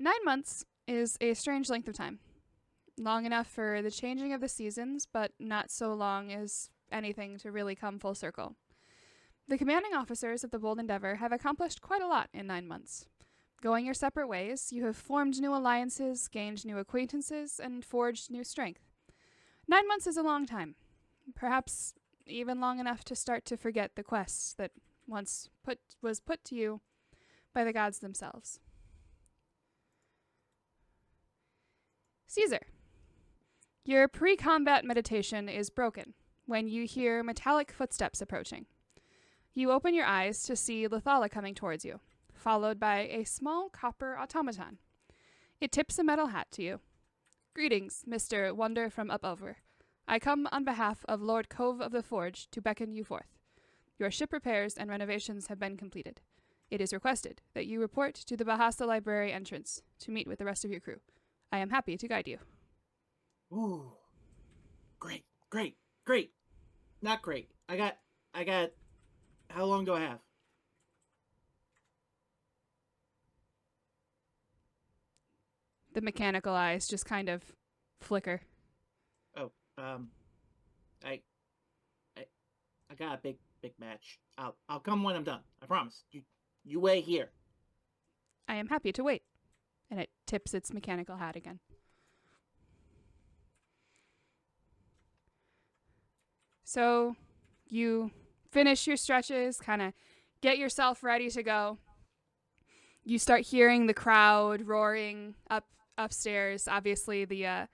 9 months is a strange length of time. Long enough for the changing of the seasons, but not so long as anything to really come full circle. The commanding officers of the Bold Endeavor have accomplished quite a lot in 9 months. Going your separate ways, you have formed new alliances, gained new acquaintances, and forged new strength. 9 months is a long time. Perhaps even long enough to start to forget the quests that once was put to you by the gods themselves. Caesar, your pre-combat meditation is broken when you hear metallic footsteps approaching. You open your eyes to see Lithala coming towards you, followed by a small copper automaton. It tips a metal hat to you. Greetings, Mr. Wonder from up over. I come on behalf of Lord Cove of the Forge to beckon you forth. Your ship repairs and renovations have been completed. It is requested that you report to the Bahasa Library entrance to meet with the rest of your crew. I am happy to guide you. Ooh. Great. Not great. I got, how long do I have? The mechanical eyes just kind of flicker. Oh, I got a big match. I'll come when I'm done. I promise. You wait here. I am happy to wait. And it tips its mechanical hat again. So you finish your stretches, kind of get yourself ready to go. You start hearing the crowd roaring upstairs. Obviously, the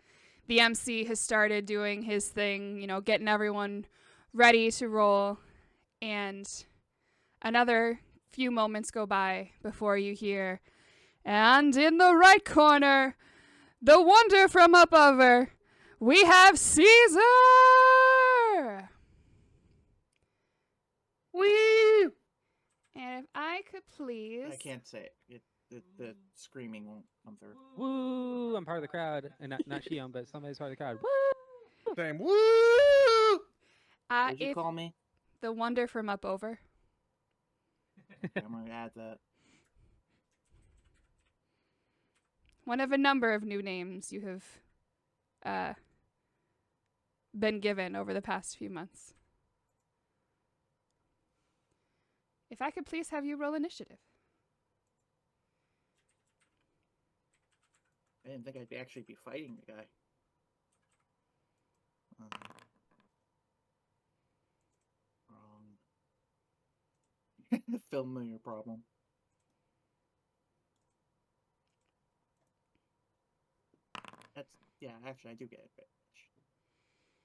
MC has started doing his thing, getting everyone ready to roll. And another few moments go by before you hear, and in the right corner, the wonder from up over, we have Caesar! Woo! And if I could please... I can't say it. The screaming won't come through. Woo! I'm part of the crowd. And not Shion, but somebody's part of the crowd. Woo! Same. Woo! What did you if call me? the wonder from up over. I'm going to add that. One of a number of new names you have been given over the past few months. If I could please have you roll initiative. I didn't think I'd actually be fighting the guy. Wrong. Familiar problem. Actually, I do get advantage.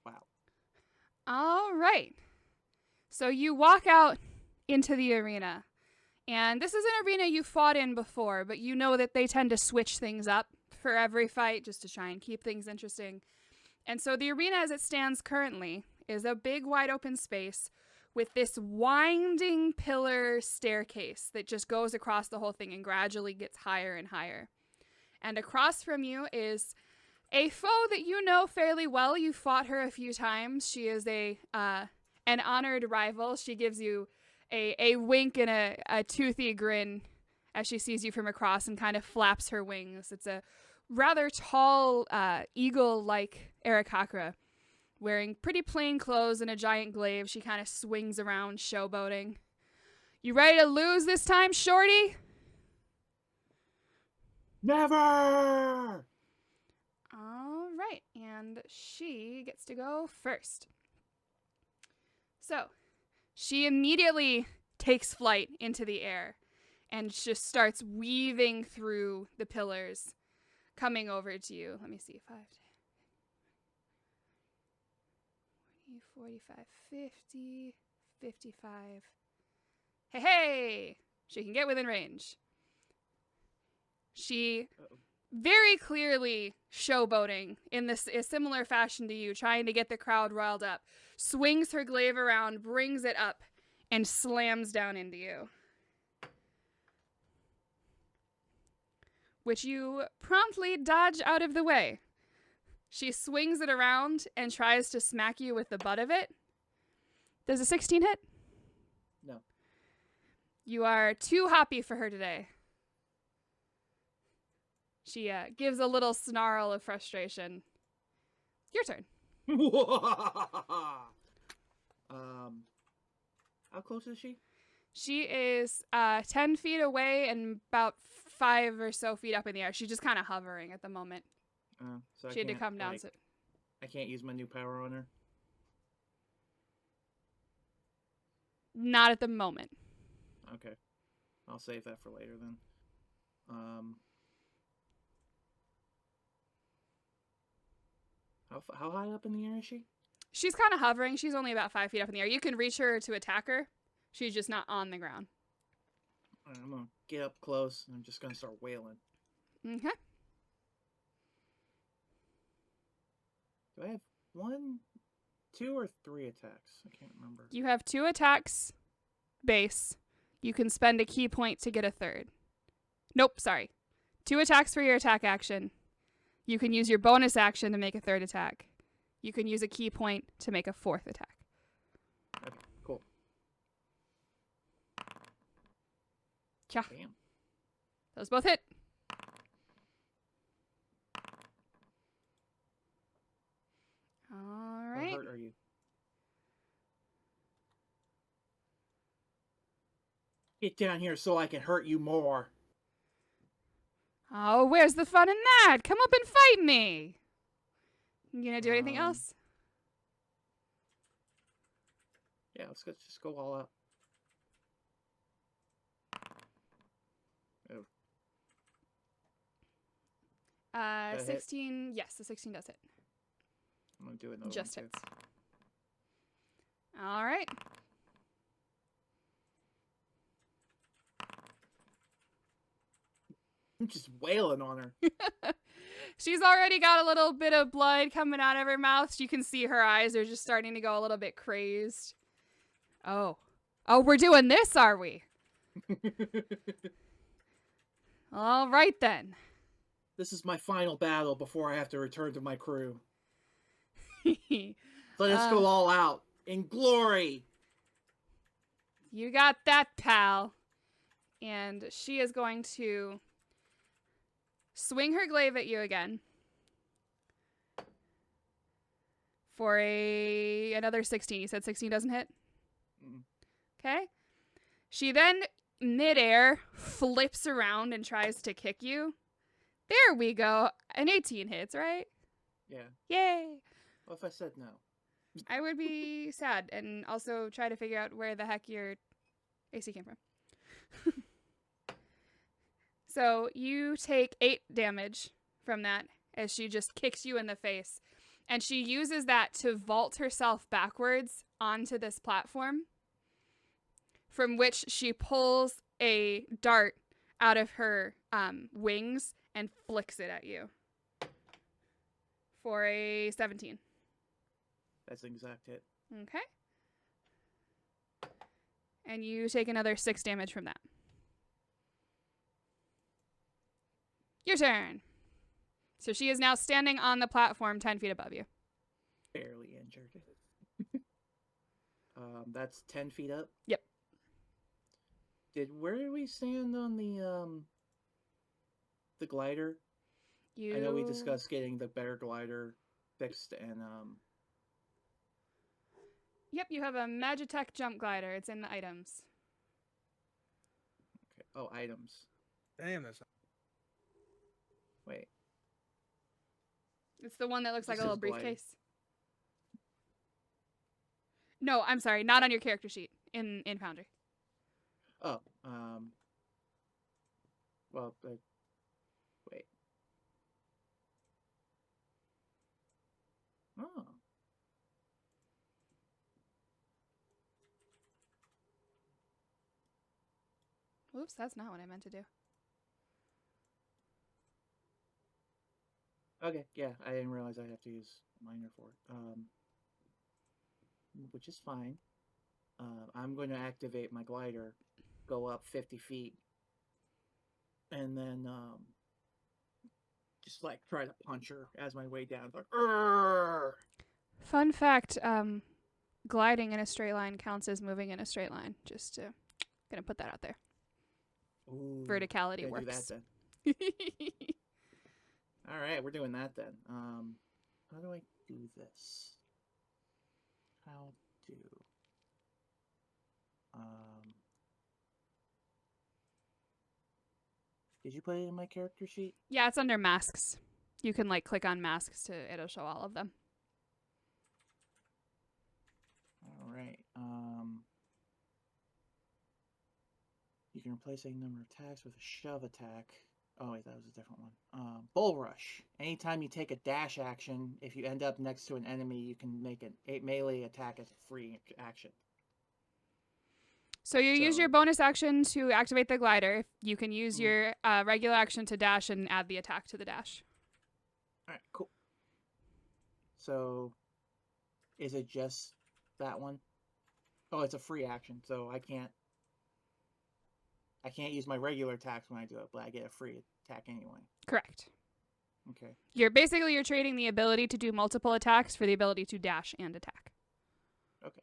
Wow. All right. So you walk out into the arena. And this is an arena you fought in before, but you know that they tend to switch things up for every fight just to try and keep things interesting. And so the arena as it stands currently is a big wide open space with this winding pillar staircase that just goes across the whole thing and gradually gets higher and higher. And across from you is a foe that you know fairly well. You fought her a few times. She is an honored rival. She gives you a wink and a toothy grin as she sees you from across and kind of flaps her wings. It's a rather tall, eagle-like Arakakra, wearing pretty plain clothes and a giant glaive. She kind of swings around showboating. You ready to lose this time, shorty? Never! All right, and she gets to go first. So, she immediately takes flight into the air and just starts weaving through the pillars, coming over to you. Let me see, 5, 10, 40, 45, 50, 55. Hey! She can get within range. She very clearly showboating in a similar fashion to you, trying to get the crowd riled up, swings her glaive around, brings it up, and slams down into you. Which you promptly dodge out of the way. She swings it around and tries to smack you with the butt of it. Does a 16 hit? No. You are too hoppy for her today. She gives a little snarl of frustration. Your turn. How close is she? She is 10 feet away and about 5 or so feet up in the air. She's just kind of hovering at the moment. So She had to come down. So I can't use my new power on her? not at the moment. Okay. I'll save that for later then. How high up in the air is she? She's kind of hovering. She's only about 5 feet up in the air. You can reach her to attack her. She's just not on the ground. Alright, I'm gonna get up close and I'm just gonna start wailing. Okay. Do I have 1, 2, or 3 attacks? I can't remember. You have 2 attacks base. You can spend a key point to get a third. Nope, sorry. 2 attacks for your attack action. You can use your bonus action to make a third attack. You can use a key point to make a 4th attack. Okay, cool. Yeah. Damn. Those both hit. All right. How hurt are you? Get down here so I can hurt you more. Oh, where's the fun in that? Come up and fight me. You gonna do anything else? Yeah, let's just go all out. Oh. 16. Yes, the 16 does hit. I'm gonna do another Just one too. hits. All right. I'm just wailing on her. She's already got a little bit of blood coming out of her mouth. You can see her eyes are just starting to go a little bit crazed. Oh, we're doing this, are we? All right, then. This is my final battle before I have to return to my crew. Let us go all out in glory. You got that, pal. And she is going to swing her glaive at you again for another 16. You said 16 doesn't hit? Okay. She then, midair, flips around and tries to kick you. There we go. An 18 hits, right? Yeah. Yay. What if I said no? I would be sad and also try to figure out where the heck your AC came from. So you take 8 damage from that as she just kicks you in the face. And she uses that to vault herself backwards onto this platform, from which she pulls a dart out of her wings and flicks it at you for a 17. That's an exact hit. Okay. And you take another 6 damage from that. Your turn. So she is now standing on the platform 10 feet above you. Barely injured. That's 10 feet up? Yep. Where did we stand on the glider? I know we discussed getting the better glider fixed and Yep, you have a Magitech jump glider. It's in the items. Okay. Oh, items. Damn, that's Wait. It's the one that looks like a This little is glider. briefcase. No, I'm sorry, not on your character sheet in Foundry. Oh, well, wait. Oh. Whoops, that's not what I meant to do. Okay, yeah, I didn't realize I have to use minor for it. Which is fine. I'm going to activate my glider, go up 50 feet, and then just like try to punch her as my way down. Like, "Arrgh!" Fun fact, gliding in a straight line counts as moving in a straight line. Just gonna put that out there. Ooh, Verticality gotta do works. that then. All right, we're doing that then. How do I do this? How do? Did you put it in my character sheet? Yeah, it's under masks. You can like click on masks to it'll show all of them. All right. You can replace a number of attacks with a shove attack. Oh wait, that was a different one. Bull rush. Anytime you take a dash action, if you end up next to an enemy, you can make a melee attack as a free action. So you use your So- bonus action to activate the glider. You can use your regular action to dash and add the attack to the dash. All right, cool. So, is it just that one? Oh, it's a free action, so I can't use my regular attacks when I do it, but I get a free attack anyway. Correct. Okay. You're trading the ability to do multiple attacks for the ability to dash and attack. Okay.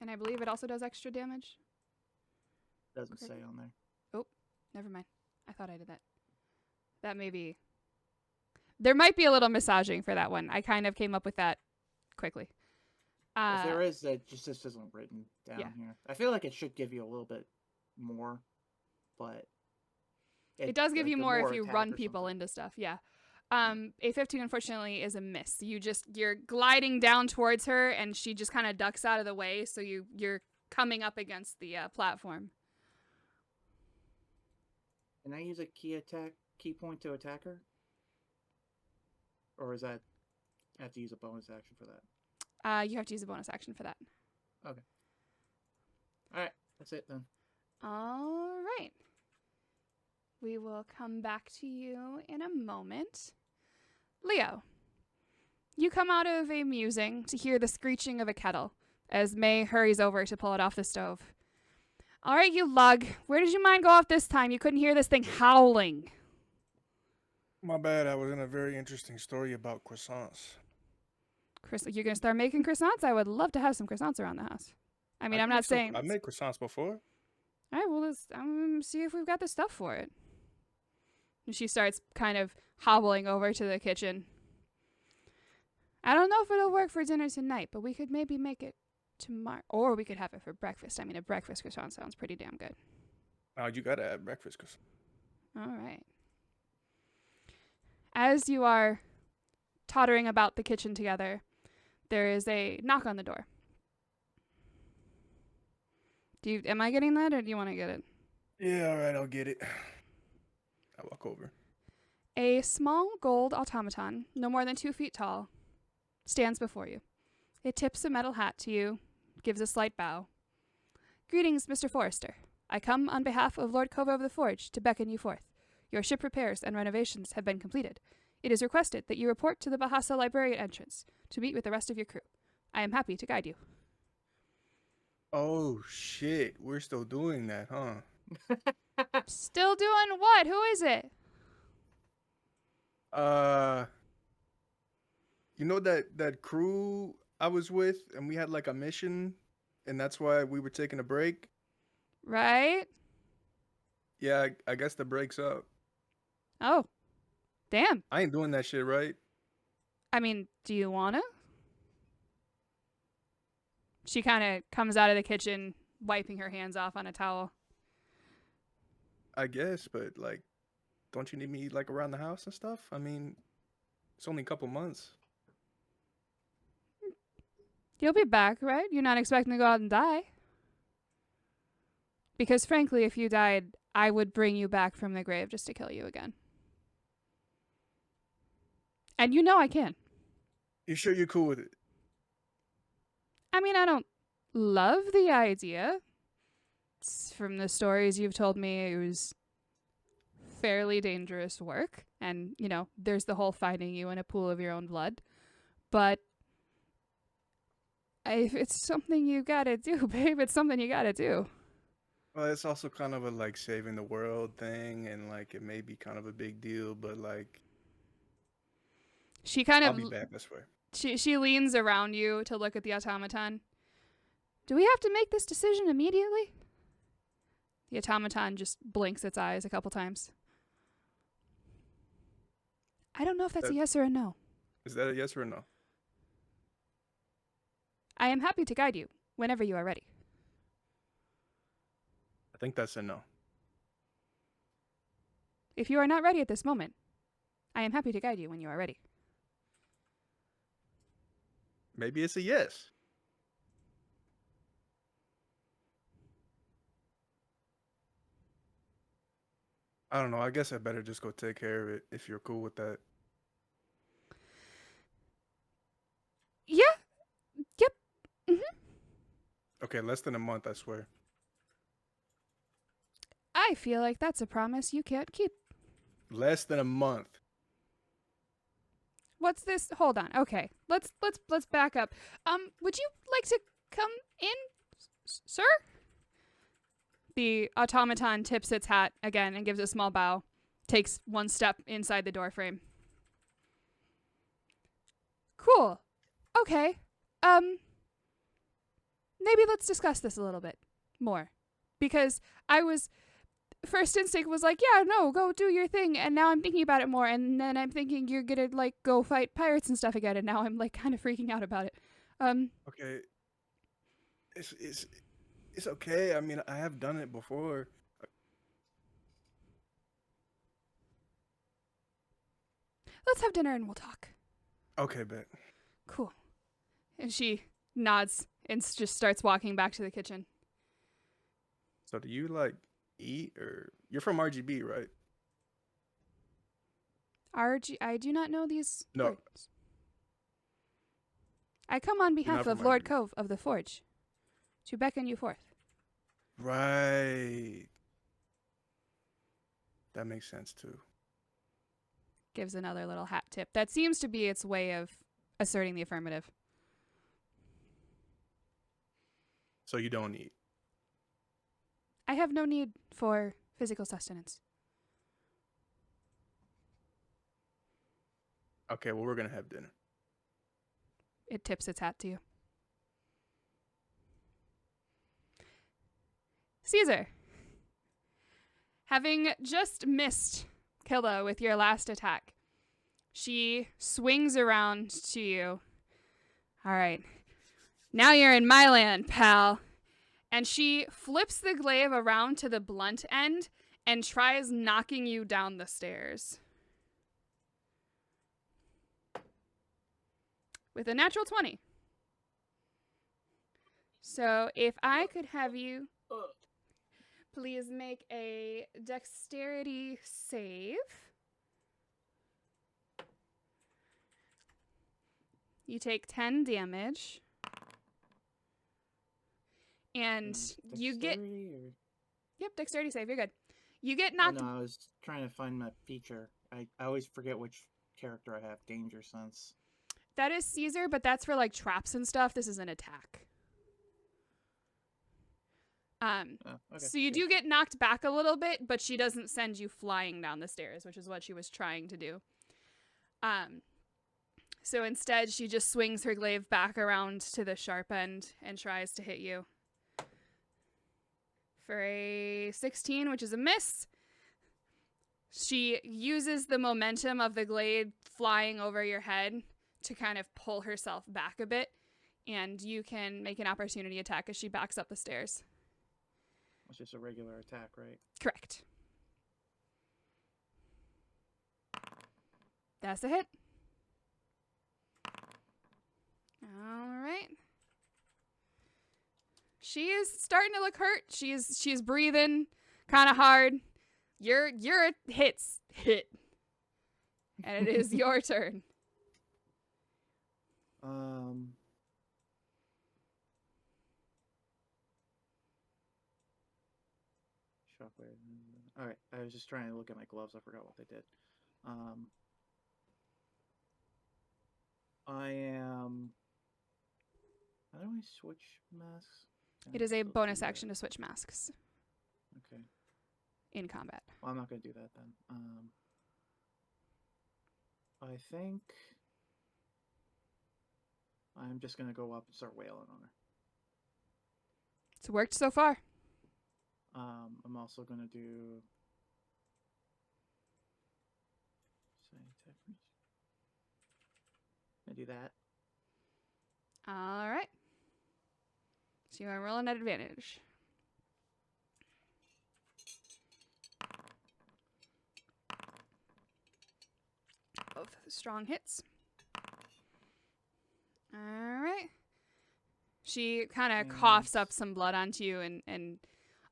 And I believe it also does extra damage. Doesn't Okay. say on there. Never mind. I thought I did that. That may be... There might be a little massaging for that one. I kind of came up with that quickly. If there is, that just isn't written down yeah. here. I feel like it should give you a little bit more, but it does give like you the more if you attack run or people something. into stuff. Yeah. A 15 unfortunately is a miss. You're gliding down towards her and she just kind of ducks out of the way, so you're coming up against the platform. Can I use a key point to attack her? Or is that I have to use a bonus action for that? You have to use a bonus action for that. Okay. Alright, that's it then. All right. We will come back to you in a moment. Leo, you come out of a musing to hear the screeching of a kettle as May hurries over to pull it off the stove. All right, you lug. Where did your mind go off this time? You couldn't hear this thing howling. My bad. I was in a very interesting story about croissants. You're going to start making croissants? I would love to have some croissants around the house. I mean, I'm not saying... I made croissants before. All right, well, let's see if we've got the stuff for it. And she starts kind of hobbling over to the kitchen. I don't know if it'll work for dinner tonight, but we could maybe make it tomorrow. Or we could have it for breakfast. I mean, a breakfast croissant sounds pretty damn good. Oh, you gotta have breakfast croissant. All right. As you are tottering about the kitchen together, there is a knock on the door. Am I getting that, or do you want to get it? Yeah, all right, I'll get it. I walk over. A small gold automaton, no more than 2 feet tall, stands before you. It tips a metal hat to you, gives a slight bow. Greetings, Mr. Forrester. I come on behalf of Lord Kova of the Forge to beckon you forth. Your ship repairs and renovations have been completed. It is requested that you report to the Bahasa Librarian entrance to meet with the rest of your crew. I am happy to guide you. Oh, shit. We're still doing that, huh? Still doing what? Who is it? You know that crew I was with, and we had like a mission, and that's why we were taking a break? Right? Yeah, I guess the break's up. Oh. Damn. I ain't doing that shit, right? I mean, do you wanna? She kind of comes out of the kitchen, wiping her hands off on a towel. I guess, but like, don't you need me like around the house and stuff? I mean, it's only a couple months. You'll be back, right? You're not expecting to go out and die. Because frankly, if you died, I would bring you back from the grave just to kill you again. And you know I can. You sure you're cool with it? I mean, I don't love the idea. From the stories you've told me, it was fairly dangerous work. And, you know, there's the whole finding you in a pool of your own blood. But if it's something you gotta do, babe, it's something you gotta do. Well, it's also kind of a like saving the world thing, and like it may be kind of a big deal, but like She kind I'll of be back this way. She leans around you to look at the automaton. Do we have to make this decision immediately? The automaton just blinks its eyes a couple times. I don't know if that's a yes or a no. Is that a yes or a no? I am happy to guide you whenever you are ready. I think that's a no. If you are not ready at this moment, I am happy to guide you when you are ready. Maybe it's a yes. I don't know. I guess I better just go take care of it if you're cool with that. Yeah. Yep. Okay, less than a month, I swear. I feel like that's a promise you can't keep. Less than a month. What's this? Hold on. Okay. Let's back up. Would you like to come in, sir? The automaton tips its hat again and gives a small bow. Takes one step inside the doorframe. Cool. Okay. Maybe let's discuss this a little bit more. Because first instinct was like, yeah, no, go do your thing. And now I'm thinking about it more. And then I'm thinking you're gonna, like, go fight pirates and stuff again. And now I'm, like, kind of freaking out about it. Okay. It's okay. I mean, I have done it before. Let's have dinner and we'll talk. Okay, bet. Cool. And she nods and just starts walking back to the kitchen. So do you, like, eat or... You're from RGB, right? I do not know these No. words. I come on not behalf from of Lord RGB. Cove of the Forge to beckon you forth. Right. That makes sense, too. Gives another little hat tip. That seems to be its way of asserting the affirmative. So you don't eat. I have no need for physical sustenance. Okay, well, we're going to have dinner. It tips its hat to you. Caesar, having just missed Killa with your last attack, she swings around to you. All right, now you're in my land, pal. And she flips the glaive around to the blunt end and tries knocking you down the stairs. With a natural 20. So if I could have you please make a dexterity save. You take 10 damage. And you get... Yep, dexterity save. You're good. You get knocked... Oh, no, I was trying to find my feature. I always forget which character I have. Danger sense. That is Caesar, but that's for, like, traps and stuff. This is an attack. Okay. So you do get knocked back a little bit, but she doesn't send you flying down the stairs, which is what she was trying to do. So instead, she just swings her glaive back around to the sharp end and tries to hit you. For a 16, which is a miss. She uses the momentum of the glade flying over your head to kind of pull herself back a bit, and you can make an opportunity attack as she backs up the stairs. It's just a regular attack, right? Correct. That's a hit. All right. She is starting to look hurt. She's breathing kind of hard. Your hit. And it is your turn. Shockwave. All right, I was just trying to look at my gloves. I forgot what they did. I am. How do I switch masks? It is a bonus action to switch masks Okay. in combat. Well, I'm not going to do that then. I think I'm just going to go up and start wailing on her. It's worked so far. I'm I'm also gonna do. I do that. All right. So you are rolling at advantage. Both strong hits. All right. She kind of coughs up some blood onto you and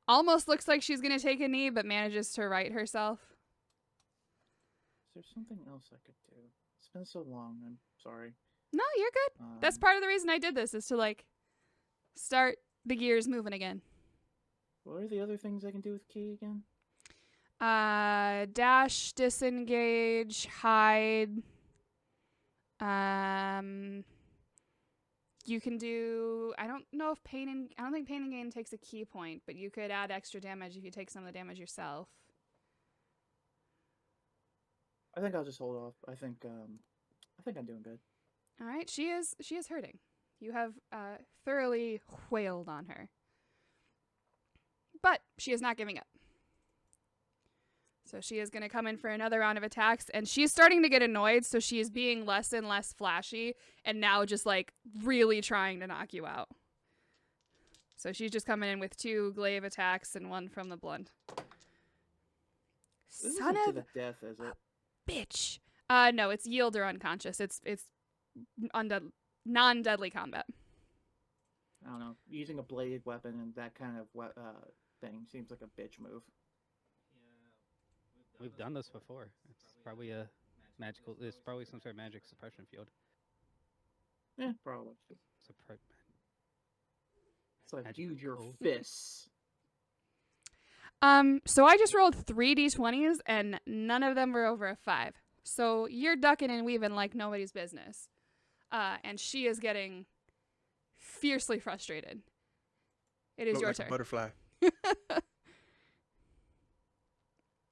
almost looks like she's going to take a knee, but manages to right herself. Is there something else I could do? It's been so long. I'm sorry. No, you're good. That's part of the reason I did this, is to, like, start the gears moving again. What are the other things I can do with Key again? Dash, disengage, hide. You can do, I don't think pain and gain takes a key point, but you could add extra damage if you take some of the damage yourself. I think I'll just hold off. I think I'm doing good. All right, she is hurting. You have thoroughly wailed on her. But she is not giving up. So she is going to come in for another round of attacks, and she's starting to get annoyed, so she is being less and less flashy, and now just, like, really trying to knock you out. So she's just coming in with 2 glaive attacks and 1 from the blunt. This Son isn't of to the death, is it? bitch. No, it's yield or unconscious. It's non-deadly combat. I don't know. Using a bladed weapon and that kind of thing seems like a bitch move. We've done this before. It's probably a magical. It's probably some sort of magic suppression field. Yeah, probably. It's like Magic use your code. fists. So I just rolled 3 d20s, and none of them were over a 5. So you're ducking and weaving like nobody's business. And she is getting fiercely frustrated. It is Look your like a turn. butterfly.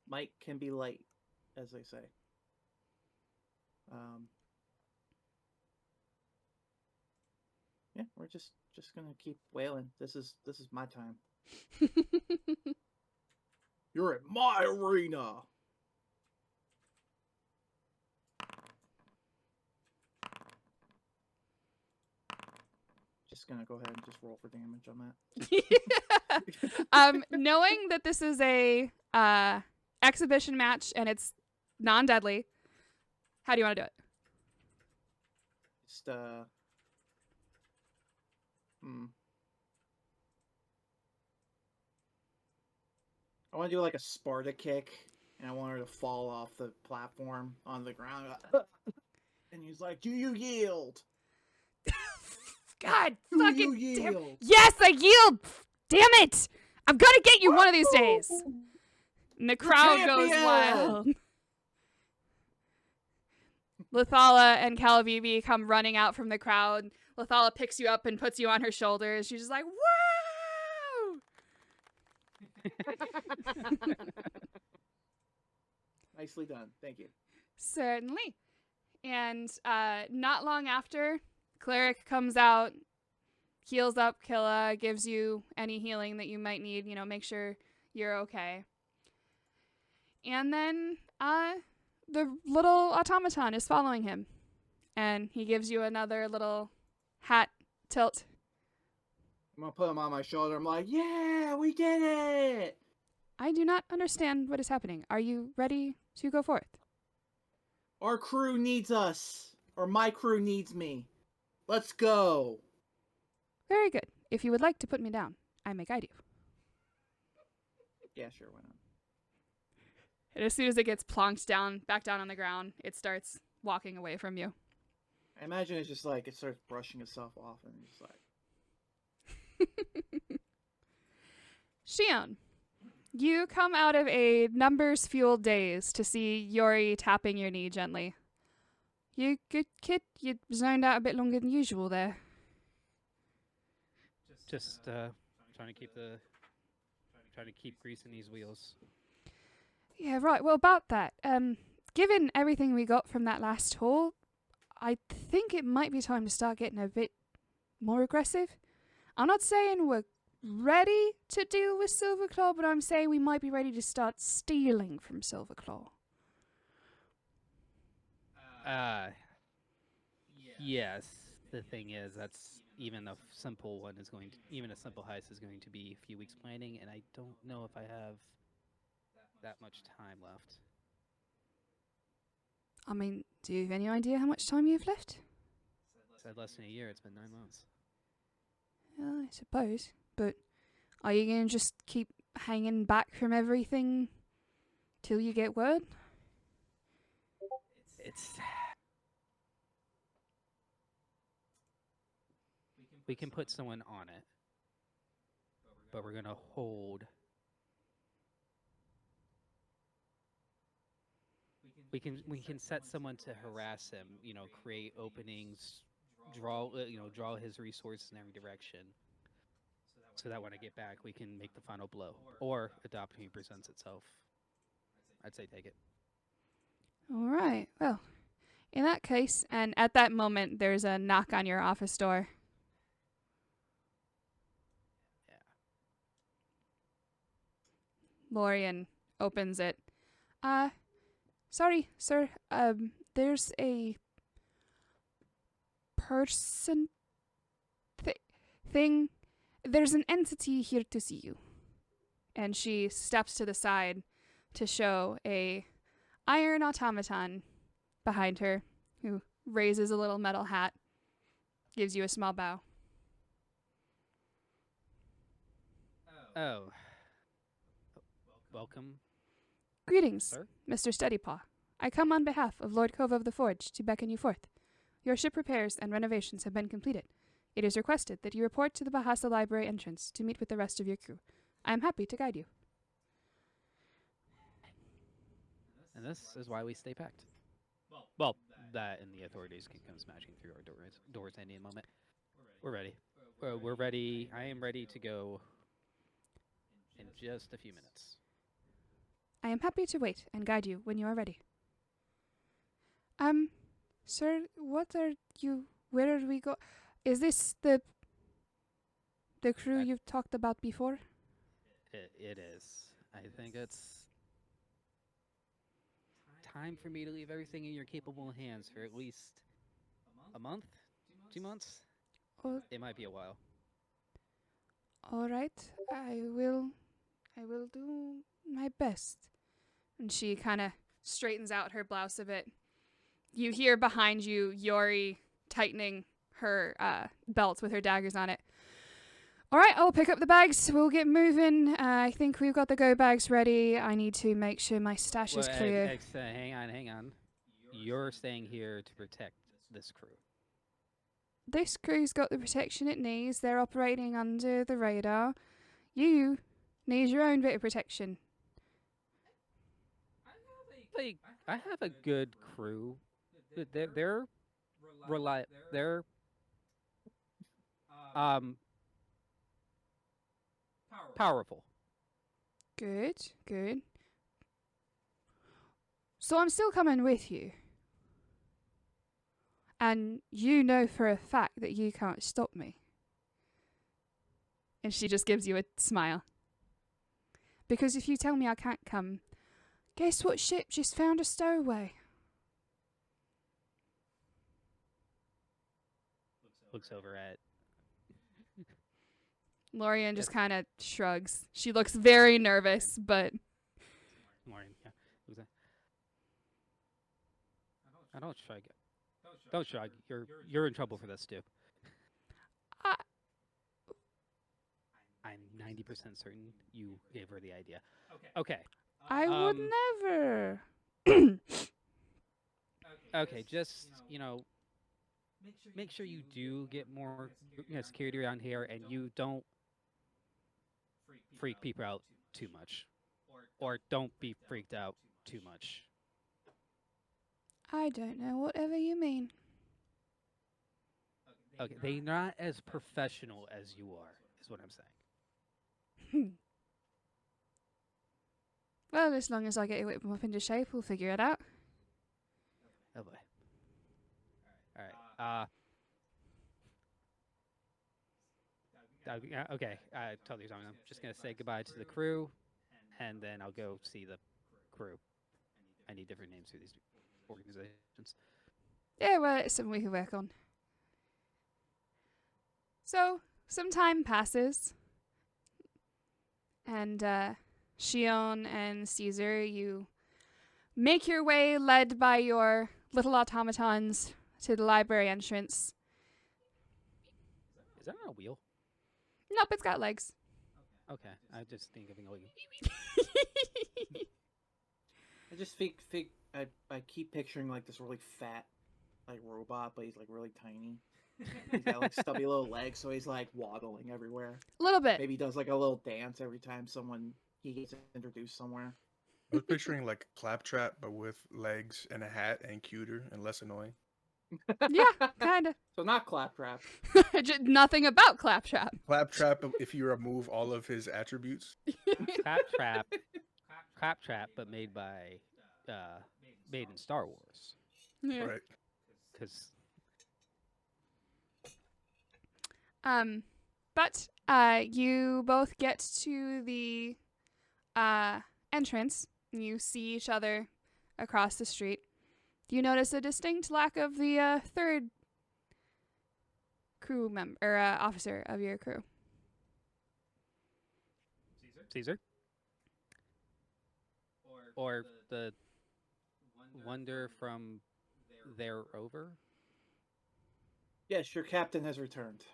Might can be light, as they say. Yeah, we're just gonna keep wailing. This is my time. You're in my arena. Just gonna go ahead and just roll for damage on that. Knowing that this is a exhibition match and it's non-deadly, how do you want to do it? Just I want to do like a Sparta kick, and I want her to fall off the platform on the ground. And he's like, "Do you yield? God, Do fucking you damn. yield?" Yes, I yield. Damn it! I'm gonna get you one of these days. And the crowd goes champion! wild. Lathala and Calavivi come running out from the crowd. Lathala picks you up and puts you on her shoulders. She's just like, "Woo!" Nicely done. Thank you. Certainly. And not long after, Cleric comes out, heals up Killa, gives you any healing that you might need, make sure you're okay. And then the little automaton is following him. And he gives you another little hat tilt. I'm gonna put him on my shoulder. I'm like, "Yeah, we did it!" I do not understand what is happening. Are you ready to go forth? Our crew needs us, or my crew needs me. Let's go. Very good. If you would like to put me down, I may guide you. Yeah, sure, why not? And as soon as it gets plonked down, back down on the ground, it starts walking away from you. I imagine it's just like it starts brushing itself off, and it's just like, Shion, you come out of a numbers-fueled daze to see Yori tapping your knee gently. You good kid? You zoned out a bit longer than usual there. Just trying to keep grease in these wheels. Yeah, right. Well, about that, given everything we got from that last haul, I think it might be time to start getting a bit more aggressive. I'm not saying we're ready to deal with Silverclaw, but I'm saying we might be ready to start stealing from Silverclaw. Yes. The thing is, that's even a simple one is going to, even a simple heist is going to be a few weeks planning, and I don't know if I have that much time left. I mean, do you have any idea how much time you have left? Said less than a year. It's been 9 months. I suppose. But are you going to just keep hanging back from everything till you get word? It's. We can put someone on it, but we're gonna hold. We can set someone to harass him. You know, create openings, draw his resources in every direction. So that when I get back, we can make the final blow, or adopting presents itself. I'd say take it. All right. Well, in that case, and at that moment, there's a knock on your office door. Lorian opens it. Sorry, sir. There's a person thing. There's an entity here to see you. And she steps to the side to show a iron automaton behind her, who raises a little metal hat, gives you a small bow. Oh. Welcome. Greetings, Sir? Mr. Steadypaw. I come on behalf of Lord Kova of the Forge to beckon you forth. Your ship repairs and renovations have been completed. It is requested that you report to the Bahasa Library entrance to meet with the rest of your crew. I am happy to guide you. And this is why we stay packed. Well, that and the authorities can come smashing through our doors any moment. We're ready. We're ready. I am ready to go in just a few minutes. I am happy to wait and guide you when you are ready. Sir, what are you... Where are we go... Is this the crew you've talked about before? It is. I think it's time for me to leave everything in your capable hands for at least a month? 2 months? Oh, It might be a while. all right. I will do my best. And she kind of straightens out her blouse a bit. You hear behind you Yori tightening her belt with her daggers on it. All right, I'll pick up the bags. We'll get moving. I think we've got the go bags ready. I need to make sure my stash is clear. Hang on. You're staying here to protect this crew. This crew's got the protection it needs. They're operating under the radar. You need your own bit of protection. I have a good crew. They're powerful. Good, good. So I'm still coming with you. And you know for a fact that you can't stop me. And she just gives you a smile. Because if you tell me I can't come, guess what ship just found a stowaway? Looks over at. Lorian just kind of shrugs. She looks very nervous, but... Morning, yeah. Who's that? I don't shrug. Don't shrug. You're in trouble for this, too. I'm 90% certain you gave her the idea. Okay. I would never. Okay, just, make sure you do get more security around here and you don't freak people out too much. Or don't be freaked out too much. I don't know, whatever you mean. Okay, they're not as professional as you are, is what I'm saying. Well, as long as I get to whip them up into shape, we'll figure it out. Oh boy. Alright, Yeah, okay, totally wrong. I'm just gonna say goodbye to the crew, and then I'll go see the crew. I need different names for these organizations. Yeah, well, it's something we can work on. So, some time passes, and Shion and Caesar, you make your way, led by your little automatons, to the library entrance. Is that on a wheel? Nope, it's got legs. Okay, I just think of it going. I just I keep picturing like this really fat like robot, but he's like really tiny. He's got like stubby little legs, so he's like waddling everywhere. A little bit. Maybe he does like a little dance every time he gets introduced somewhere. I was picturing like Claptrap, but with legs and a hat and cuter and less annoying. Yeah, kind of. So not Claptrap. Nothing about Claptrap. Claptrap, if you remove all of his attributes. Claptrap, but made in Star Wars. Yeah. Right. Because But you both get to the entrance. You see each other across the street. You notice a distinct lack of the third crew member or officer of your crew. Caesar, or the wonder from there over. Yes, your captain has returned.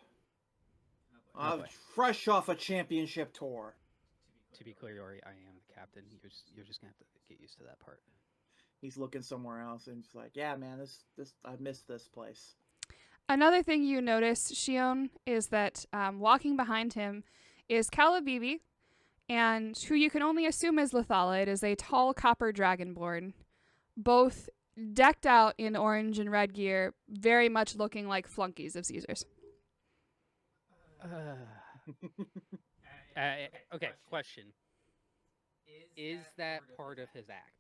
Oh, boy. Fresh off a championship tour. To be clear, Yori, I am the captain. You're just gonna have to get used to that part. He's looking somewhere else and he's like, "Yeah, man, this I missed this place." Another thing you notice, Shion, is that walking behind him is Calabibi, and who you can only assume is Lethala. It is a tall copper dragonborn, both decked out in orange and red gear, very much looking like flunkies of Caesar's. Okay, question. Is that part of his act?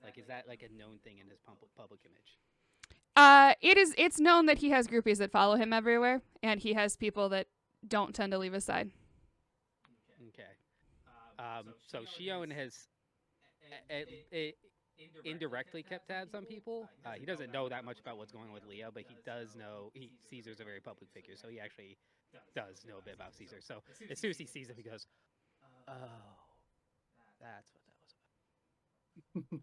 Like, is that like a known thing in his public image? It's known that he has groupies that follow him everywhere, and he has people that don't tend to leave his side. Okay. So Shion has indirectly kept tabs on people. He doesn't know that much about what's going on with Leo, but he does know Caesar's a very public figure, so he actually does know a bit about Caesar. So as soon as he sees him, he goes, "Oh, that's what that was about."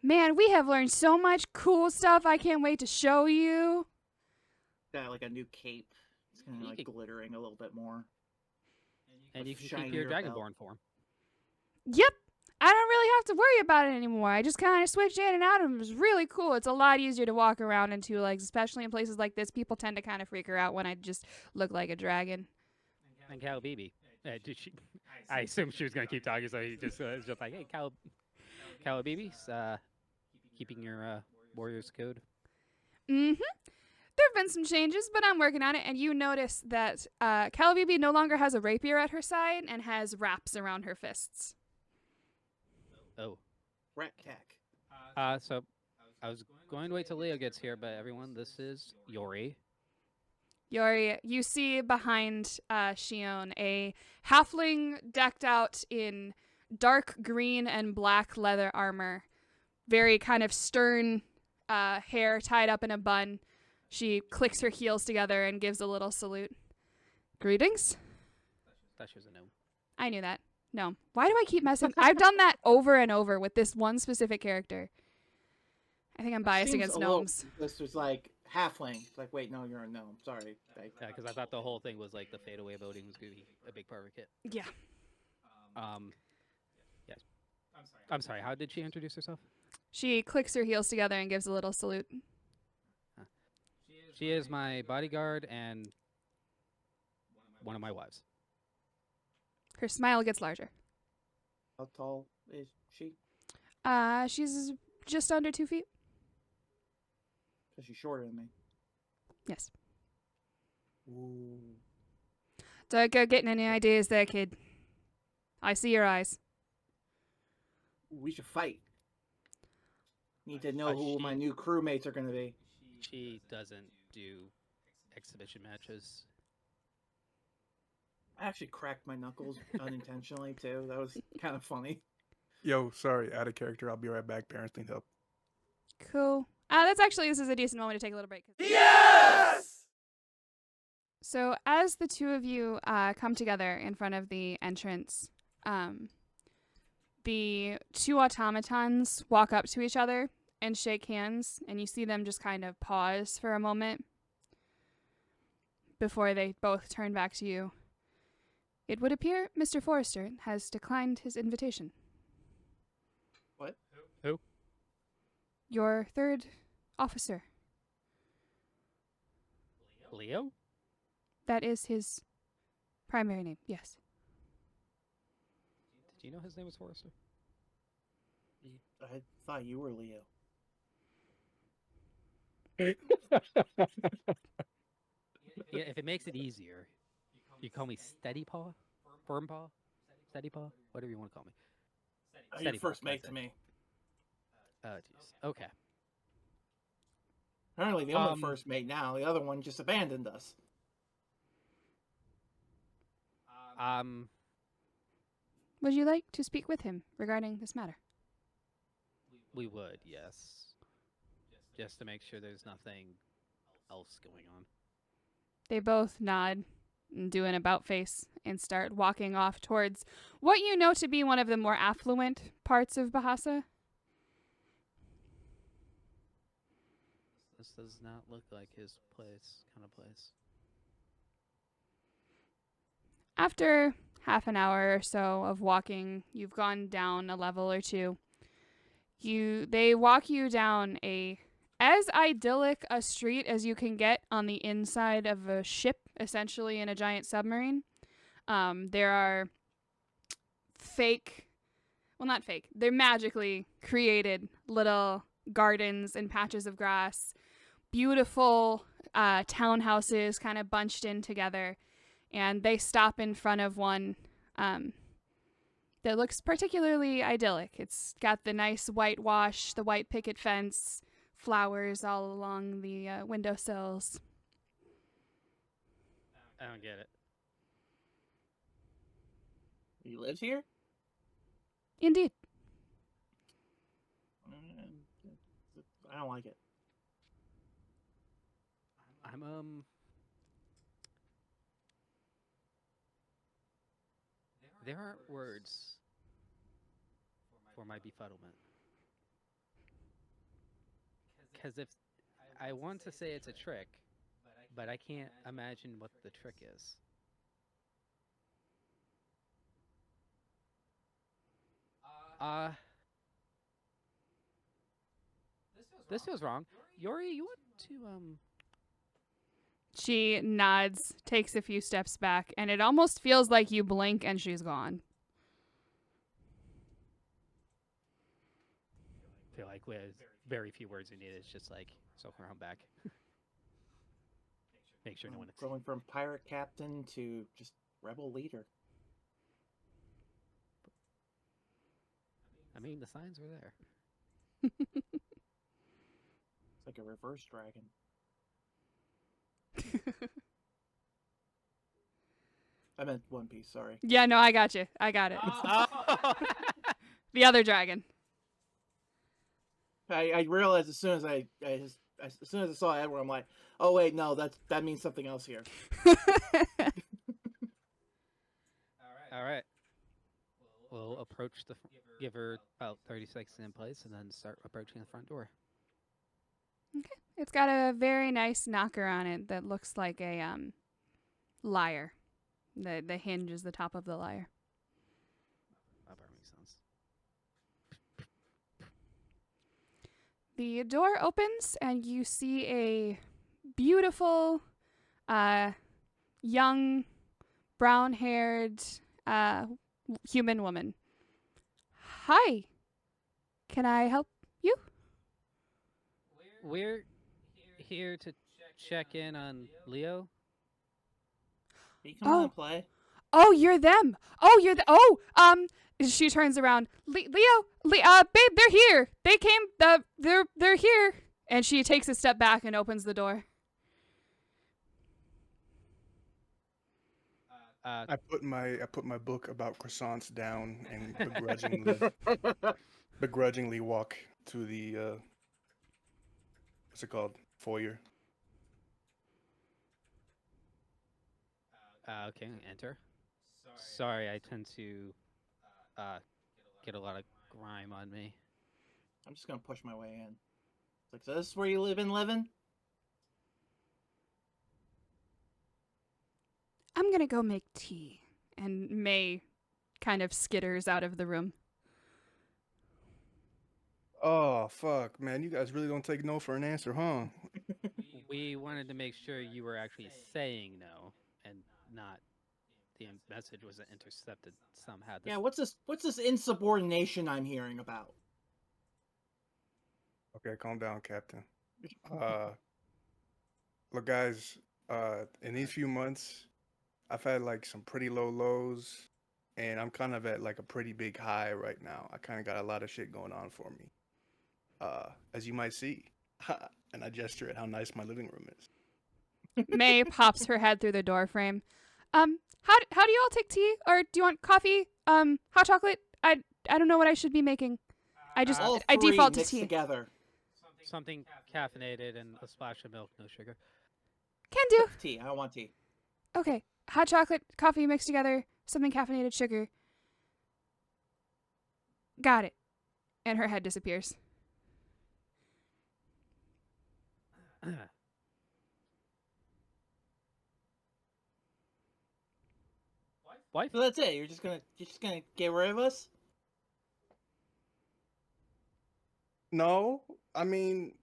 Man, we have learned so much cool stuff. I can't wait to show you. Got like a new cape. It's kind of You like could- glittering a little bit more. And you can keep shinier your belt. Dragonborn form. Yep. I don't really have to worry about it anymore. I just kind of switched in and out of them. It was really cool. It's a lot easier to walk around in two legs, especially in places like this. People tend to kind of freak her out when I just look like a dragon. And Calabibi. Did she? I assume she was going to keep talking, so he just was just like, "Hey, Calabibi's keeping your warrior's code." Mm-hmm. There have been some changes, but I'm working on it. And you notice that Calabibi no longer has a rapier at her side and has wraps around her fists. Oh. Rat tack. So I was going to wait till Leo gets here, but everyone, this is Yori. Yori, you see behind Shion a halfling decked out in dark green and black leather armor. Very kind of stern hair tied up in a bun. She clicks her heels together and gives a little salute. Greetings? Thought she was a gnome. I knew that. No. Why do I keep messing? I've done that over and over with this one specific character. I think I'm biased Seems against a little- gnomes. This was like halfling. It's like, wait, no, you're a gnome. Sorry. Yeah, because I thought the whole thing was like the fadeaway voting was going to be a big part of it. Yeah. Yes. I'm sorry. How did she introduce herself? She clicks her heels together and gives a little salute. She is my bodyguard and one of my wives. Her smile gets larger. How tall is she? She's just under 2 feet. So she's shorter than me. Yes. Ooh. Don't go getting any ideas there, kid. I see your eyes. We should fight. Need to know who my she- new crewmates are going to be. She doesn't do exhibition matches. I actually cracked my knuckles unintentionally too. That was kind of funny. Yo, sorry, out of character. I'll be right back. Parents need help. Cool. This is a decent moment to take a little break. Yes! So as the two of you come together in front of the entrance, the two automatons walk up to each other and shake hands, and you see them just kind of pause for a moment before they both turn back to you. It would appear Mr. Forrester has declined his invitation. What? Who? Your third officer. Leo? That is his primary name, yes. Did you know his name was Forrester? I thought you were Leo. Yeah, if it makes it easier, you call me Steady Paw, Firm Paw, Steady Paw, whatever you want to call me. You're Steady Paw, first mate that's to it. me. Oh, jeez. Okay. Apparently, the only first mate now. The other one just abandoned us. Would you like to speak with him regarding this matter? We would, yes. Just to make sure there's nothing else going on. They both nod and do an about face and start walking off towards what you know to be one of the more affluent parts of Bahasa. This does not look like his kind of place. After half an hour or so of walking, you've gone down a level or two. They walk you down as idyllic a street as you can get on the inside of a ship, essentially in a giant submarine. There are they're magically created little gardens and patches of grass, beautiful townhouses kind of bunched in together, and they stop in front of one that looks particularly idyllic. It's got the nice whitewash, the white picket fence, flowers all along the windowsills. I don't get it. He lives here? Indeed. I don't like it. There aren't words for my befuddlement. Because if I want to say it's a trick, but I can't imagine what the trick is. This feels wrong. Yori, you want to She nods, takes a few steps back, and it almost feels like you blink and she's gone. feel like with very few words we need. It's just like circle around back. Make sure no one. Going from pirate captain to just rebel leader. I mean, the signs were there. It's like a reverse dragon. I meant One Piece, sorry. Yeah, no, I got you. I got it. The other dragon. I realized as soon as I saw Edward, I'm like, oh wait, no, that means something else here. All right. We'll approach give her about 30 seconds in place, and then start approaching the front door. Okay. It's got a very nice knocker on it that looks like a lyre. The hinge is the top of the lyre. That part makes sense. The door opens and you see a beautiful, young, brown-haired human woman. Hi. Can I help you? We're here to check in on Leo. Can you come on and play? Oh, you're them. Oh, you're she turns around. Leo, babe, they're here. They came, they're here. And she takes a step back and opens the door. I put my book about croissants down and begrudgingly walk to the what's it called, foyer. Okay, enter. Sorry, I tend to uh, get a lot of grime on me. I'm just gonna push my way in. It's like, so this is where you live in living? I'm gonna go make tea. And May kind of skitters out of the room. Oh fuck, man! You guys really don't take no for an answer, huh? We wanted to make sure you were actually saying no and not the message was intercepted somehow. Yeah, what's this insubordination I'm hearing about? Okay, calm down, Captain. Uh, look, guys. In these few months, I've had like some pretty low lows, and I'm kind of at like a pretty big high right now. I kind of got a lot of shit going on for me. As you might see, and I gesture at how nice my living room is. May pops her head through the door frame. How do you all take tea? Or do you want coffee? Hot chocolate? I don't know what I should be making. All I three default to mixed tea. together. Something caffeinated and a splash of milk, no sugar. Can do. Tea. I don't want tea. Okay. Hot chocolate, coffee mixed together, something caffeinated, sugar. Got it. And her head disappears. Wife? So that's it. You're just gonna get rid of us? No, I mean,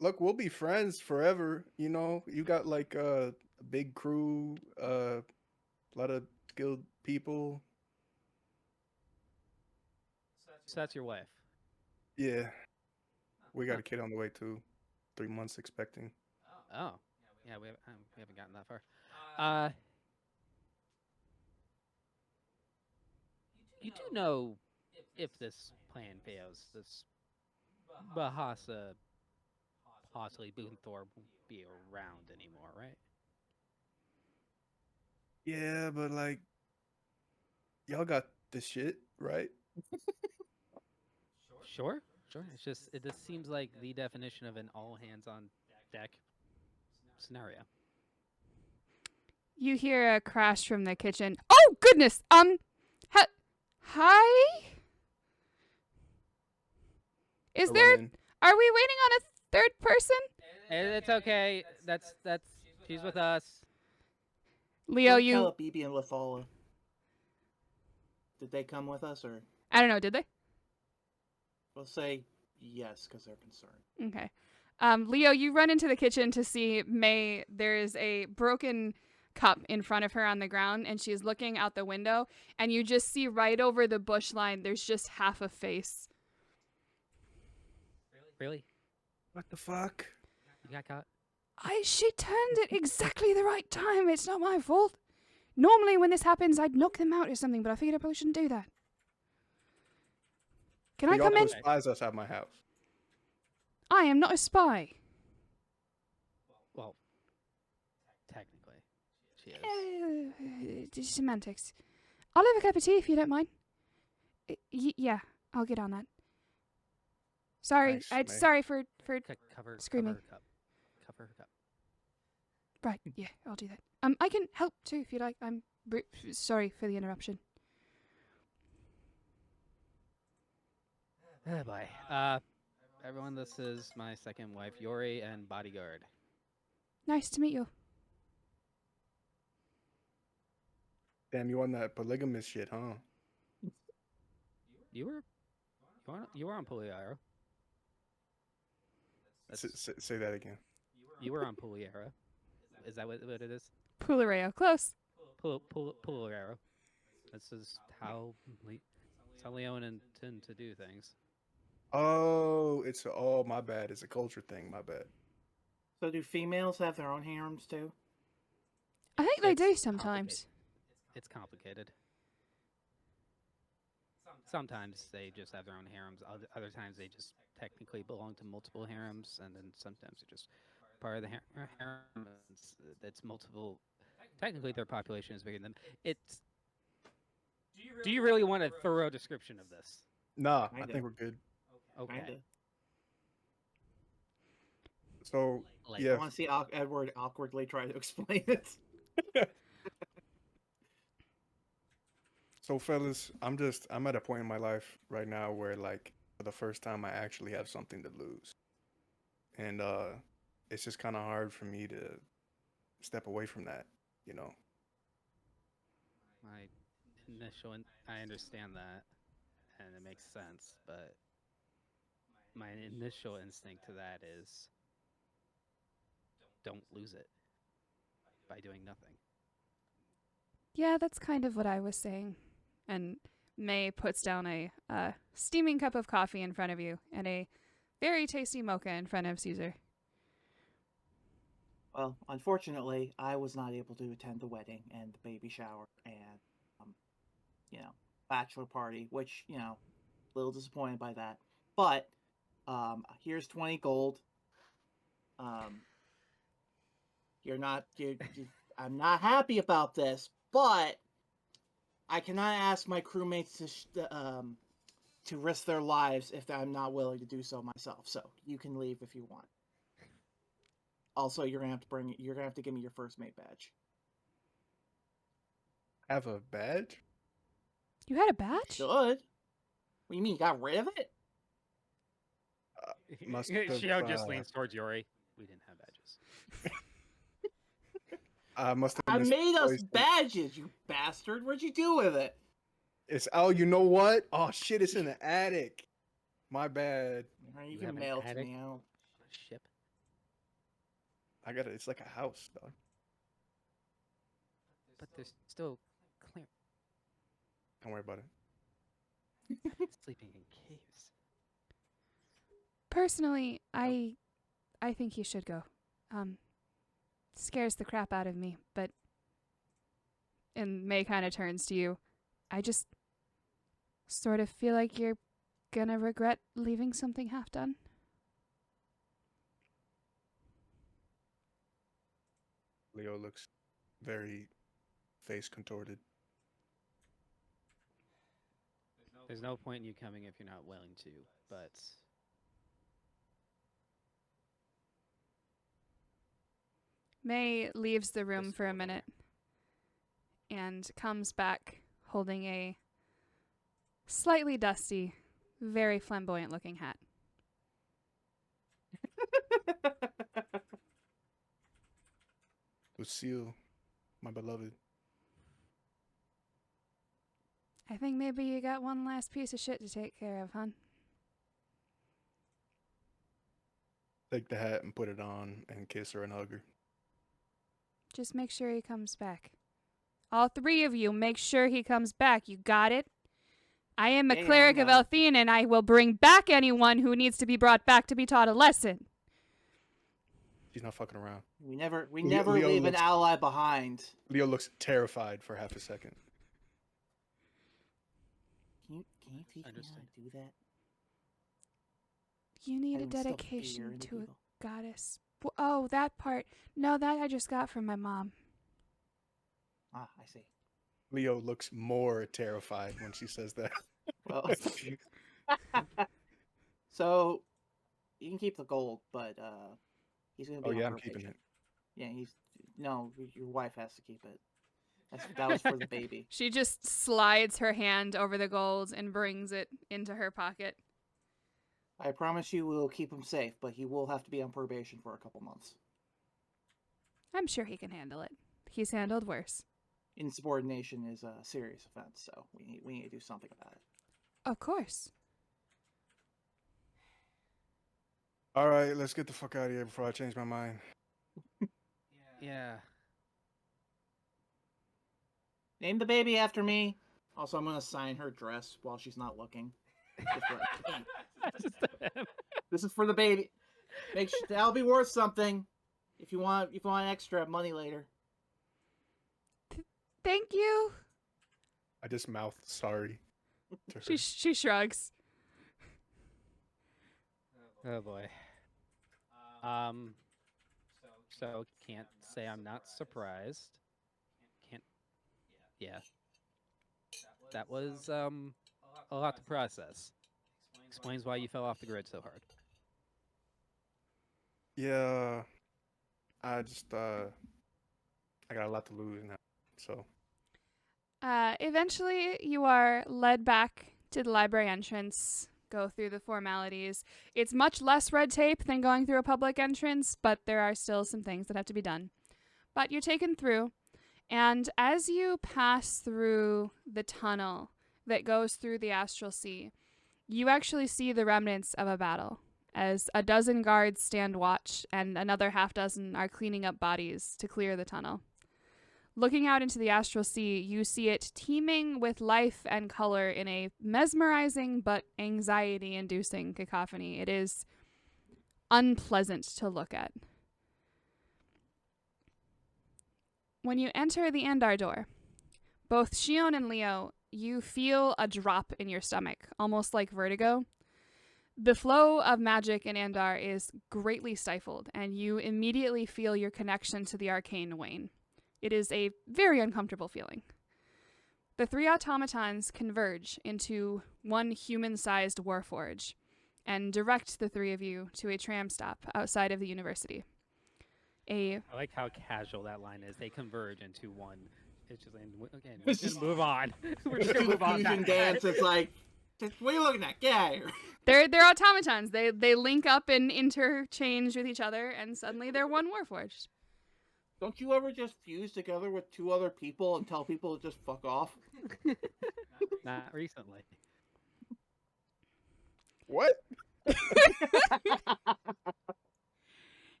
look, we'll be friends forever. You know, you got like a big crew, a lot of skilled people. So that's your wife. Yeah, we got a kid on the way too. 3 months expecting. Oh, yeah, we haven't gotten that far. You do know if this plan fails, this Bahasa possibly Boonthor won't be around anymore, right? Yeah, but like, y'all got this shit, right? Sure, sure. It just seems like the definition of an all hands on deck scenario. You hear a crash from the kitchen. Oh goodness. Hi. Is I there? run in. Are we waiting on a third person? It's okay. That's she's with us. Leo, Don't you. tell BB and Lethala. Did they come with us, or I don't know. Did they? we'll say yes because they're concerned. Okay. Leo, you run into the kitchen to see May. There is a broken cup in front of her on the ground, and she's looking out the window, and you just see right over the bush line, there's just half a face. Really? What the fuck? You got caught? She turned at exactly the right time. It's not my fault. Normally when this happens, I'd knock them out or something, but I figured I probably shouldn't do that. Can I Y'all come in? put spies outside my house. I am not a spy. Well, technically, she is. Semantics. I'll have a cup of tea if you don't mind. Yeah, I'll get on that. Sorry, Nice, May. sorry for Cover Screaming. Cover her cup. Cover her cup. right. Yeah, I'll do that. I can help too if you like. I'm sorry for the interruption. Oh boy. Everyone, this is my second wife, Yori, and bodyguard. Nice to meet you. Damn, you on that polygamous shit, huh? You were on Puliaro. Say that again. You were on Puliaro. Is that what it is? Pullereo, close. Puliaro. This is how Leon intend to do things. Oh, my bad. It's a culture thing. My bad. So do females have their own harems too? I think they It's do sometimes. It's complicated. Sometimes they just have their own harems. Other times they just technically belong to multiple harems, and then sometimes they're just part of the harem. It's multiple. Technically, their population is bigger than it's. Do you really want a thorough description of this? Nah, I Kinda. think we're good. Okay. Kinda. So Like, I yeah, want to see Edward awkwardly try to explain it. so fellas, I'm at a point in my life right now where like for the first time I actually have something to lose. And it's just kind of hard for me to step away from that, you know. my I understand that, and it makes sense, but my initial instinct to that is don't lose it by doing nothing. Yeah, that's kind of what I was saying. And May puts down a steaming cup of coffee in front of you and a very tasty mocha in front of Caesar. Well, unfortunately, I was not able to attend the wedding and the baby shower and, um, bachelor party, which, a little disappointed by that. But here's 20 gold. Um, I'm not happy about this, but I cannot ask my crewmates to risk their lives if I'm not willing to do so myself. So you can leave if you want. Also, you're gonna have to give me your first mate badge. Have a badge? You had a badge? Should. What do you mean? You got rid of it? Must Shio have, just leans towards Yori. We didn't have badges. must have I made us misplaced it. badges, you bastard. What'd you do with it? It's you know what? Oh shit, it's in the attic. My bad. You You can have an mail it to attic? me. I don't... Ship. I got it. It's like a house, dog. But there's still clear. Don't worry about it. Sleeping in caves. Personally, I think you should go. Scares the crap out of me, but and May kind of turns to you. I just sort of feel like you're gonna regret leaving something half done. Leo looks very face contorted. There's no point in you coming if you're not willing to, but May leaves the room Just for a hold on. minute and comes back holding a slightly dusty, very flamboyant looking hat. Lucille, my beloved. I think maybe you got one last piece of shit to take care of, hon. Take the hat and put it on and kiss her and hug her. Just make sure he comes back. All three of you, make sure he comes back. You got it? I am a Yeah, cleric I of got Elthene, and I will bring back anyone who needs to be brought back to be taught a lesson. She's not fucking around. We never Leo leave an looks- ally behind. Leo looks terrified for half a second. Can you teach me how Understood. to do that? You need I a instill fear dedication into to people. a goddess. Oh, that part. No, that I just got from my mom. Ah, I see. Leo looks more terrified when she says that. Well, so you can keep the gold, but he's gonna be Oh on yeah, I'm probation. keeping it. Yeah, your wife has to keep it. That was for the baby. She just slides her hand over the gold and brings it into her pocket. I promise you we'll keep him safe, but he will have to be on probation for a couple months. I'm sure he can handle it. He's handled worse. Insubordination is a serious offense, so we need to do something about it. Of course. All right, let's get the fuck out of here before I change my mind. yeah. Name the baby after me. Also, I'm gonna sign her dress while she's not looking. This is for the baby. Make sure that'll be worth something. If you want extra money later. Thank you. I just mouthed sorry to her. She shrugs. Oh boy. So can't say I'm not surprised. That was a lot to process. Explains why you fell off the grid so hard. Yeah, I just I got a lot to lose now. So Eventually, you are led back to the library entrance, go through the formalities. It's much less red tape than going through a public entrance, but there are still some things that have to be done. But you're taken through, and as you pass through the tunnel that goes through the astral sea, you actually see the remnants of a battle, as a dozen guards stand watch and another half dozen are cleaning up bodies to clear the tunnel. Looking out into the astral sea, you see it teeming with life and color in a mesmerizing but anxiety-inducing cacophony. It is unpleasant to look at. When you enter the Andahr door, both Shion and Leo, you feel a drop in your stomach, almost like vertigo. The flow of magic in Andahr is greatly stifled, and you immediately feel your connection to the arcane wane. It is a very uncomfortable feeling. The three automatons converge into one human-sized warforge and direct the three of you to a tram stop outside of the university. I like how casual that line is. They converge into one. It's just, again, we're just gonna move on. We're just gonna move on. Fusion dance. It's like, what are you looking at? Get out of here. They're automatons. They link up and interchange with each other, and suddenly they're one warforged. Don't you ever just fuse together with two other people and tell people to just fuck off? Not recently. what?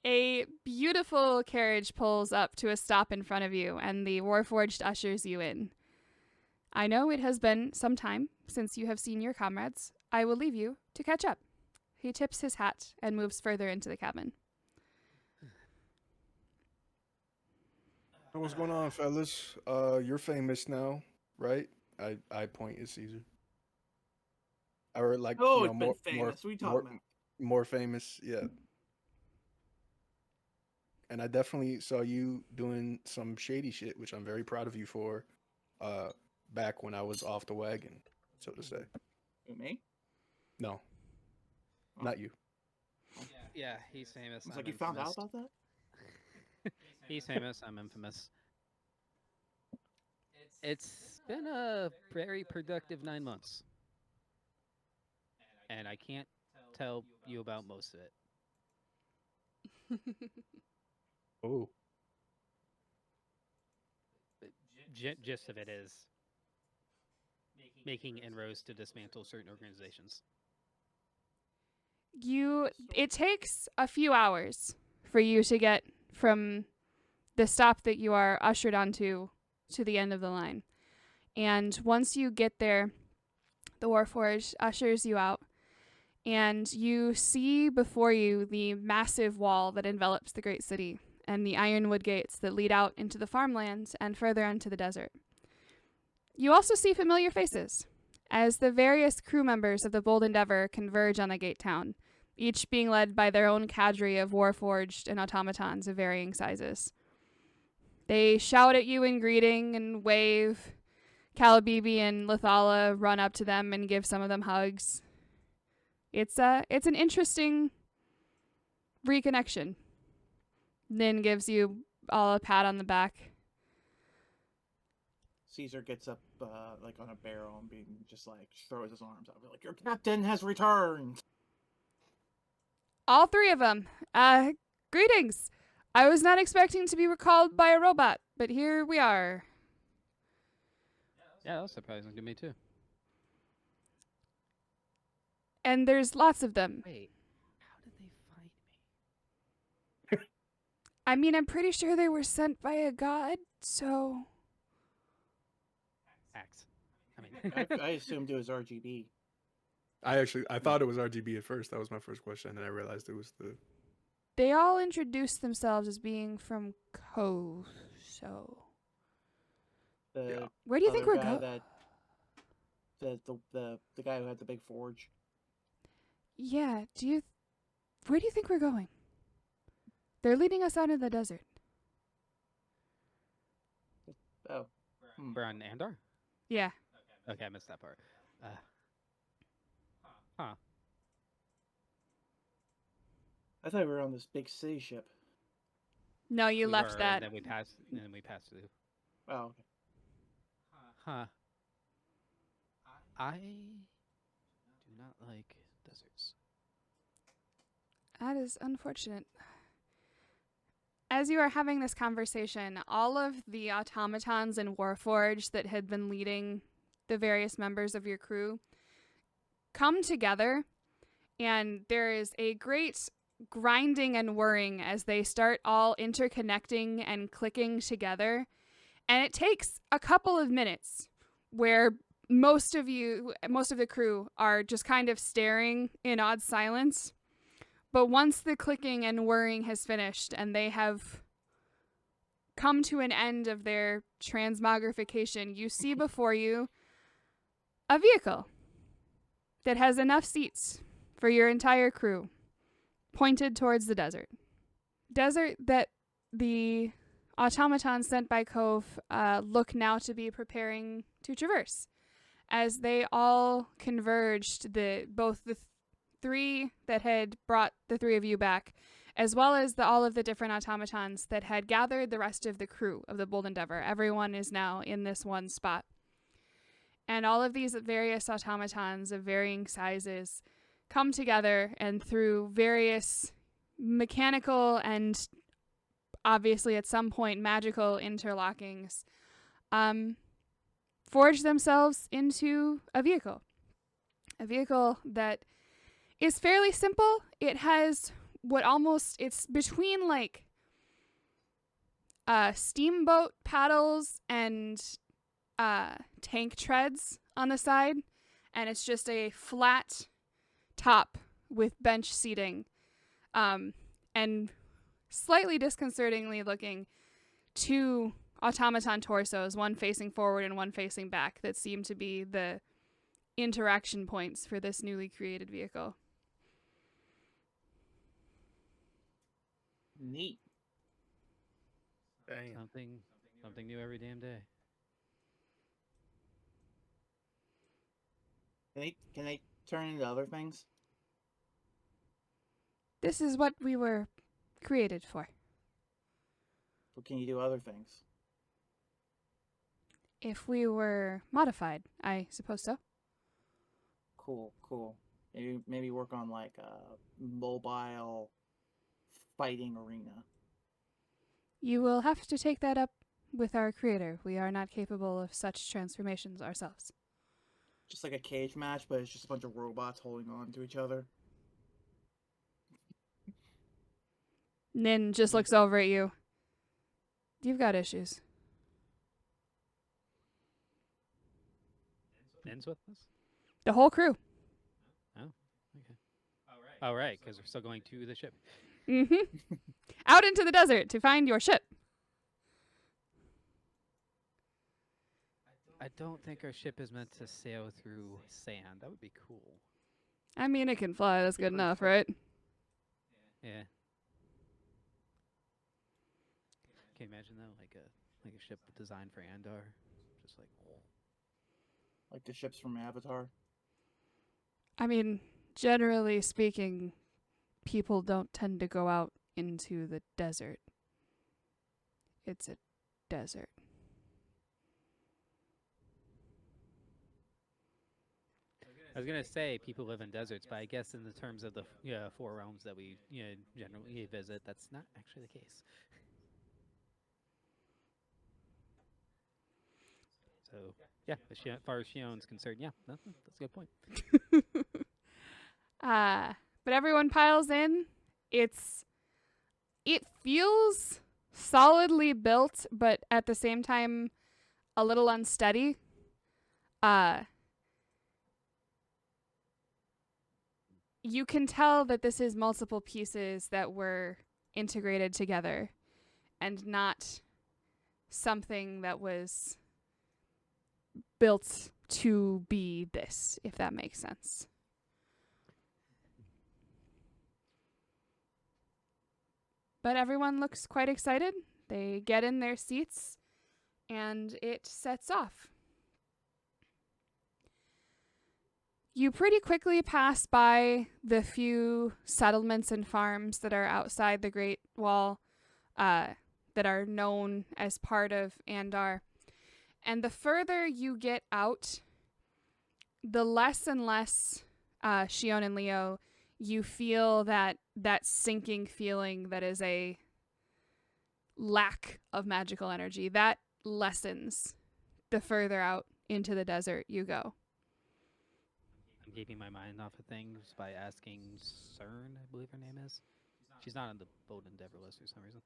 A beautiful carriage pulls up to a stop in front of you, and the warforged ushers you in. I know it has been some time since you have seen your comrades. I will leave you to catch up. He tips his hat and moves further into the cabin. What's going on, fellas? You're famous now, right? I point at Caesar. Or like, Oh, you know, it's been famous. What are you talking about? more famous, yeah. And I definitely saw you doing some shady shit, which I'm very proud of you for. Back when I was off the wagon, so to say. Who, me? No, Oh. not you. Yeah, he's famous. It's I'm like you found out infamous. about that? He's famous. I'm infamous. It's been a very productive 9 months, and I can't tell you about most of it. Oh, But gist of it is making inroads to dismantle certain organizations. It takes a few hours for you to get from the stop that you are ushered onto to the end of the line. And once you get there, the Warforged ushers you out, and you see before you the massive wall that envelops the great city and the ironwood gates that lead out into the farmlands and further into the desert. You also see familiar faces as the various crew members of the Bold Endeavor converge on the gate town, each being led by their own cadre of warforged and automatons of varying sizes. They shout at you in greeting and wave. Calabibi and Lithala run up to them and give some of them hugs. It's an interesting reconnection. Nin gives you all a pat on the back. Caesar gets up like on a barrel and being just like throws his arms out. Like, your captain has returned. All three of them. Greetings. I was not expecting to be recalled by a robot, but here we are. Yeah, that was surprising to me too. And there's lots of them. Wait, how did they find me? I mean, I'm pretty sure they were sent by a god, so... Axe. I mean, I assumed it was RGB. I thought it was RGB at first. That was my first question, and I realized it was the. They all introduced themselves as being from Cove, so... The Where do you think other we're guy going? the guy who had the big forge. Yeah, where do you think we're going? They're leading us out in the desert. Oh. we're on Andahr. Yeah. Okay, I missed that part. Huh. I thought we were on this big city ship. No, you We left were, that. and then we passed. And then we passed through. Oh, okay. Huh. I do not like deserts. That is unfortunate. As you are having this conversation, all of the automatons in Warforged that had been leading the various members of your crew come together, and there is a great grinding and whirring as they start all interconnecting and clicking together. And it takes a couple of minutes where most of the crew are just kind of staring in odd silence. But once the clicking and whirring has finished and they have come to an end of their transmogrification, you see before you a vehicle that has enough seats for your entire crew, pointed towards the desert. Desert that the automatons sent by Cove look now to be preparing to traverse. As they all converged, both the three that had brought the three of you back, as well as all of the different automatons that had gathered the rest of the crew of the Bold Endeavor. Everyone is now in this one spot. And all of these various automatons of varying sizes come together, and through various mechanical and obviously at some point magical interlockings, forge themselves into a vehicle. A vehicle that is fairly simple. It has it's between like steamboat paddles and tank treads on the side, and it's just a flat top with bench seating, and slightly disconcertingly looking two automaton torsos, one facing forward and one facing back, that seem to be the interaction points for this newly created vehicle. Neat. Damn. Something new every damn day. Can they turn into other things? This is what we were created for. Or can you do other things? If we were modified, I suppose so. Cool. Maybe work on like a mobile fighting arena. You will have to take that up with our creator. We are not capable of such transformations ourselves. Just like a cage match, but it's just a bunch of robots holding on to each other. Nin just looks over at you. You've got issues. Ends with us? The whole crew. Oh, okay. All right, because we're still going to the ship. Mm-hmm. Out into the desert to find your ship. I don't think our ship is meant to sail through sand. That would be cool. I mean, it can fly. That's good enough, right? Yeah. Can you imagine though, like a ship designed for Andahr, just Like the ships from Avatar. I mean, generally speaking, people don't tend to go out into the desert. It's a desert. I was gonna say people live in deserts, but I guess in the terms of the four realms that we generally visit, that's not actually the case. So yeah, as far as Shion's concerned, yeah, that's a good point. But everyone piles in. It feels solidly built, but at the same time a little unsteady. You can tell that this is multiple pieces that were integrated together and not something that was built to be this, if that makes sense. But everyone looks quite excited. They get in their seats, and it sets off. You pretty quickly pass by the few settlements and farms that are outside the Great Wall that are known as part of Andahr. And the further you get out, the less and less, Shion and Leo, you feel that sinking feeling that is a lack of magical energy. That lessens the further out into the desert you go. I'm keeping my mind off of things by asking Cern, I believe her name is. She's not on the Bold Endeavor list for some reason.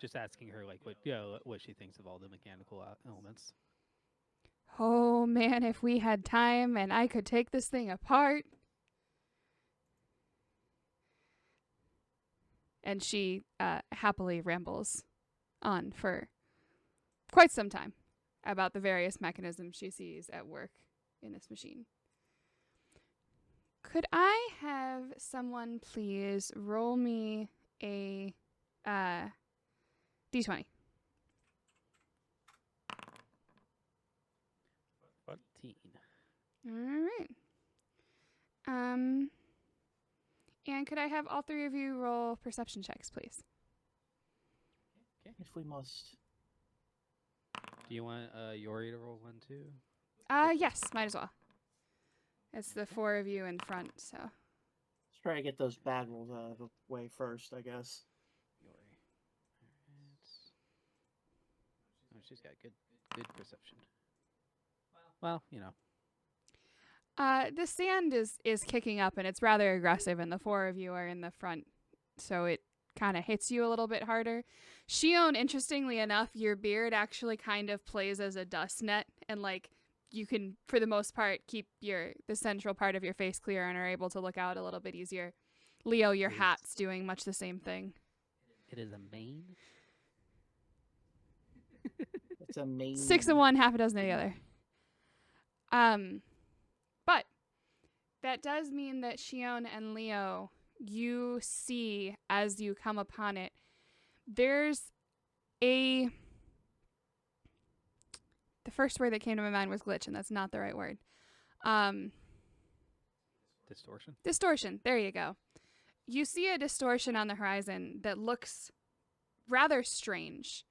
Just asking her like what she thinks of all the mechanical elements. Oh man, if we had time and I could take this thing apart. And she happily rambles on for quite some time about the various mechanisms she sees at work in this machine. Could I have someone please roll me a d20? 14. All right. And could I have all three of you roll perception checks, please? If we must. Do you want Yori to roll one too? Yes, might as well. It's the four of you in front, so. Let's try to get those bad rolls out of the way first, I guess. Yori. Oh, she's got good perception. Well, you know. The sand is kicking up and it's rather aggressive, and the four of you are in the front, so it kind of hits you a little bit harder. Shion, interestingly enough, your beard actually kind of plays as a dust net, and like you can, for the most part, keep the central part of your face clear and are able to look out a little bit easier. Leo, your hat's doing much the same thing. It is a mane. It's a main. 6 of one, half a dozen of the other. But that does mean that Shion and Leo, you see as you come upon it, there's the first word that came to my mind was glitch, and that's not the right word. Distortion. Distortion. There you go. You see a distortion on the horizon that looks rather strange.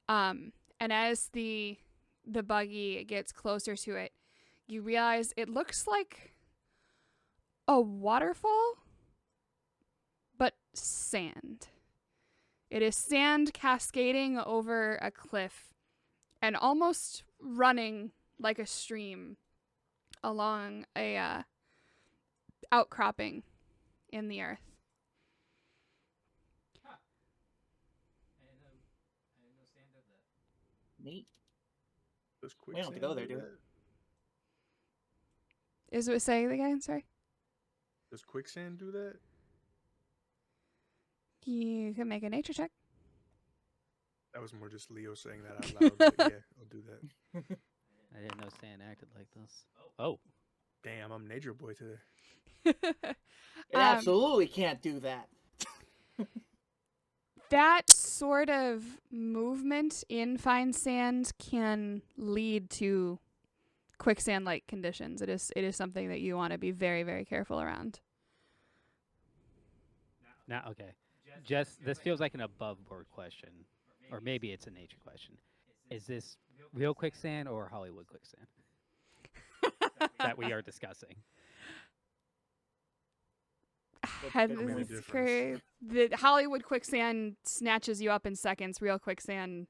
And as the buggy gets closer to it, you realize it looks like a waterfall, but sand. It is sand cascading over a cliff and almost running like a stream along a outcropping in the earth. Neat. Does We don't have to go there, do we? Is it say it again? Sorry. Does quicksand do that? You can make a nature check. That was more just Leo saying that out loud. But yeah, I'll do that. I didn't know sand acted like this. Oh. Damn, I'm nature boy today. It absolutely can't do that. That sort of movement in fine sand can lead to quicksand-like conditions. It is something that you want to be very, very careful around. Now, okay. Just this feels like an above-board question, or maybe it's a nature question. Is this real quicksand or Hollywood quicksand that we are discussing? Good point. It's great. The Hollywood quicksand snatches you up in seconds. Real quicksand,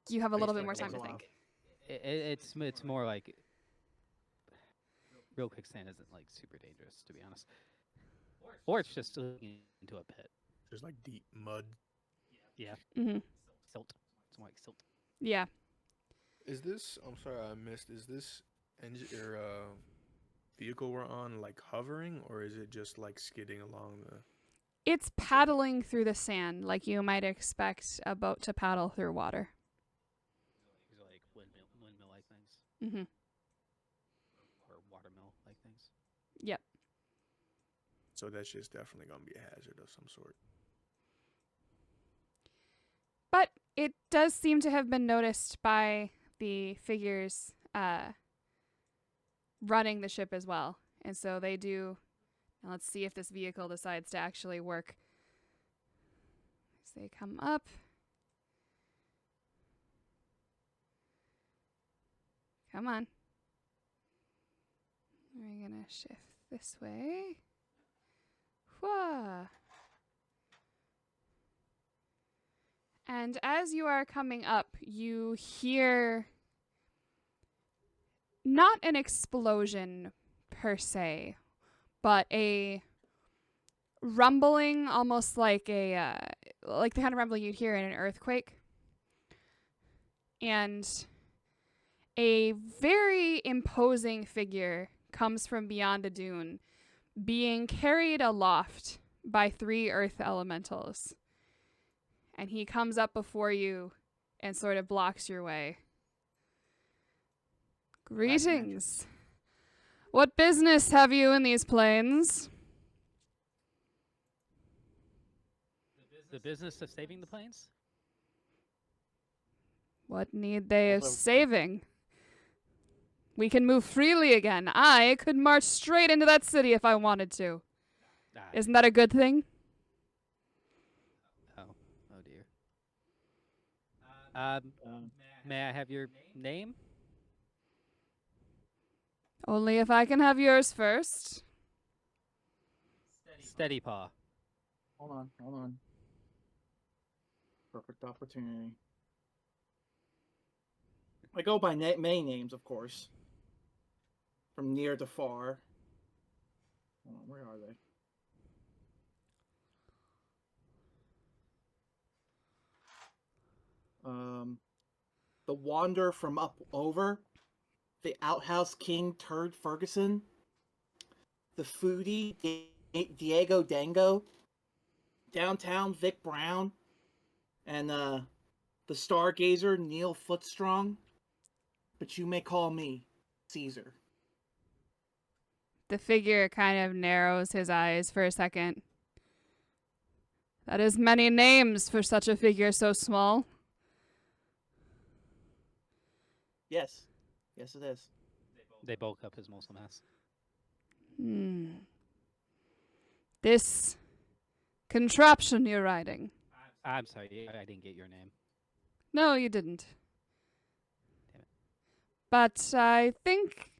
you have a little bit more time to think. It's more like real quicksand isn't like super dangerous, to be honest. Or it's just looking into a pit. There's like deep mud. Yeah. Mm-hmm. Silt. It's more like silt. Yeah. Is this? I'm sorry, I missed. Is this engine or vehicle we're on like hovering, or is it just like skidding along the? It's paddling through the sand like you might expect a boat to paddle through water. These are like windmill-like things, Mm-hmm. or watermill-like things. Yep. So that's just definitely gonna be a hazard of some sort. But it does seem to have been noticed by the figures running the ship as well. And so they do. Now let's see if this vehicle decides to actually work. As they come up. Come on. We're going to shift this way. Whoa. And as you are coming up, you hear not an explosion per se, but a rumbling, almost like like the kind of rumbling you'd hear in an earthquake. And a very imposing figure comes from beyond a dune, being carried aloft by 3 earth elementals. And he comes up before you and sort of blocks your way. Greetings. What business have you in these plains? The business of saving the planes? What need they of Although- saving? We can move freely again. I could march straight into that city if I wanted to. Ah, Isn't that a good thing? oh dear. Um, May I have your name? Only if I can have yours first. Steady Paw. hold on. Perfect opportunity. I go by many names, of course. From near to far. Hold on, where are they? The Wander from Up Over, the Outhouse King Turd Ferguson, the Foodie Diego Dango, Downtown Vic Brown, and the Stargazer Neil Footstrong. But you may call me Caesar. The figure kind of narrows his eyes for a second. That is many names for such a figure so small. Yes. Yes, it is. They bulk up his muscle mass. This contraption you're riding. I'm sorry, I didn't get your name. No, you didn't. Damn it. But I think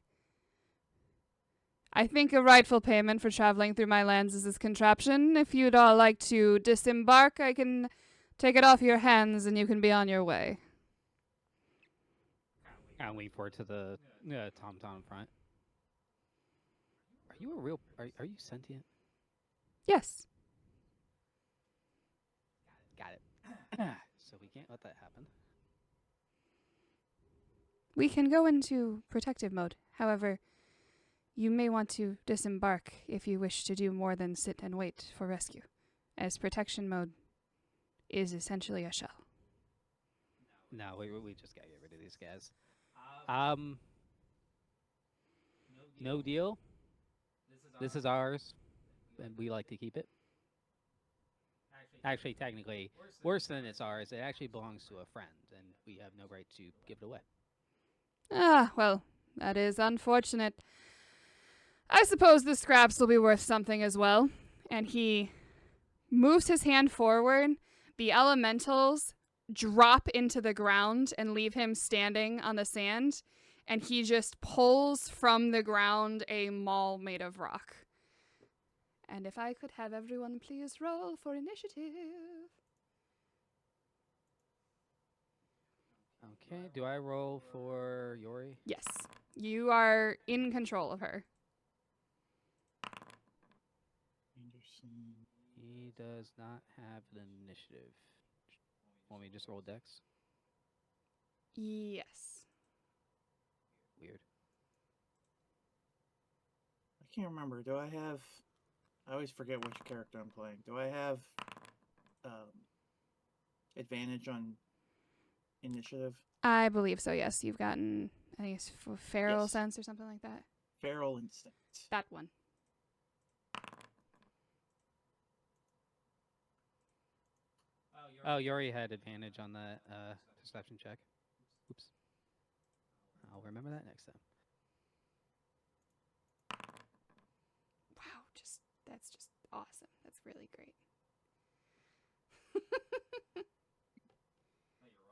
a rightful payment for traveling through my lands is this contraption. If you'd all like to disembark, I can take it off your hands and you can be on your way. I'll lean forward to the Tom in front. Are you a real? Are you sentient? Yes. Got it. So we can't let that happen. We can go into protective mode. However, you may want to disembark if you wish to do more than sit and wait for rescue, as protection mode is essentially a shell. No, we just gotta get rid of these guys. No deal. This is ours, and we like to keep it. Actually, technically, worse than it's ours, it actually belongs to a friend, and we have no right to give it away. Ah, well, that is unfortunate. I suppose the scraps will be worth something as well. And he moves his hand forward. The elementals drop into the ground and leave him standing on the sand. And he just pulls from the ground a maul made of rock. And if I could have everyone please roll for initiative. Okay, do I roll for Yori? Yes, you are in control of her. Anderson. He does not have an initiative. Want me to just roll dex? Yes. Weird. I can't remember. Do I have? I always forget which character I'm playing. Do I have advantage on initiative? I believe so, yes. You've gotten, I think it's feral Yes. sense or something like that. Feral instinct. That one. Oh, Yori had advantage on that perception check. Oops. I'll remember that next time. awesome. That's really great.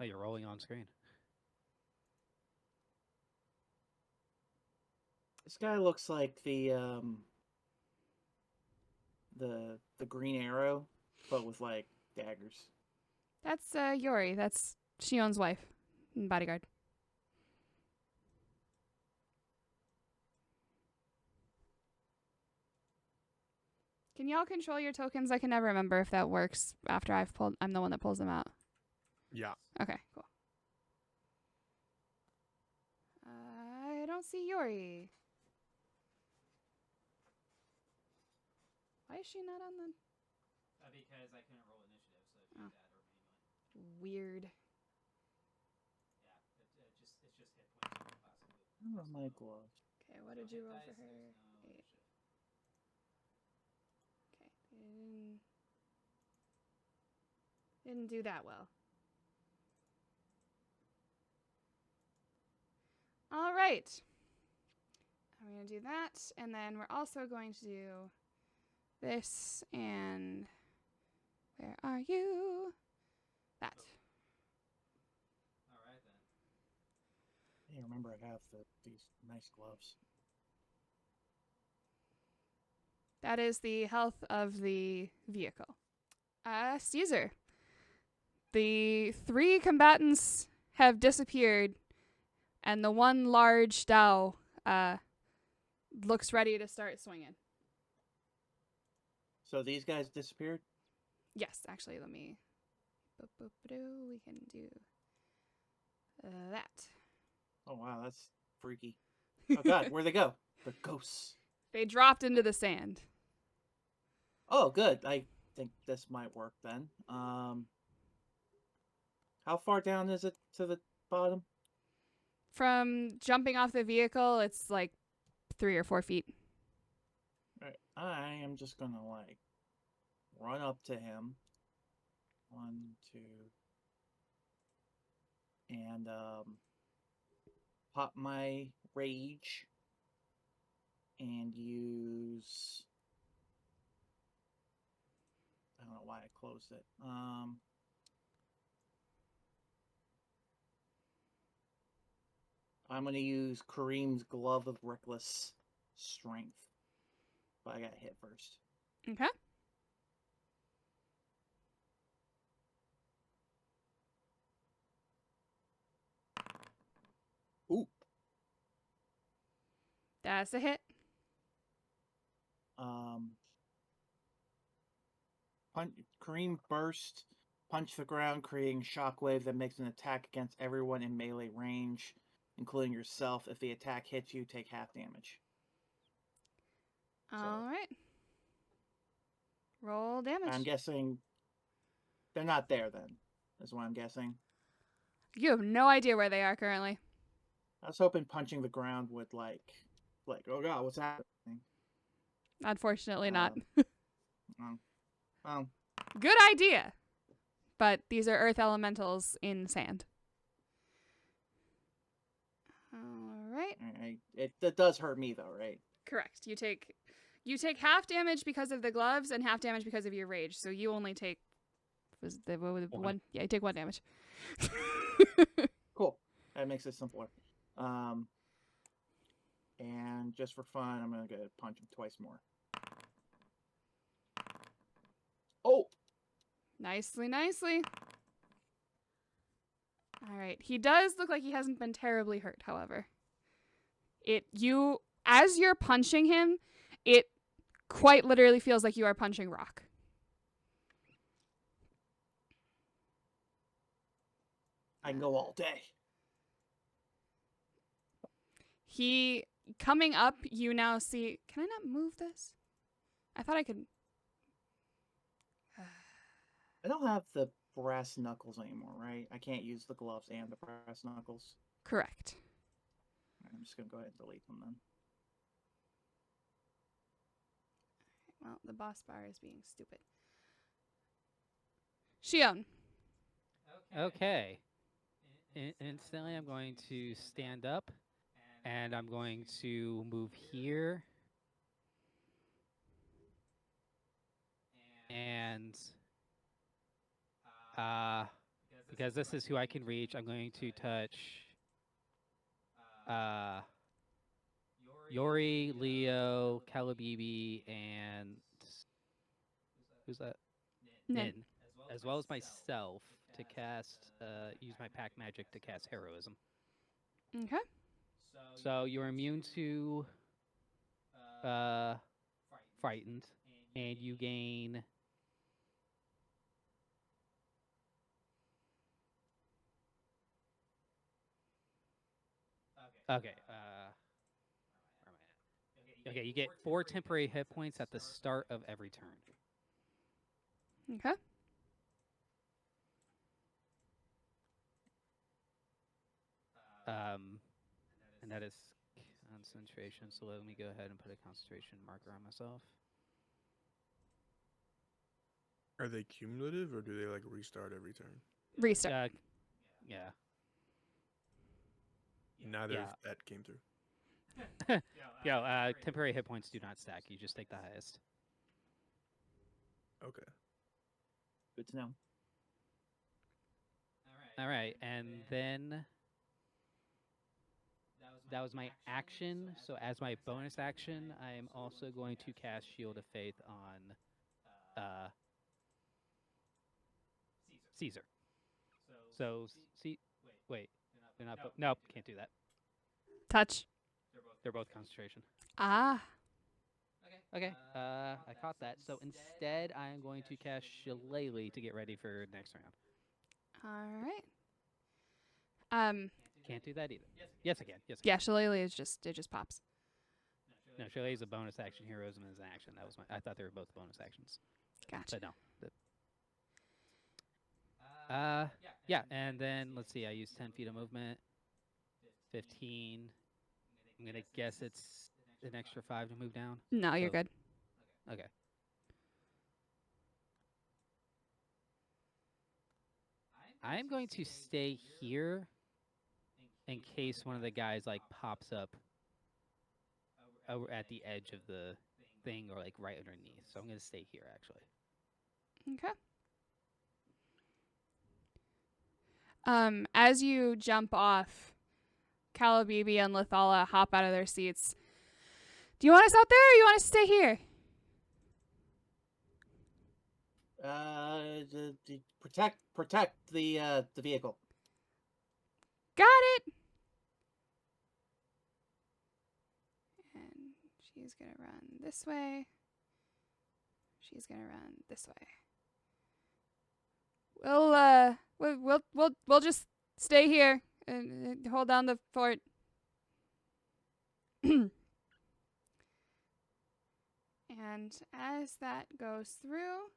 Oh, you're rolling on screen. This guy looks like the Green Arrow, but with like daggers. That's Yori. That's Shion's wife and bodyguard. Can y'all control your tokens? I can never remember if that works after I'm the one that pulls them out. Yeah. Okay, cool. I don't see Yori. Why is she not on the... Because I couldn't roll initiative, so I Oh. that or manually. Weird. Yeah, it's just hit points possibly. Oh, my gloves. Okay, what did you roll for her? 8. Okay, didn't do that well. All right. I'm going to do that, and then we're also going to do this, and where are you? That. All right then. Hey, remember I have these nice gloves. That is the health of the vehicle. Caesar. The 3 combatants have disappeared, and the one large Dao looks ready to start swinging. So these guys disappeared? Yes, actually, let me... We can do that. Oh, wow, that's freaky. Oh, God, where'd they go? The ghosts. They dropped into the sand. Oh, good. I think this might work then. How far down is it to the bottom? From jumping off the vehicle, it's like 3 or 4 feet. Right. I am just gonna like run up to him. 1, 2, and pop my rage and use. I don't know why I closed it. I'm gonna use Kareem's Glove of Reckless Strength, but I got hit first. Okay. Ooh. That's a hit. Kareem burst, punch the ground, creating shockwave that makes an attack against everyone in melee range, including yourself. If the attack hits you, take half damage. All right. Roll damage. I'm guessing they're not there then, is what I'm guessing. You have no idea where they are currently. I was hoping punching the ground would like, oh God, what's happening? Unfortunately not. Well, Good idea. But these are earth elementals in sand. All right. it does hurt me though, right? Correct. You take half damage because of the gloves and half damage because of your rage. So you only take one. Yeah, you take 1 damage. Cool. That makes it simpler. And just for fun, I'm gonna go punch him twice more. Oh! Nicely. All right. He does look like he hasn't been terribly hurt, however. As you're punching him, it quite literally feels like you are punching rock. I can go all day. He coming up, you now see. Can I not move this? I thought I could. I don't have the brass knuckles anymore, right? I can't use the gloves and the brass knuckles. Correct. I'm just gonna go ahead and delete them then. Well, the boss bar is being stupid. Shion. Okay. Instantly, I'm going to stand up, and I'm going to move here. And because this is who I can reach, I'm going to touch Yori, Leo, Calabibi, and who's that? Nin. As well as myself to cast use my pack magic to cast heroism. Okay. So you're immune to frightened, and you gain okay. Where am I at? Okay, you get 4 temporary hit points at the start of every turn. Okay. And that is concentration. So let me go ahead and put a concentration marker on myself. Are they cumulative or do they like restart every turn? Restart. Yeah. Neither Yeah. of that came through. Temporary hit points do not stack. You just take the highest. Okay. Good to know. All right, and then that was my action. So as my bonus action, I am also going to cast Shield of Faith on Caesar. So wait, they're not. Nope, can't do that. Touch. They're both concentration. Ah. Okay, I caught that. So instead, I am going to cast Shillelagh to get ready for next round. All right. Can't do that either. Yes, I can. Yes, I Yeah, Shillelagh is it just pops. can. No, Shillelagh is a bonus action. Heroism is an action. That was I thought they were both bonus actions. Gotcha. But no. Yeah, and then let's see. I use 10 feet of movement. 15. I'm gonna guess it's an extra 5 to move down. No, you're So- good. Okay. I'm going to stay here in case one of the guys like pops up over at the edge of the thing or like right underneath. So I'm gonna stay here actually. Okay. As you jump off, Calabibi and Lithala hop out of their seats. Do you want us out there or you want us to stay here? Protect the vehicle. Got it. And she's gonna run this way. She's gonna run this way. We'll just stay here and hold down the fort. And as that goes through,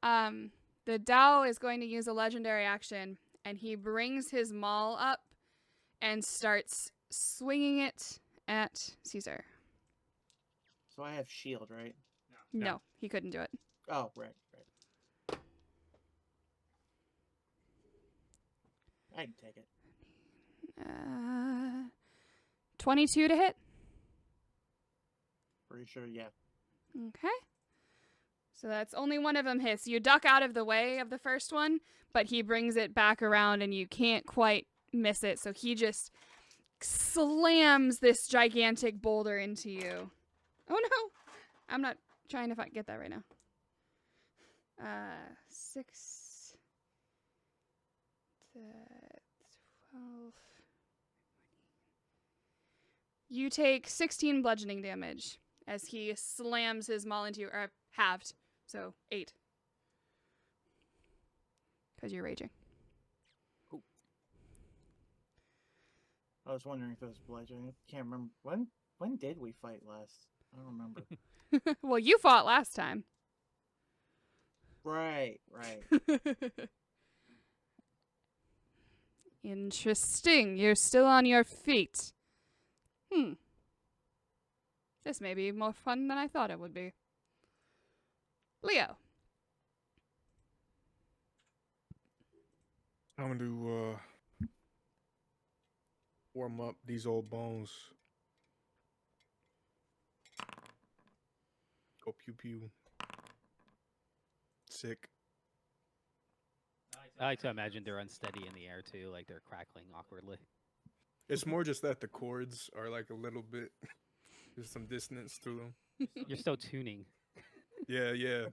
the Dao is going to use a legendary action, and he brings his maul up and starts swinging it at Caesar. So I have shield, right? No, he couldn't do it. Oh, right. I can take it. 22 to hit. Pretty sure, yeah. Okay. So that's only one of them hits. You duck out of the way of the first one, but he brings it back around and you can't quite miss it. So he just slams this gigantic boulder into you. Oh no! I'm not trying to get that right now. 6 to 12. You take 16 bludgeoning damage as he slams his maul into you, or halved, so 8. Because you're raging. Cool. I was wondering if it was bludgeoning. I can't remember. When did we fight last? I don't remember. Well, you fought last time. Right. Interesting. You're still on your feet. This may be more fun than I thought it would be. Leo. I'm gonna do warm up these old bones. Go pew pew. sick. I like to imagine they're unsteady in the air too, like they're crackling awkwardly. It's more just that the chords are like a little bit. There's some dissonance to them. You're still tuning. Yeah, yeah.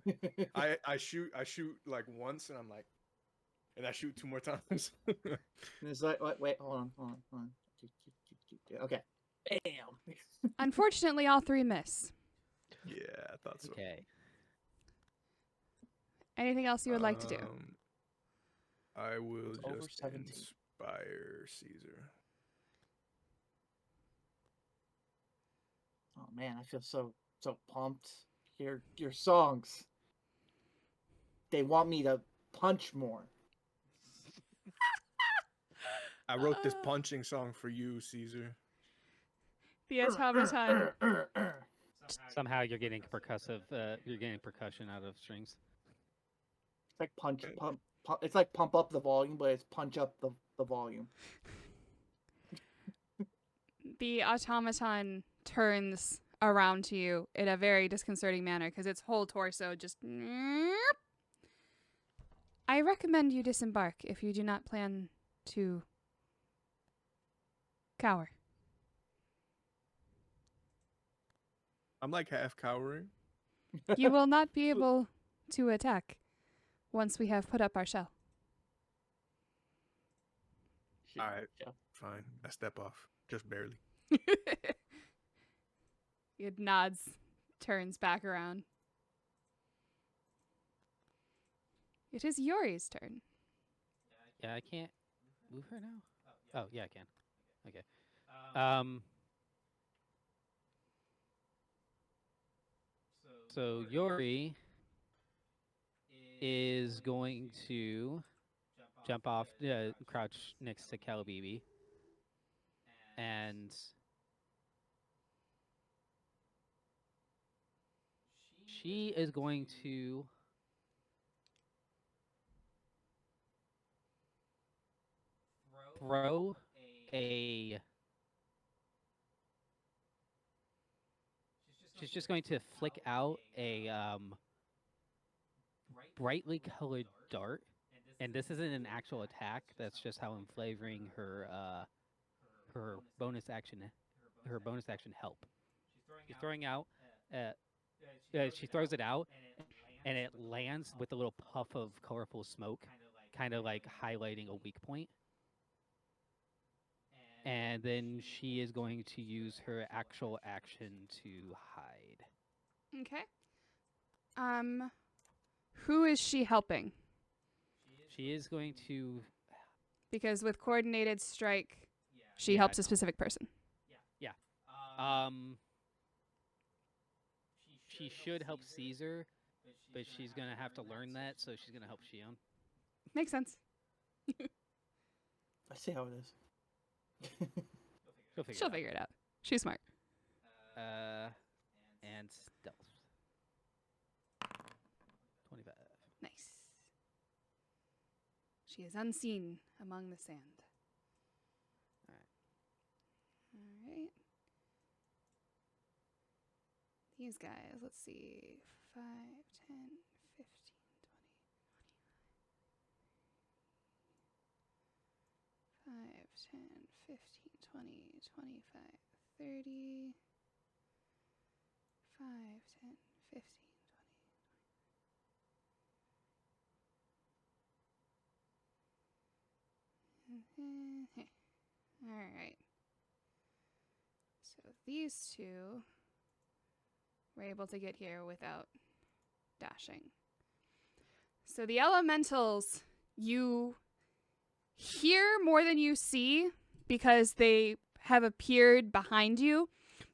I shoot like once and I'm like, and I shoot 2 more times. And it's like, wait, hold on. Okay. Bam. Unfortunately, all 3 miss. Yeah, I thought so. Okay. Anything else you would like to do? I will It's over just 17. inspire Caesar. Oh man, I feel so pumped. Your songs. They want me to punch more. I wrote this punching song for you, Caesar. The automaton. Somehow you're getting percussive. You're getting percussion out of strings. It's like pump. It's like pump up the volume, but it's punch up the volume. The automaton turns around to you in a very disconcerting manner because its whole torso just. I recommend you disembark if you do not plan to cower. I'm like half cowering. You will not be able to attack once we have put up our shell. Shit, Alright. yeah. Fine. I step off. Just barely. It nods, turns back around. It is Yori's turn. Yeah, I can't move her now. Oh yeah, I can. Okay. So Yori is going to jump off, crouch next to Calabibi, and she is going to throw a. She's just going to flick out a brightly colored dart, and this isn't an actual attack. That's just how I'm flavoring her her bonus action help. She's throwing out. She throws it out, and it lands with a little puff of colorful smoke, kind of like highlighting a weak point. And then she is going to use her actual action to hide. Okay. Who is she helping? She is going to. Because with coordinated strike, she Yeah, helps a no. specific person. She should help Caesar, but she's gonna have to learn that, so she's gonna help Shion. Makes sense. I see how it is. She'll figure it out. She's smart. And stealth. 25. Nice. She is unseen among the sand. All right. These guys, let's see. 5, 10, 15, 20, 5, 10, 15, 20, 25, 30. 5, 10, 15, 20. All right. So these two were able to get here without dashing. So the elementals, you hear more than you see because they have appeared behind you,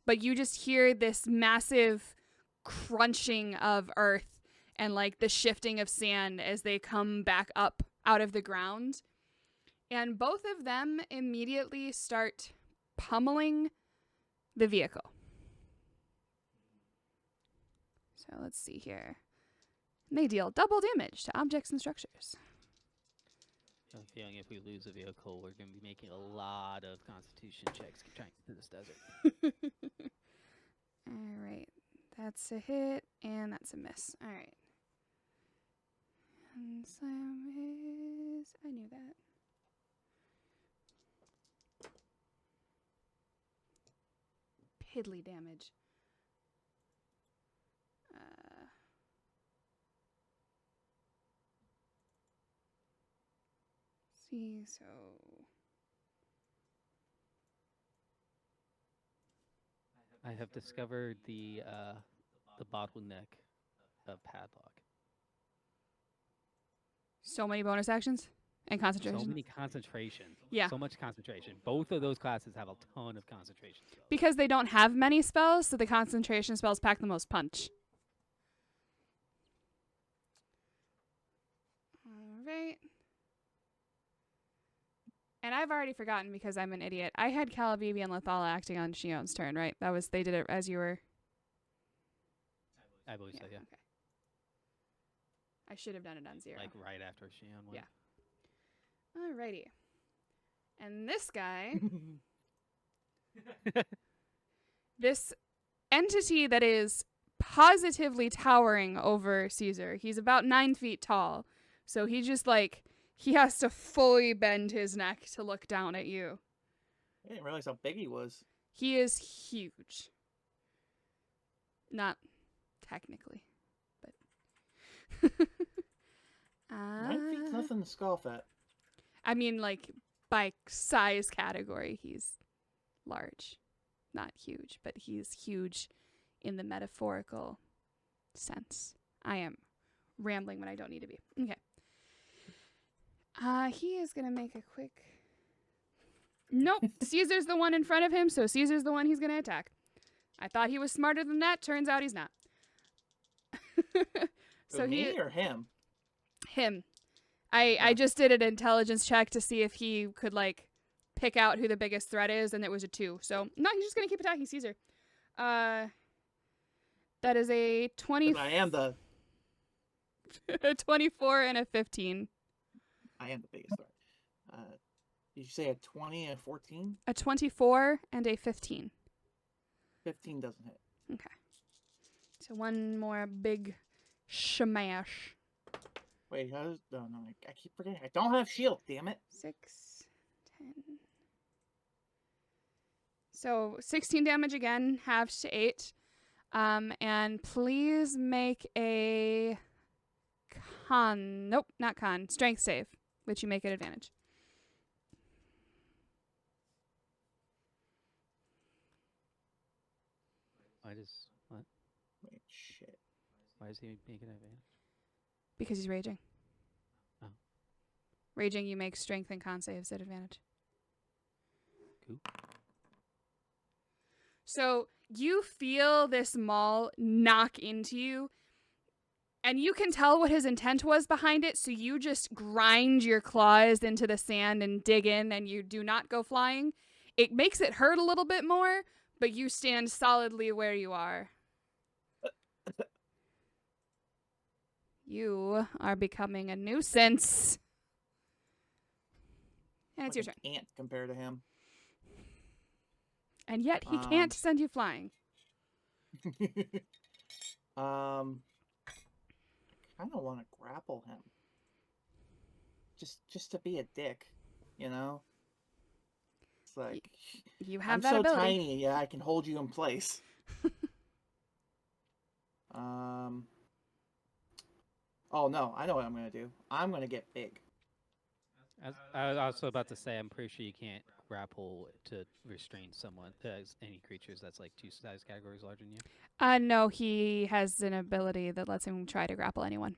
but you just hear this massive crunching of earth and like the shifting of sand as they come back up out of the ground. And both of them immediately start pummeling the vehicle. So let's see here. And they deal double damage to objects and structures. I'm feeling if we lose a vehicle, we're going to be making a lot of constitution checks trying to get through this desert. All right. That's a hit, and that's a miss. All right. And slam his... I knew that. Piddly damage. See, so... I have discovered the bottleneck of Padlock. So many bonus actions and concentration. So many concentration. Yeah. So much concentration. Both of those classes have a ton of concentration spells. Because they don't have many spells, so the concentration spells pack the most punch. Alright. And I've already forgotten because I'm an idiot. I had Calabibi and Lethala acting on Shion's turn, right? They did it as you were... I believe so, yeah. Okay. I should have done it on 0. Like right after Shion went. Yeah. Alrighty. And this guy... this entity that is positively towering over Caesar. He's about 9 feet tall. So he just he has to fully bend his neck to look down at you. I didn't realize how big he was. He is huge. Not technically, but 9 feet's nothing to scoff at. I mean, by size category, he's large. Not huge, but he's huge in the metaphorical sense. I am rambling when I don't need to be. Okay. He is going to make a quick... Nope. Caesar's the one in front of him, so Caesar's the one he's going to attack. I thought he was smarter than that. Turns out he's not. So me or him? Him. I just did an intelligence check to see if he could, pick out who the biggest threat is, and it was a 2. So, no, he's just going to keep attacking Caesar. That is a 20... I am the... a 24 and a 15. I am the biggest threat. Did you say a 20 and a 14? A 24 and a 15. 15 doesn't hit. Okay. So one more big shamash. Wait, no, I keep forgetting. I don't have shield, damn it. 6, 10. So 16 damage again, halves to 8. And please make a strength save, which you make at advantage. What? Wait, shit. Why is he making an advantage? Because he's raging. Oh. Raging, you make strength and con saves at advantage. Cool. So you feel this maul knock into you, and you can tell what his intent was behind it, so you just grind your claws into the sand and dig in, and you do not go flying. It makes it hurt a little bit more, but you stand solidly where you are. You are becoming a nuisance. And it's your turn. An ant compared to him. And yet he can't send you flying. I kind of want to grapple him. Just to be a dick, you know? It's like... You have I'm that so ability. tiny, yeah, I can hold you in place. Oh, no, I know what I'm going to do. I'm going to get big. I was also about to say, I'm pretty sure you can't grapple to restrain someone, any creatures that's 2 size categories larger than you. No, he has an ability that lets him try to grapple anyone.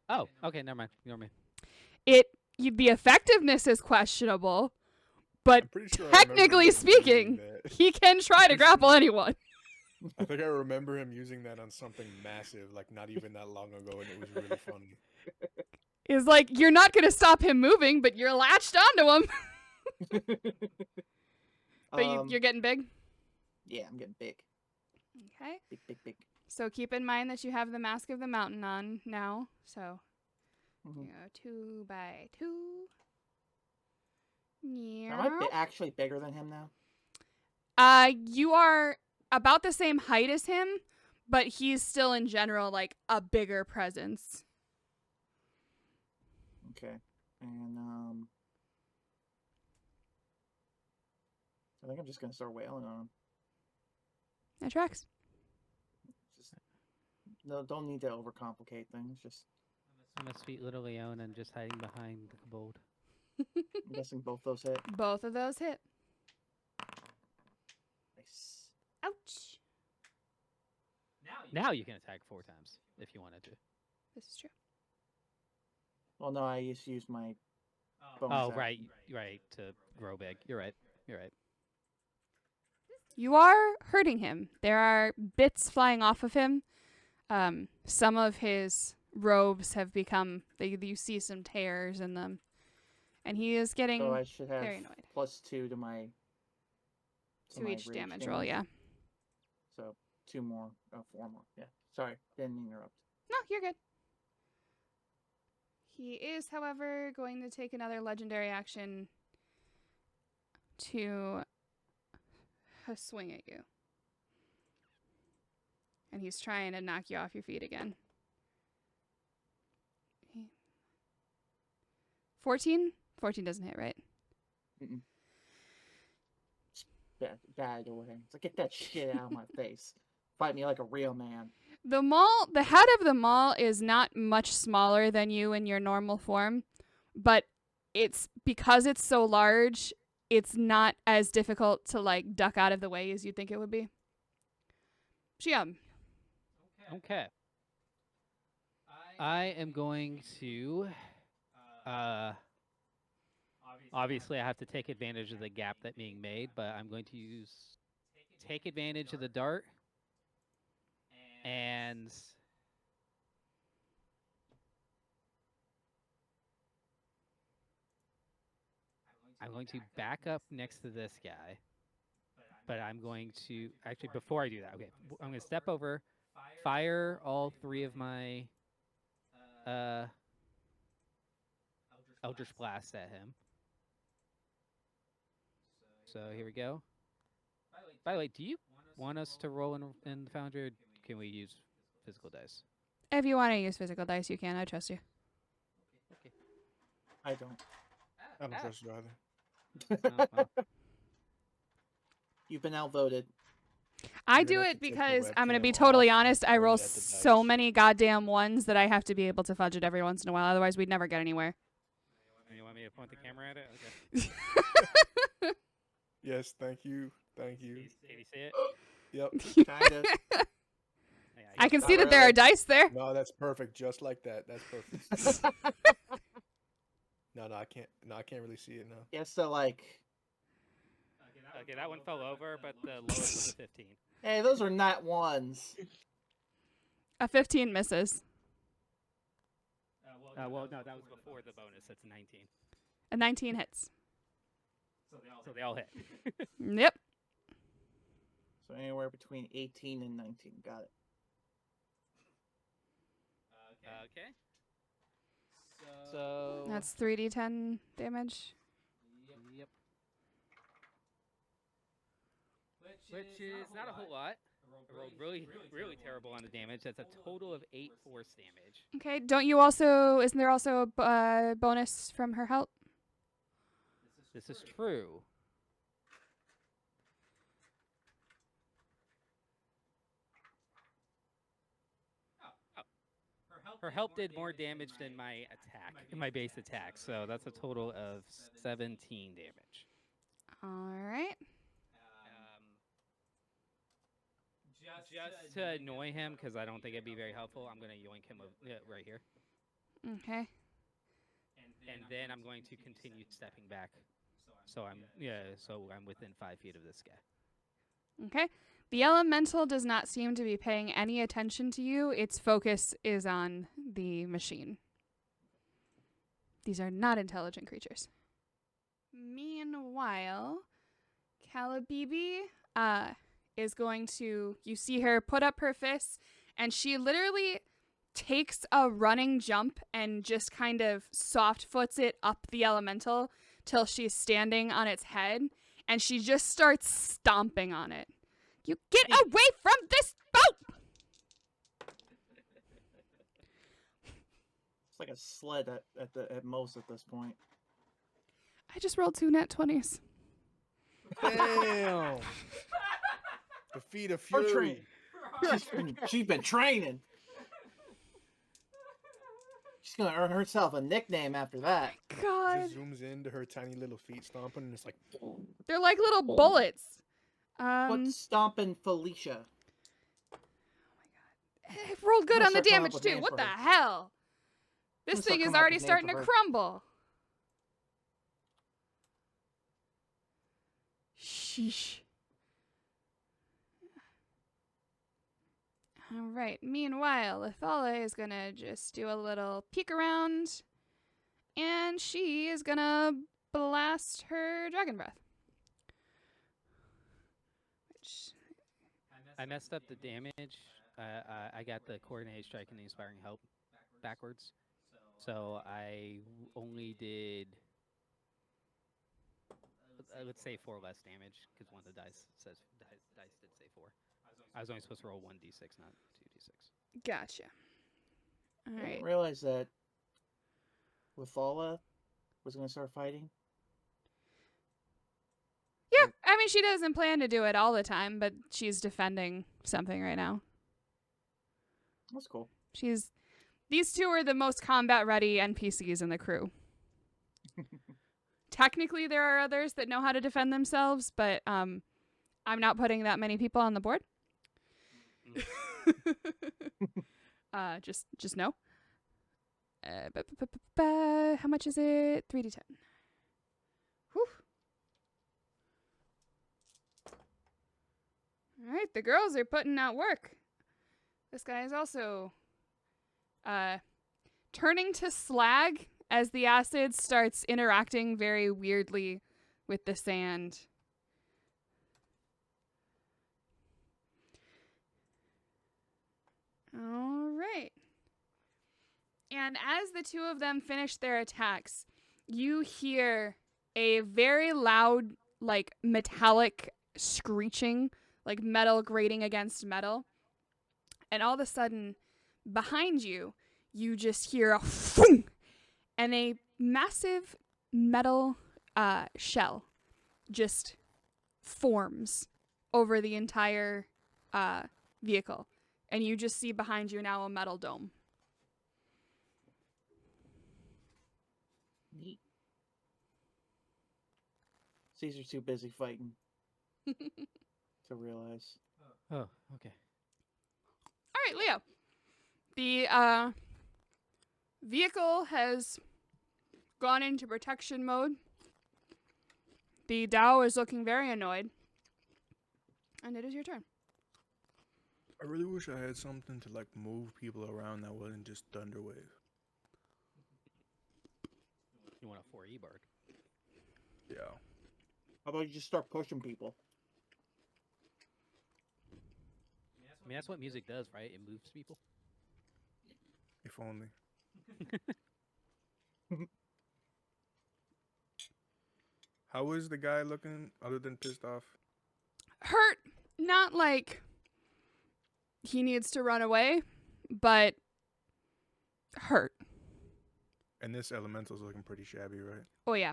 Oh, okay, never mind. The effectiveness is questionable, but I'm pretty sure I remember technically him speaking, using that. he can try to grapple anyone. I think I remember him using that on something massive, not even that long ago, and it was really funny. Is you're not going to stop him moving, but you're latched onto him. But you're getting big? Yeah, I'm getting big. Okay. Big. So keep in mind that you have the Mask of the Mountain on now. So, Mm-hmm. 2 by 2. Yeah. Am I actually bigger than him now? You are about the same height as him, but he's still in general a bigger presence. Okay. And I think I'm just gonna start wailing on him. That tracks. Just no, don't need to overcomplicate things. Just I'm a sweet little Leona and just hiding behind the kobold. I'm guessing both those hit. Both of those hit. Nice. Ouch. Now you can attack 4 times if you wanted to. This is true. Well, no, I just used my bonus Oh, action. right, to grow big. You're right. You are hurting him. There are bits flying off of him. Some of his robes have become, you see some tears in them. And he is getting So I should have very annoyed. +2 to my To my each rage damage roll, yeah. So 2 more, 4 more. Yeah. Sorry, didn't interrupt. No, you're good. He is, however, going to take another legendary action to swing at you. And he's trying to knock you off your feet again. 14? 14 doesn't hit, right? Mm-mm. Bad away. It's like, get that shit out of my face. Fight me like a real man. The head of the mall is not much smaller than you in your normal form, but it's because it's so large, it's not as difficult to like duck out of the way as you'd think it would be. Shiam. Okay. I am going to obviously I have to take advantage of the gap that being made, but I'm going to take advantage of the dart and I'm going to back up next to this guy. But I'm going to actually before I do that, okay, I'm going to step over, fire all 3 of my Eldritch Blast at him. So here we go. By the way, do you want us to roll in the Foundry, or can we use physical dice? If you want to use physical dice, you can. I trust you. Okay. I don't. I don't trust you either. Oh, well. You've been outvoted. I You're do gonna have it to take the because I'm going to be webcam totally off and honest. I point roll it at the so dice. many goddamn ones that I have to be able to fudge it every once in a while. Otherwise, we'd never get anywhere. You want me to point the camera at it? Okay. Yes, thank you. Thank you. Can you see it? Yep. Kind of. Yeah, I can Not see that there are really. dice there. No, that's perfect. Just like that. That's perfect. No, I can't. No, I can't really see it now. Yeah, so like, Okay, that one fell over, but the lowest was a 15. hey, those are not ones. A 15 misses. Well, no, that was before the bonus. That's a 19. A 19 hits. So they all hit. Yep. So anywhere between 18 and 19. Got it. Okay. So That's 3d10 damage. Yep. Which is not a whole lot. I rolled really terrible on the damage. That's a total of 8 force damage. Okay. Don't you also? Isn't there also a bonus from her help? This is true. Her help did more damage than my attack, my base attack. So that's a total of 17 damage. All right. Just to annoy him, because I don't think it'd be very helpful, I'm going to yoink him right here. Okay. And then I'm going to continue stepping back. So I'm within 5 feet of this guy. Okay. The elemental does not seem to be paying any attention to you. Its focus is on the machine. These are not intelligent creatures. Meanwhile, Calabibi is going to, you see her put up her fists, and she literally takes a running jump and just kind of soft foots it up the elemental till she's standing on its head, and she just starts stomping on it. You get away from this boat! like a sled at most at this point. I just rolled 2 nat 20s. Damn. The feet of Her fury. she's been training. She's gonna earn herself a nickname after that. God. Just zooms into her tiny little feet stomping, and it's like, They're like little bullets. What's stomping Felicia? I rolled good I'm on the gonna start coming up damage with too. names What for the her. hell? This gonna start thing is coming up already with names starting to for her. crumble. Sheesh. All right. Meanwhile, Lithala is gonna just do a little peek around, and she is gonna blast her dragon breath. Which I messed up the damage. I got the coordinated strike and the inspiring help backwards. So I only did, let's say 4 less damage, because one of the dice did say 4. I was only supposed to roll 1d6, not 2d6. gotcha. All I right. didn't realize that Lithala was gonna start fighting. Yeah, I mean, she doesn't plan to do it all the time, but she's defending something right now. That's cool. These two are the most combat-ready NPCs in the crew. Technically, there are others that know how to defend themselves, but I'm not putting that many people on the board. Just no. How much is it? 3d10. Whew. All right, the girls are putting out work. This guy is also turning to slag as the acid starts interacting very weirdly with the sand. All right. And as the two of them finish their attacks, you hear a very loud, like, metallic screeching, like metal grating against metal. And all of a sudden, behind you, you just hear a thunk, and a massive metal shell just forms over the entire vehicle. And you just see behind you now a metal dome. Neat. Caesar's too busy fighting to realize. Oh, okay. All right, Leo. The vehicle has gone into protection mode. The Dao is looking very annoyed. And it is your turn. I really wish I had something to like move people around that wasn't just Thunderwave. You want a 4E bark? Yeah. How about you just start pushing people? I mean, that's what music does, right? It moves people. If only. How is the guy looking other than pissed off? Hurt, not like he needs to run away, but hurt. And this elemental's looking pretty shabby, right? Oh, yeah.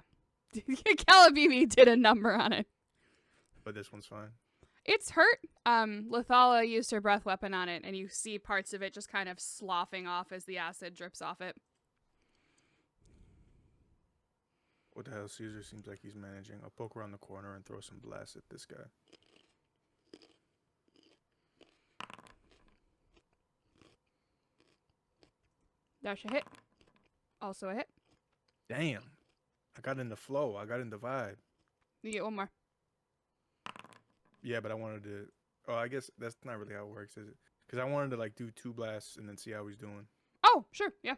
Calabibi did a number on it. But this one's fine. It's hurt. Lithala used her breath weapon on it, and you see parts of it just kind of sloughing off as the acid drips off it. What the hell? Caesar seems like he's managing. I'll poke around the corner and throw some blasts at this guy. Dash a hit. Also a hit. Damn. I got in the flow. I got in the vibe. You get one more. Yeah, but I wanted to... Oh, I guess that's not really how it works, is it? Because I wanted to, like, do 2 blasts and then see how he's doing. Oh, sure, yeah.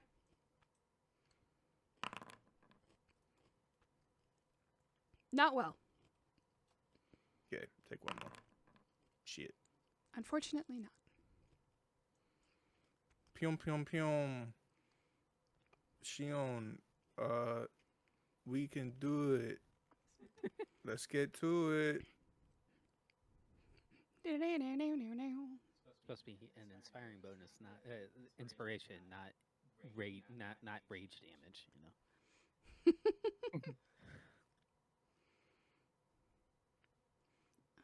Not well. Okay, take one more. Shit. Unfortunately not. Pyom, pyom, pyom. Shion, we can do it. Let's get to it. Supposed to be an inspiring bonus, not inspiration, not not rage damage. You know.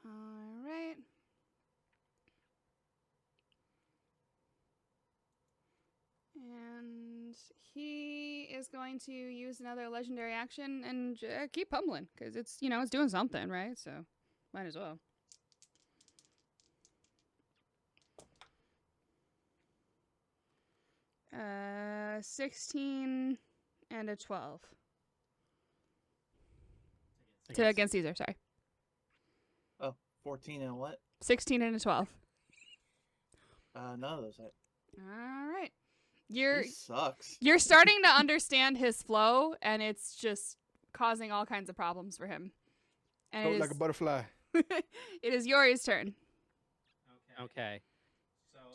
All right. And he is going to use another legendary action and keep pummeling because it's it's doing something, right? So might as well. 16 and a 12 against Caesar. Sorry, Oh, 14 and what? 16 and a 12. None of those hit. All right, He sucks. you're starting to understand his flow, and it's just causing all kinds of problems for him. And Float like a butterfly. it is Yori's turn. Okay.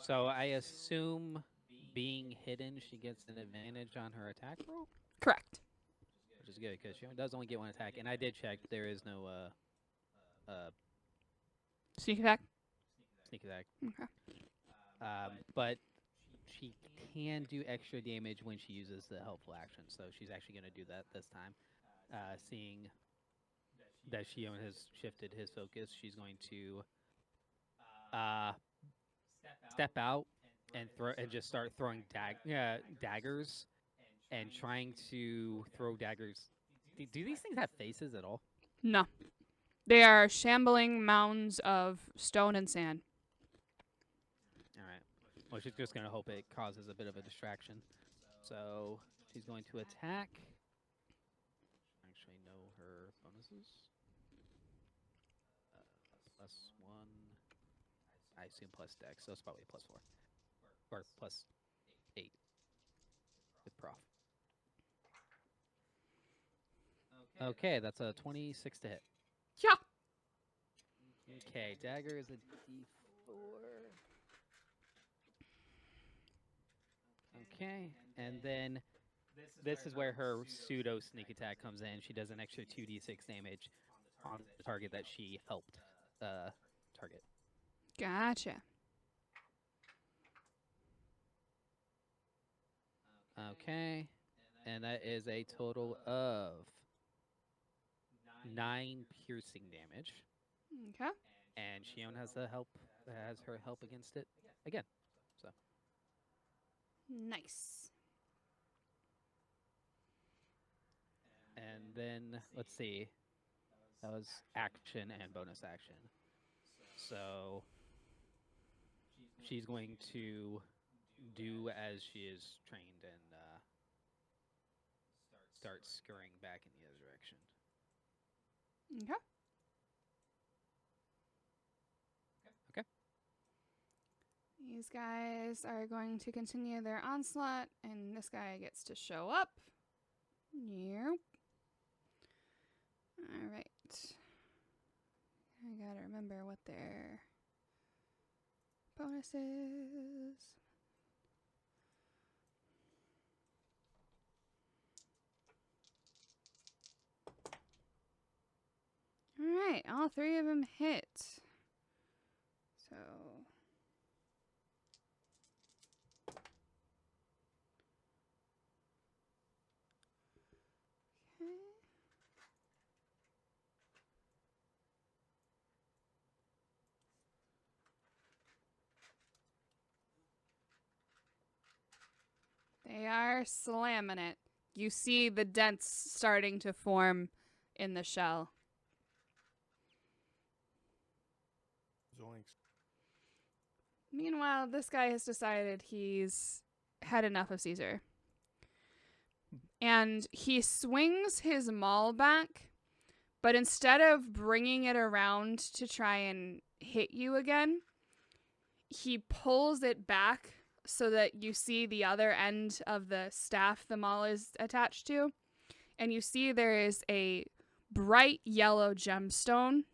So I assume being hidden, she gets an advantage on her attack roll, Correct. which is good because she does only get one attack. And I did check; there is no Sneak attack. sneak attack. Okay. But she can do extra damage when she uses the helpful action. So she's actually going to do that this time. Seeing that Shion has shifted his focus, she's going to step out and just start throwing daggers and trying to throw daggers. Do these things have faces at all? No. They are shambling mounds of stone and sand. All right. Well, she's just going to hope it causes a bit of a distraction. So she's going to attack. Actually, know her bonuses. +1. I assume plus dex, so it's probably a +4. Or +8 with prof. Okay, that's a 26 to hit. Yeah. Okay, dagger is a d4. Okay, and then this is where her pseudo sneak attack comes in. She does an extra 2d6 damage on the target that she helped target. Gotcha. Okay, and that is a total of 9 piercing damage. Okay. And Shion has her help against it again. So Nice. and then let's see. That was action and bonus action. So she's going to do as she is trained and start scurrying back in the other direction. Okay. Okay. These guys are going to continue their onslaught, and this guy gets to show up. Yep. All right. I gotta remember what their bonus is. All right, all 3 of them hit. So okay. They are slamming it. You see the dents starting to form in the shell. Zoinks. Meanwhile, this guy has decided he's had enough of Caesar. And he swings his maul back, but instead of bringing it around to try and hit you again, he pulls it back so that you see the other end of the staff the maul is attached to. And you see there is a bright yellow gemstone.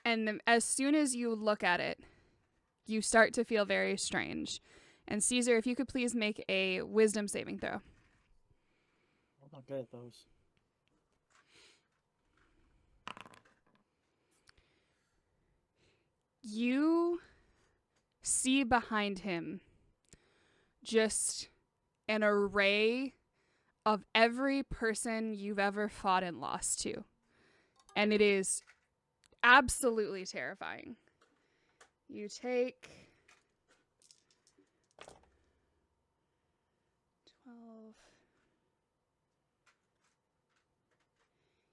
And as soon as you look at it, you start to feel very strange. And Caesar, if you could please make a wisdom saving throw. I'm not good at those. You see behind him just an array of every person you've ever fought and lost to. And it is absolutely terrifying. You take 12.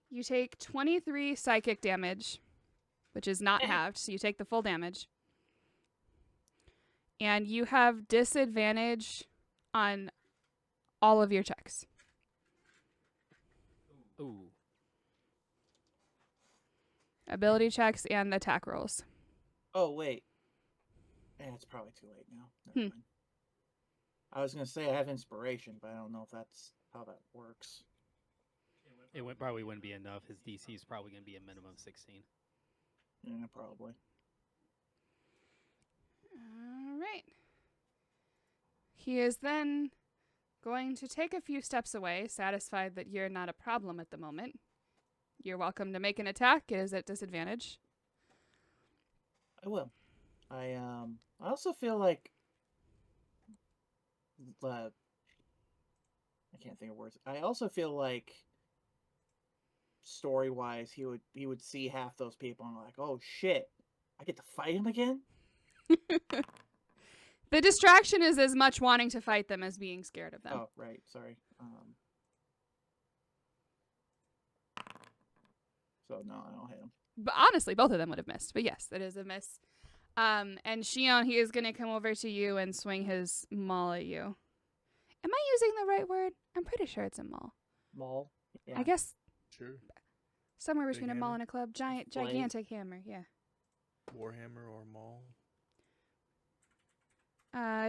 You take 23 psychic damage, which is not halved, so you take the full damage. And you have disadvantage on all of your checks. Ooh. Ability checks and attack rolls. Oh wait. It's probably too late now. Never mind. I was gonna say I have inspiration, but I don't know if that's how that works. Probably wouldn't be enough. His DC is probably going to be a minimum of 16. Yeah, probably. All right. He is then going to take a few steps away, satisfied that you're not a problem at the moment. You're welcome to make an attack. It is at disadvantage. I will. I also feel like I can't think of words. I also feel like story-wise, he would see half those people and like, oh shit, I get to fight him again. The distraction is as much wanting to fight them as being scared of them. Oh right, sorry. So no, I don't hit him. But honestly, both of them would have missed. But yes, that is a miss. And Shion, he is going to come over to you and swing his maul at you. Am I using the right word? I'm pretty sure it's a maul. Maul? Yeah. I guess Sure. somewhere Big between a maul hammer? and a club. Blade. Gigantic hammer, yeah. Warhammer or Maul.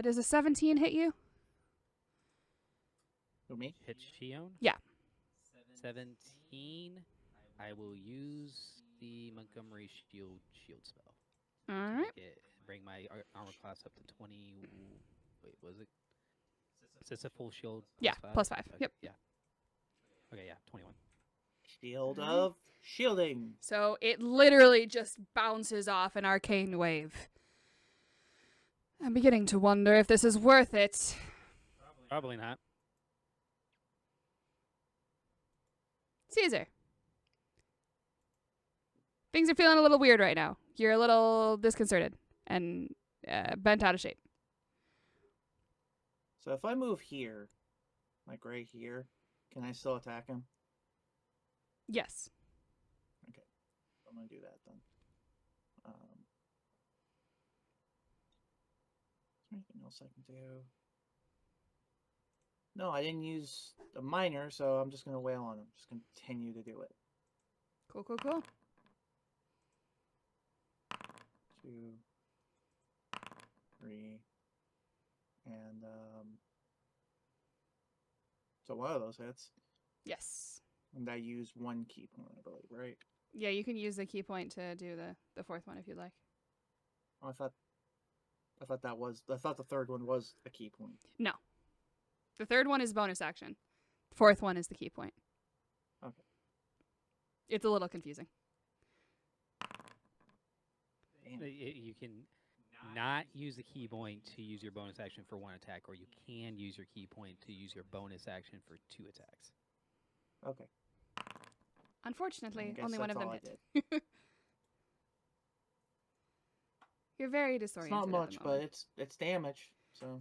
Does a 17 hit you? Who, me? Hit Shion? Yeah. 17. I will use the Montgomery shield spell. All to right. bring my armor class up to 20. Wait, was it? Is this a full shield? Yeah, plus 5. Okay, Yep. Yeah. Okay, yeah, 21. Shield Alright. of shielding. So it literally just bounces off an arcane wave. I'm beginning to wonder if this is worth it. Probably not. Caesar. Things are feeling a little weird right now. You're a little disconcerted and bent out of shape. So if I move here, like right here, can I still attack him? Yes. Okay, I'm gonna do that then. Is there anything else I can do? No, I didn't use a minor, so I'm just gonna wail on him. Just continue to do it. Cool, cool, cool. 2, 3, and so one of those hits, Yes. and I use 1 key point, I believe, right? Yeah, you can use the key point to do the fourth one if you'd like. Oh, I thought the third one was a key point. No. The third one is bonus action. The fourth one is the key point. Okay. It's a little confusing. Damn. You can not use the key point to use your bonus action for 1 attack, or you can use your key point to use your bonus action for 2 attacks. Okay. Unfortunately, guess only one of that's them all I hit. You're very It's disoriented. not much, but it's damage. So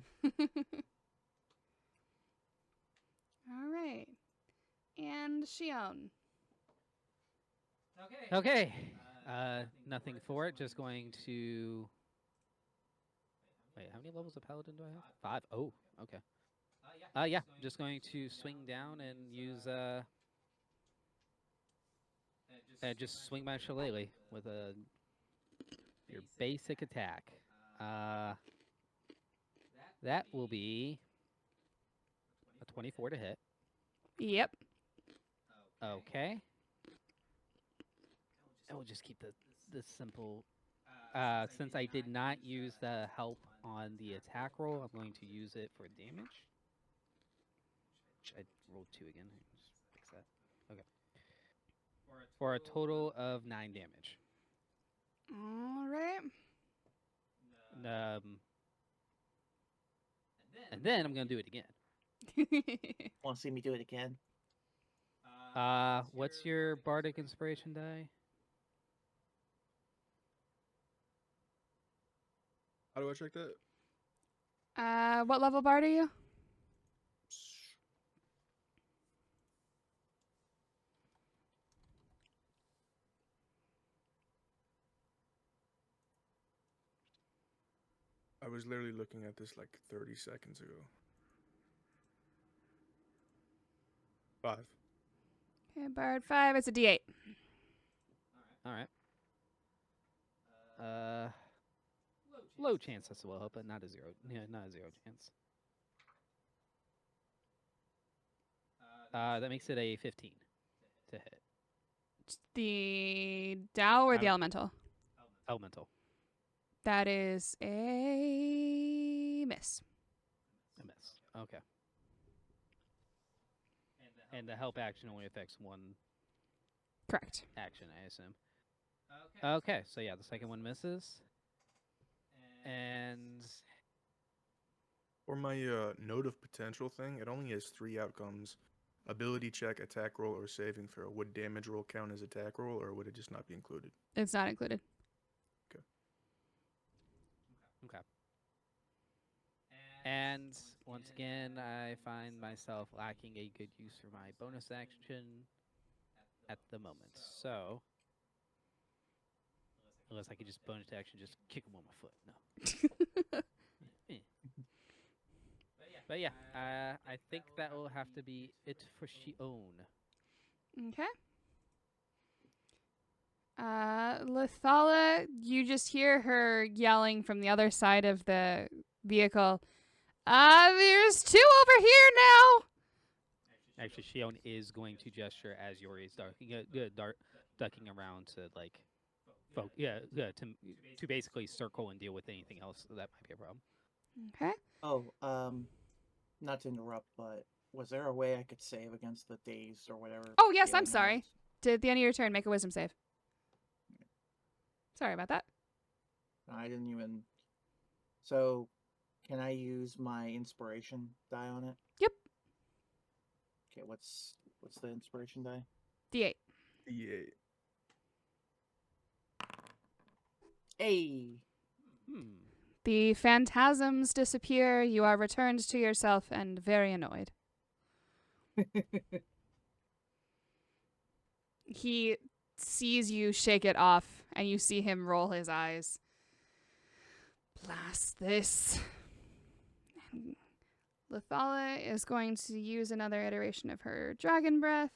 All right. And Shion. Okay. Nothing for it. Just going to. Wait, how many levels of paladin do I have? 5. Oh, okay. Yeah. Just going to swing down and use just swing my shillelagh with your basic attack. That will be a 24 to hit. Yep. Okay. And we'll just keep the simple. Since I did not use the help on the attack roll, I'm going to use it for damage. Which I rolled 2 again. Just fix that. Okay. For a total of 9 damage. All right. And then I'm going to do it again. Want to see me do it again? What's your bardic inspiration die? How do I check that? What level bard are you? I was literally looking at this like 30 seconds ago. 5. Okay, bard 5. It's a D8. All right. Low chance that's a will help, but not a zero. Yeah, not a zero chance. That makes it a 15 to hit. The Dao or the elemental? Elemental. That is a miss. A miss. Okay. And the help action only affects one Correct. action, I assume. Okay, so yeah, the second one misses. And For my note of potential thing, it only has 3 outcomes. Ability check, attack roll, or saving throw. Would damage roll count as attack roll, or would it just not be included? It's not included. okay. And once again, I find myself lacking a good use for my bonus action at the moment. So, unless I could just bonus action, just kick him on my foot. No. But yeah, I think that will have to be it for Shion. Okay. Lithala, you just hear her yelling from the other side of the vehicle. There's 2 over here now. Actually, Shion is going to gesture as Yori is ducking around to like, to basically circle and deal with anything else that might be a problem. Okay. Oh, not to interrupt, but was there a way I could save against the dazed or whatever? Oh, yes, I'm feeling I sorry. was? At the end of your turn, make a wisdom save. Sorry about that. I didn't even. So, can I use my inspiration die on it? Yep. Okay, what's the inspiration die? D8. Yeah. Hey. The phantasms disappear. You are returned to yourself and very annoyed. He sees you shake it off, and you see him roll his eyes. Blast this. And Lithala is going to use another iteration of her dragon breath,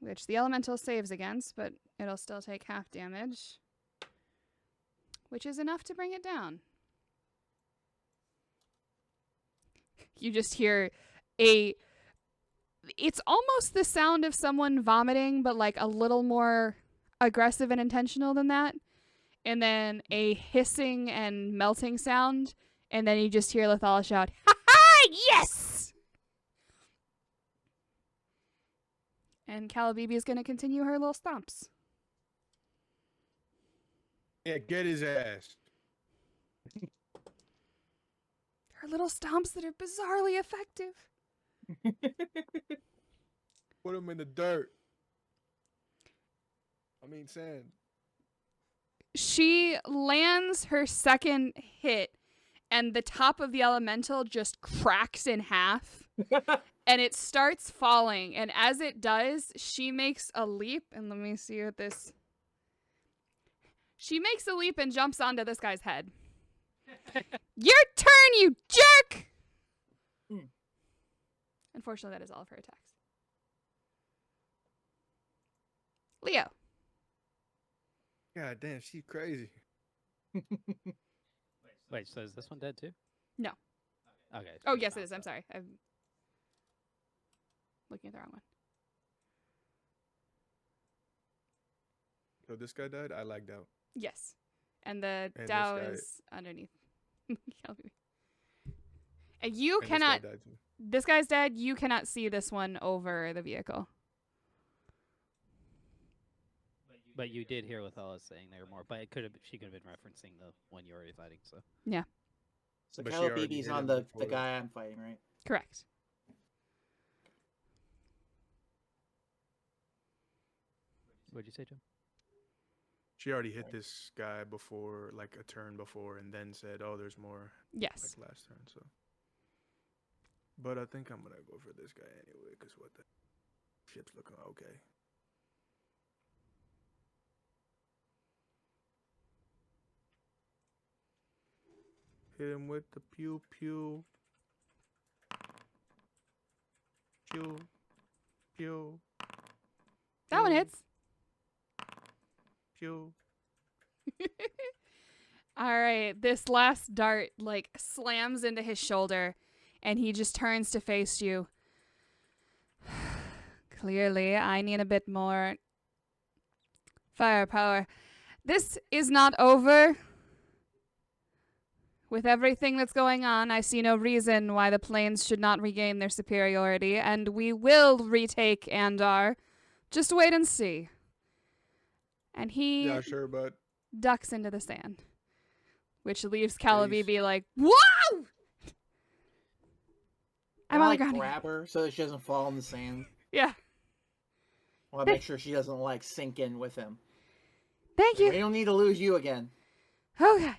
which the elemental saves against, but it'll still take half damage, which is enough to bring it down. You just hear it's almost the sound of someone vomiting, but like a little more aggressive and intentional than that. And then a hissing and melting sound. And then you just hear Lithala shout, "Ha ha! Yes!" And Calabibi is going to continue her little stomps. Yeah, get his ass. Her little stomps that are bizarrely effective. Put him in the dirt. I mean sand. She lands her second hit, and the top of the elemental just cracks in half. And it starts falling. And as it does, she makes a leap. And let me see what this... She makes a leap and jumps onto this guy's head. Your turn, you jerk! Unfortunately, that is all of her attacks. Leo. God damn, she's crazy. Wait, so is this one dead too? No. Okay. Oh, yes, it is. I'm sorry. I'm looking at the wrong one. So this guy died? I lagged out. Yes. And the And Dao this guy- is underneath. And you And cannot... This guy died too. This guy's dead. You cannot see this one over the vehicle. But you did hear Lithala saying there were more. But she could have been referencing the one you were already fighting. So So But she already Calabibi's hit on him the before. guy I'm fighting, right? Correct. What'd you say, Jim? She already hit this guy before, like a turn before, and then said, "Oh, there's more." Yes. Like last turn, so. But I think I'm gonna go for this guy anyway, cause what the ship's looking okay. Hit him with the pew pew. Pew pew. That one pew, hits. Pew. All right. This last dart like slams into his shoulder and he just turns to face you. Clearly, I need a bit more firepower. This is not over. With everything that's going on, I see no reason why the planes should not regain their superiority, and we will retake Andahr. Just wait and see. And he Yeah, sure, but ducks into the sand, which leaves Peace. Calabibi like, whoa! I'm I on the like ground again. grab her so that she doesn't fall in the sand. Yeah. I want to make sure she doesn't like sink in with him. Thank We you. don't need to lose you again. Oh, God.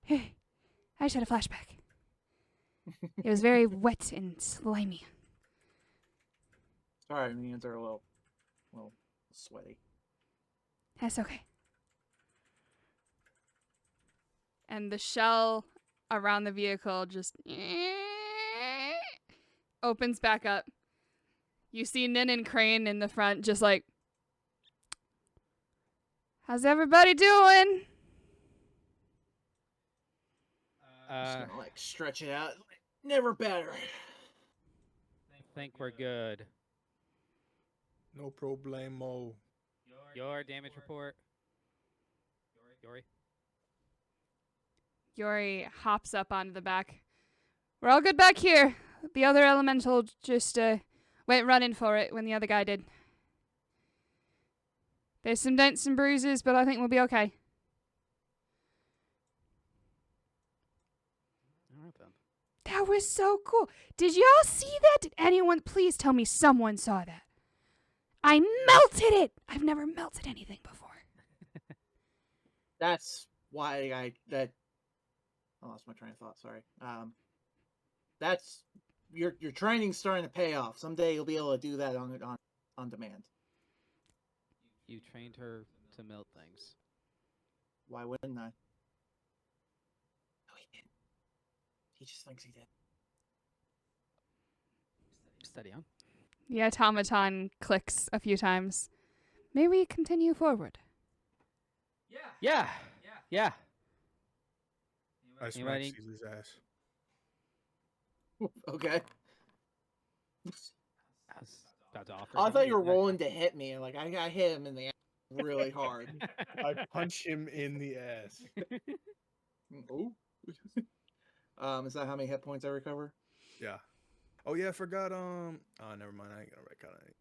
Hey, I just had a flashback. It was very wet and slimy. Sorry, my hands are a little sweaty. That's okay. And the shell around the vehicle just opens back up. You see Nin and Crane in the front just like, how's everybody doing? Just gonna like stretch it out. Never better. Think we're good. no problemo. Your damage report. Yori. Yori hops up onto the back. We're all good back here. The other elemental just went running for it when the other guy did. There's some dents and bruises, but I think we'll be okay. All right then. That was so cool. Did y'all see that? Did anyone please tell me someone saw that? I melted it. I've never melted anything before. That's why I lost my train of thought. Sorry. That's your training's starting to pay off. Someday you'll be able to do that on demand. You trained her to melt things. Why wouldn't I? No, he didn't. He just thinks he did. Steady on. The automaton clicks a few times. May we continue forward? Yeah. Yeah. I smacked Anybody- Caesar's ass. Okay. I was about to offer. Oh, I him thought you were the- rolling to hit me. Like I hit him in the ass really hard. I punch him in the ass. Oh. Is that how many hit points I recover? Yeah. Oh yeah, I forgot. Oh, never mind. I ain't gonna recount it.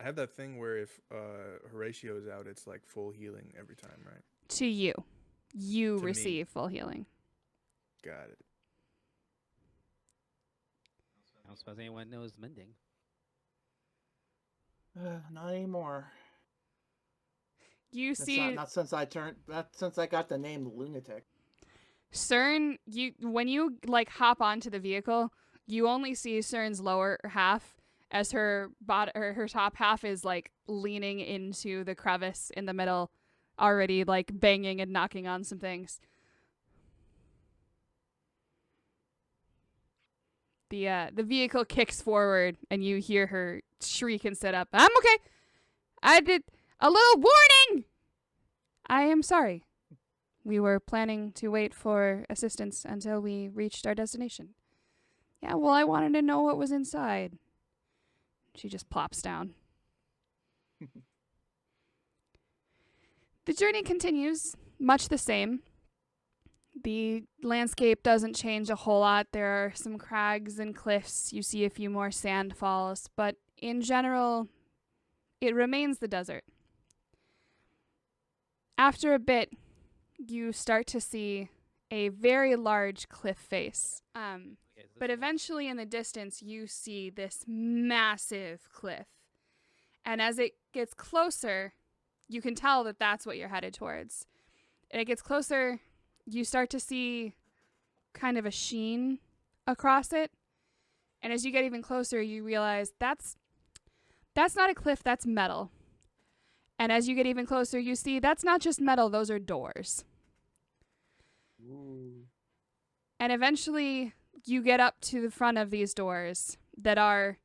I have that thing where if Horatio's out, it's like full healing every time, right? To you. You To me. receive full healing. Got it. I don't suppose anyone knows mending. Not anymore. You That's see not since I got the name Lunatic. CERN, when you like hop onto the vehicle, you only see CERN's lower half as her her top half is like leaning into the crevice in the middle, already like banging and knocking on some things. The vehicle kicks forward and you hear her shriek and sit up. I'm okay. I did a little warning. I am sorry. We were planning to wait for assistance until we reached our destination. Yeah, well, I wanted to know what was inside. She just plops down. The journey continues, much the same. The landscape doesn't change a whole lot. There are some crags and cliffs. You see a few more sand falls, but in general, it remains the desert. After a bit, you start to see a very large cliff face. Okay, so But this one- eventually in the distance, you see this massive cliff. And as it gets closer, you can tell that that's what you're headed towards. And it gets closer, you start to see kind of a sheen across it. And as you get even closer, you realize that's not a cliff, that's metal. And as you get even closer, you see that's not just metal, those are doors. Ooh. And eventually, you get up to the front of these doors that are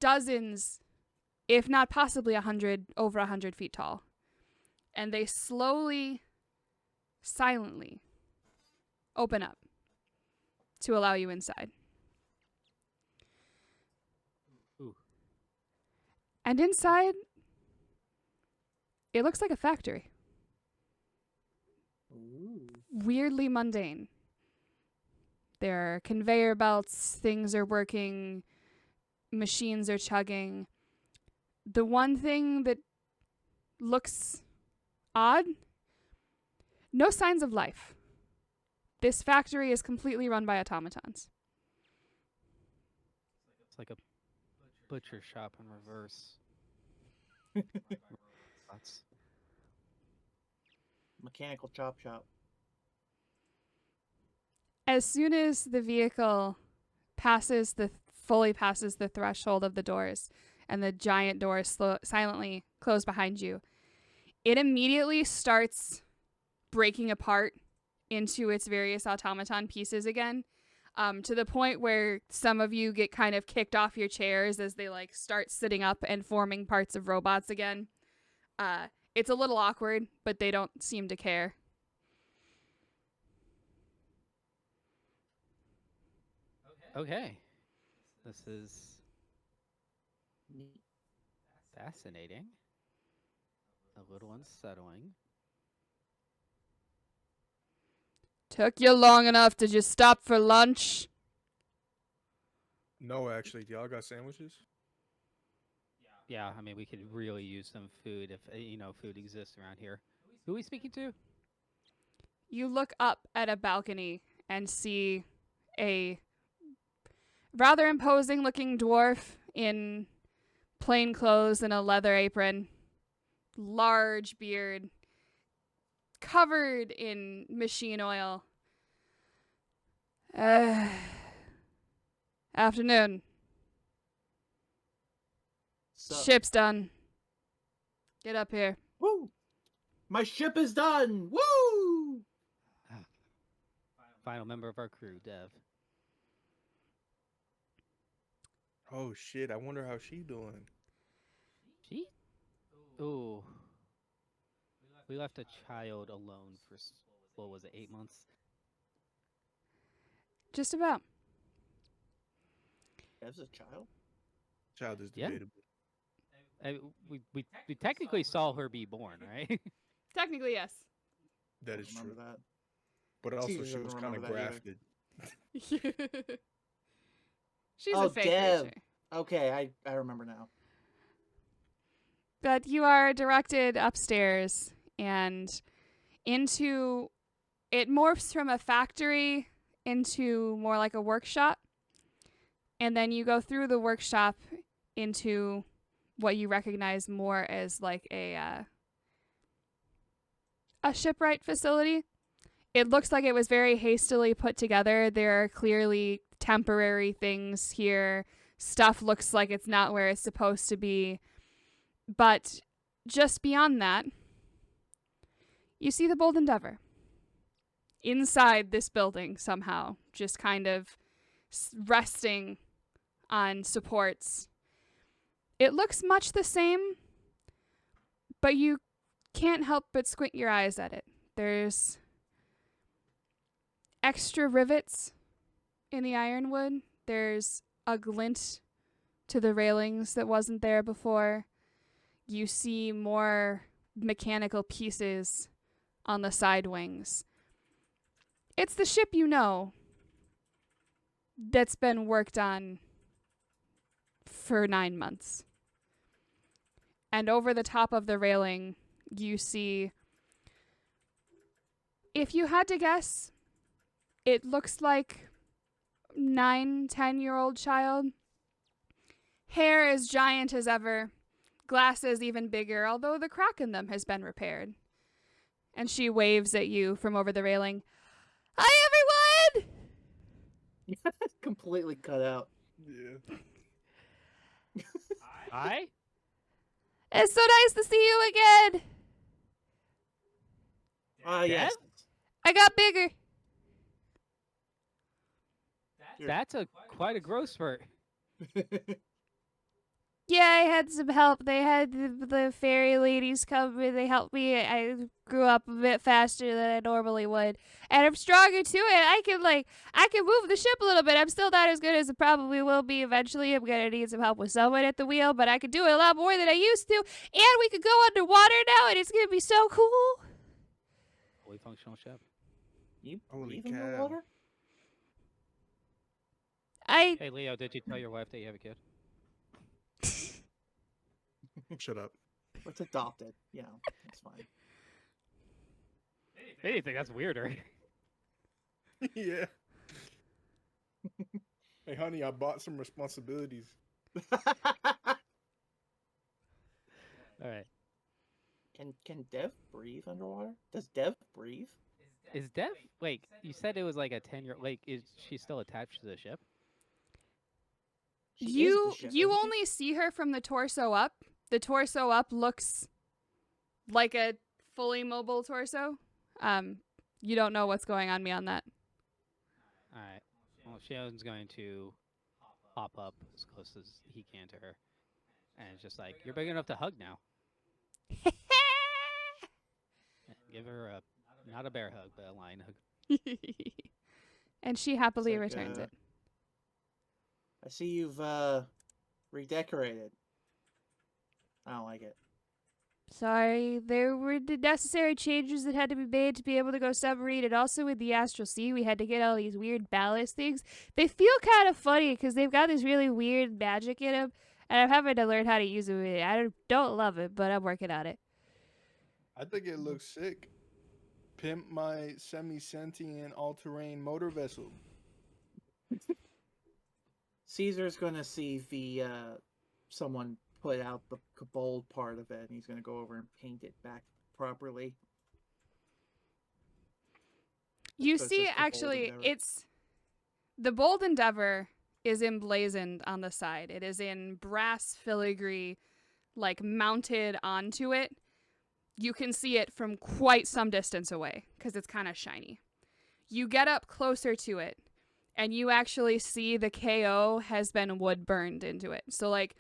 dozens, if not possibly over 100 feet tall. And they slowly, silently open up to allow you inside. Ooh. And inside, it looks like a factory. Ooh. Weirdly mundane. There are conveyor belts, things are working, machines are chugging. The one thing that looks odd, no signs of life. This factory is completely run by automatons. It's like a butcher shop in reverse. Robots. Mechanical chop shop. As soon as the vehicle fully passes the threshold of the doors and the giant doors silently close behind you, it immediately starts breaking apart into its various automaton pieces again, to the point where some of you get kind of kicked off your chairs as they like start sitting up and forming parts of robots again. It's a little awkward, but they don't seem to care. Okay. This is Neat. fascinating. A little unsettling. Took you long enough. Did you stop for lunch? No, actually, y'all got sandwiches? Yeah, I mean, we could really use some food if, food exists around here. Who are we speaking to? You look up at a balcony and see a rather imposing looking dwarf in plain clothes and a leather apron, large beard, covered in machine oil. Afternoon. So, Ship's done. Get up here. woo! My ship is done! Woo! Final member of our crew, Dev. Oh shit! I wonder how she doing. She? Ooh. We left a child alone for, what was it, 8 months? Just about. As a child? Child is Yeah. debatable. We technically saw her be born, right? Technically, yes. That is Remember true. that. But also, Caesar she was doesn't kind of remember that either. grafted. She's Oh, a fake Dev. creature. Okay, I remember now. But you are directed upstairs and into it morphs from a factory into more like a workshop. And then you go through the workshop into what you recognize more as like a shipwright facility. It looks like it was very hastily put together. There are clearly temporary things here. Stuff looks like it's not where it's supposed to be. But just beyond that, you see the Bold Endeavor inside this building somehow, just kind of resting on supports. It looks much the same, but you can't help but squint your eyes at it. There's extra rivets in the ironwood. There's a glint to the railings that wasn't there before. You see more mechanical pieces on the side wings. It's the ship you know that's been worked on for 9 months. And over the top of the railing, you see, if you had to guess, It looks like 9-10-year-old child. Hair as giant as ever. Glasses even bigger, although the crack in them has been repaired. And she waves at you from over the railing. Hi, everyone! Completely cut out. Yeah. Hi? It's so nice to see you again. Yes. I got bigger. That's quite a growth spurt. Yeah, I had some help. They had the fairy ladies come and they helped me. I grew up a bit faster than I normally would. And I'm stronger to it. I can move the ship a little bit. I'm still not as good as it probably will be eventually. I'm going to need some help with someone at the wheel, but I can do it a lot more than I used to. And we could go underwater now, and it's going to be so cool. Fully functional ship. You Holy breathe in the cow. water? Hey, Leo, did you tell your wife that you have a kid? Shut up. It's adopted. You know, it's fine. If anything, that's weirder. Yeah. Hey, honey, I bought some responsibilities. All right. Can Dev breathe underwater? Does Dev breathe? Is Dev? Wait, you said it was like a 10-year. Like, is she still attached to the ship? She is You the ship, you isn't she? only see her from the torso up. The torso up looks like a fully mobile torso. You don't know what's going on beyond that. All right. Well, Shion's going to hop up as close as he can to her, and it's just like, you're big enough to hug now. Give her not a bear hug, but a lion hug. And she happily It's like, returns it. I see you've redecorated. I don't like it. Sorry, there were the necessary changes that had to be made to be able to go submarine, and also with the astral sea, we had to get all these weird ballast things. They feel kind of funny because they've got this really weird magic in them, and I'm having to learn how to use them. I don't love it, but I'm working on it. I think it looks sick. Pimp my semi-sentient all-terrain motor vessel. Caesar's gonna see the someone put out the bold part of it, and he's gonna go over and paint it back properly. You So it's see, just the Bold actually, Endeavor. it's the Bold Endeavor is emblazoned on the side. It is in brass filigree, like mounted onto it. You can see it from quite some distance away because it's kind of shiny. You get up closer to it, and you actually see the KO has been wood burned into it. So, like,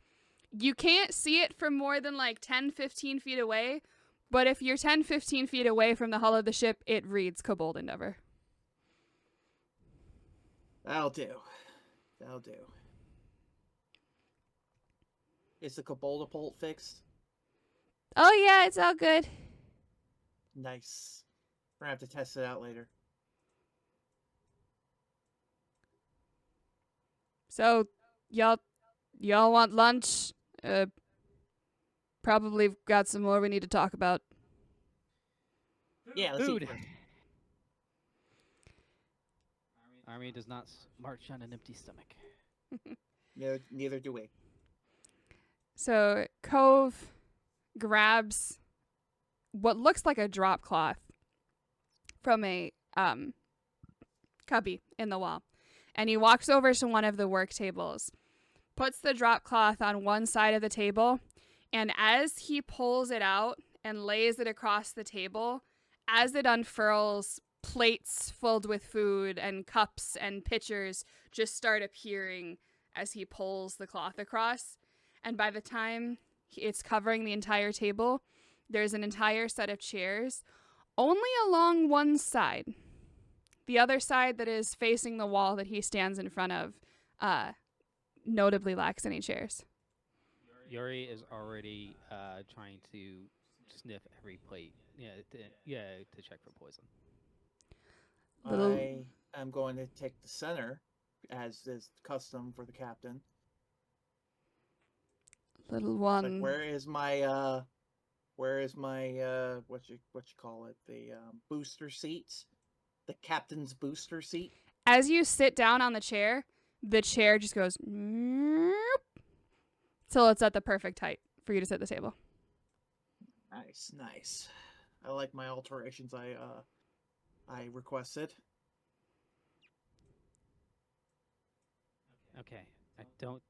you can't see it from more than like 10-15 feet away, but if you're 10-15 feet away from the hull of the ship, it reads Kobold Endeavor. That'll do. That'll do. Is the Koboldapult fixed? Oh, yeah, it's all good. Nice. We're gonna have to test it out later. So, y'all want lunch? Probably got some more we need to talk about. Yeah, let's Food. eat first. Army does not march on an empty stomach. Neither do we. So, Cove grabs what looks like a drop cloth from a cubby in the wall, and he walks over to one of the work tables, puts the drop cloth on one side of the table, and as he pulls it out and lays it across the table, as it unfurls, plates filled with food and cups and pitchers just start appearing as he pulls the cloth across. And by the time it's covering the entire table, there's an entire set of chairs, only along one side. The other side that is facing the wall that he stands in front of notably lacks any chairs. Yuri is already trying to sniff every plate. To check for poison. Little- I am going to take the center, as is custom for the captain. Little It's one. like, where is my what you call it, the booster seats? the captain's booster seat. As you sit down on the chair just goes till it's at the perfect height for you to sit at the table. Nice, nice. I like my alterations I requested. Okay. I don't.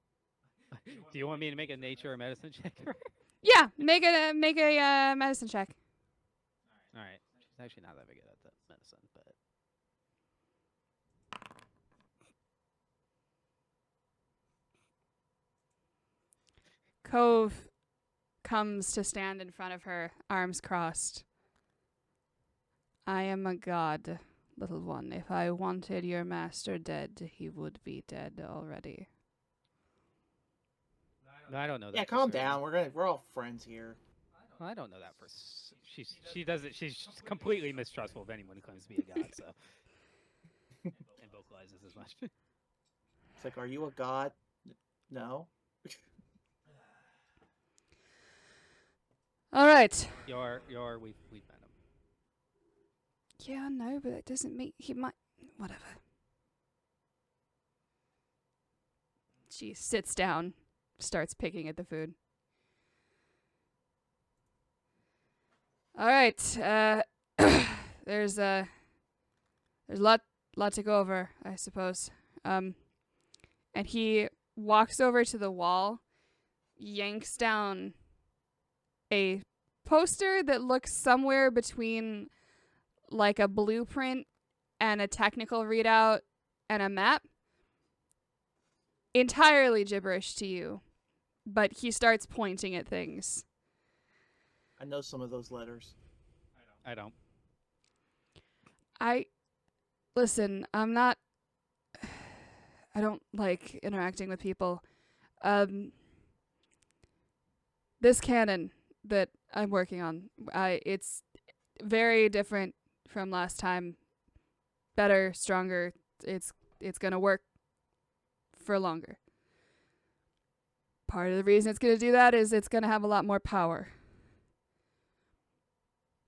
Do you want me to make a nature or medicine check? Yeah, make a medicine check. All right. She's actually not that big at the medicine, but Cove comes to stand in front of her, arms crossed. I am a god, little one. If I wanted your master dead, he would be dead already. no, I don't know that. Yeah, for calm certain. down. We're all friends here. Well, I don't know that for. She doesn't. She's completely mistrustful of anyone who claims to be a god. So and vocalizes as much. It's like, are you a god? No. All right. You're we've met him. Yeah, no, but that doesn't mean he might. Whatever. She sits down, starts picking at the food. All right. There's a lot to go over, I suppose. And he walks over to the wall, yanks down a poster that looks somewhere between like a blueprint and a technical readout and a map. Entirely gibberish to you, but he starts pointing at things. I know some of those letters. I don't. Listen, I don't like interacting with people. This cannon that I'm working on, it's very different from last time. Better, stronger. It's gonna work for longer. Part of the reason it's gonna do that is it's gonna have a lot more power.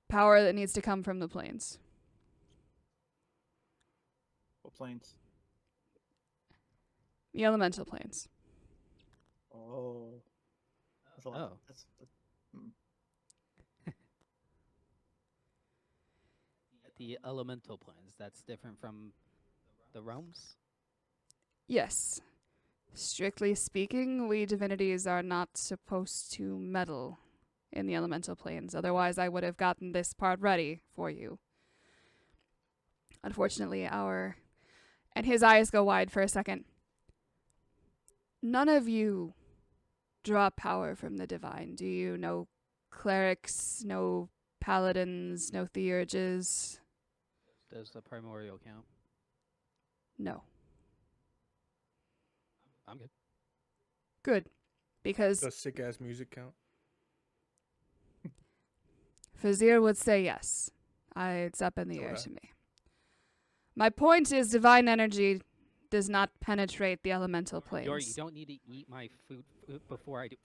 Power that needs to come from the plains. What planes? The elemental plains. Oh. That's a lot. Oh. The elemental planes. That's different from the realms. Yes. Strictly speaking, we divinities are not supposed to meddle in the elemental planes. Otherwise, I would have gotten this part ready for you. Unfortunately, and his eyes go wide for a second. None of you draw power from the divine, do you? No clerics, no paladins, no theurges. Does the primordial count? No. I'm good. Good. Because Does sick ass music count? Fazir would say yes. It's up in the air Okay. to me. My point is divine energy does not penetrate the elemental planes. You don't need to eat my food before I do.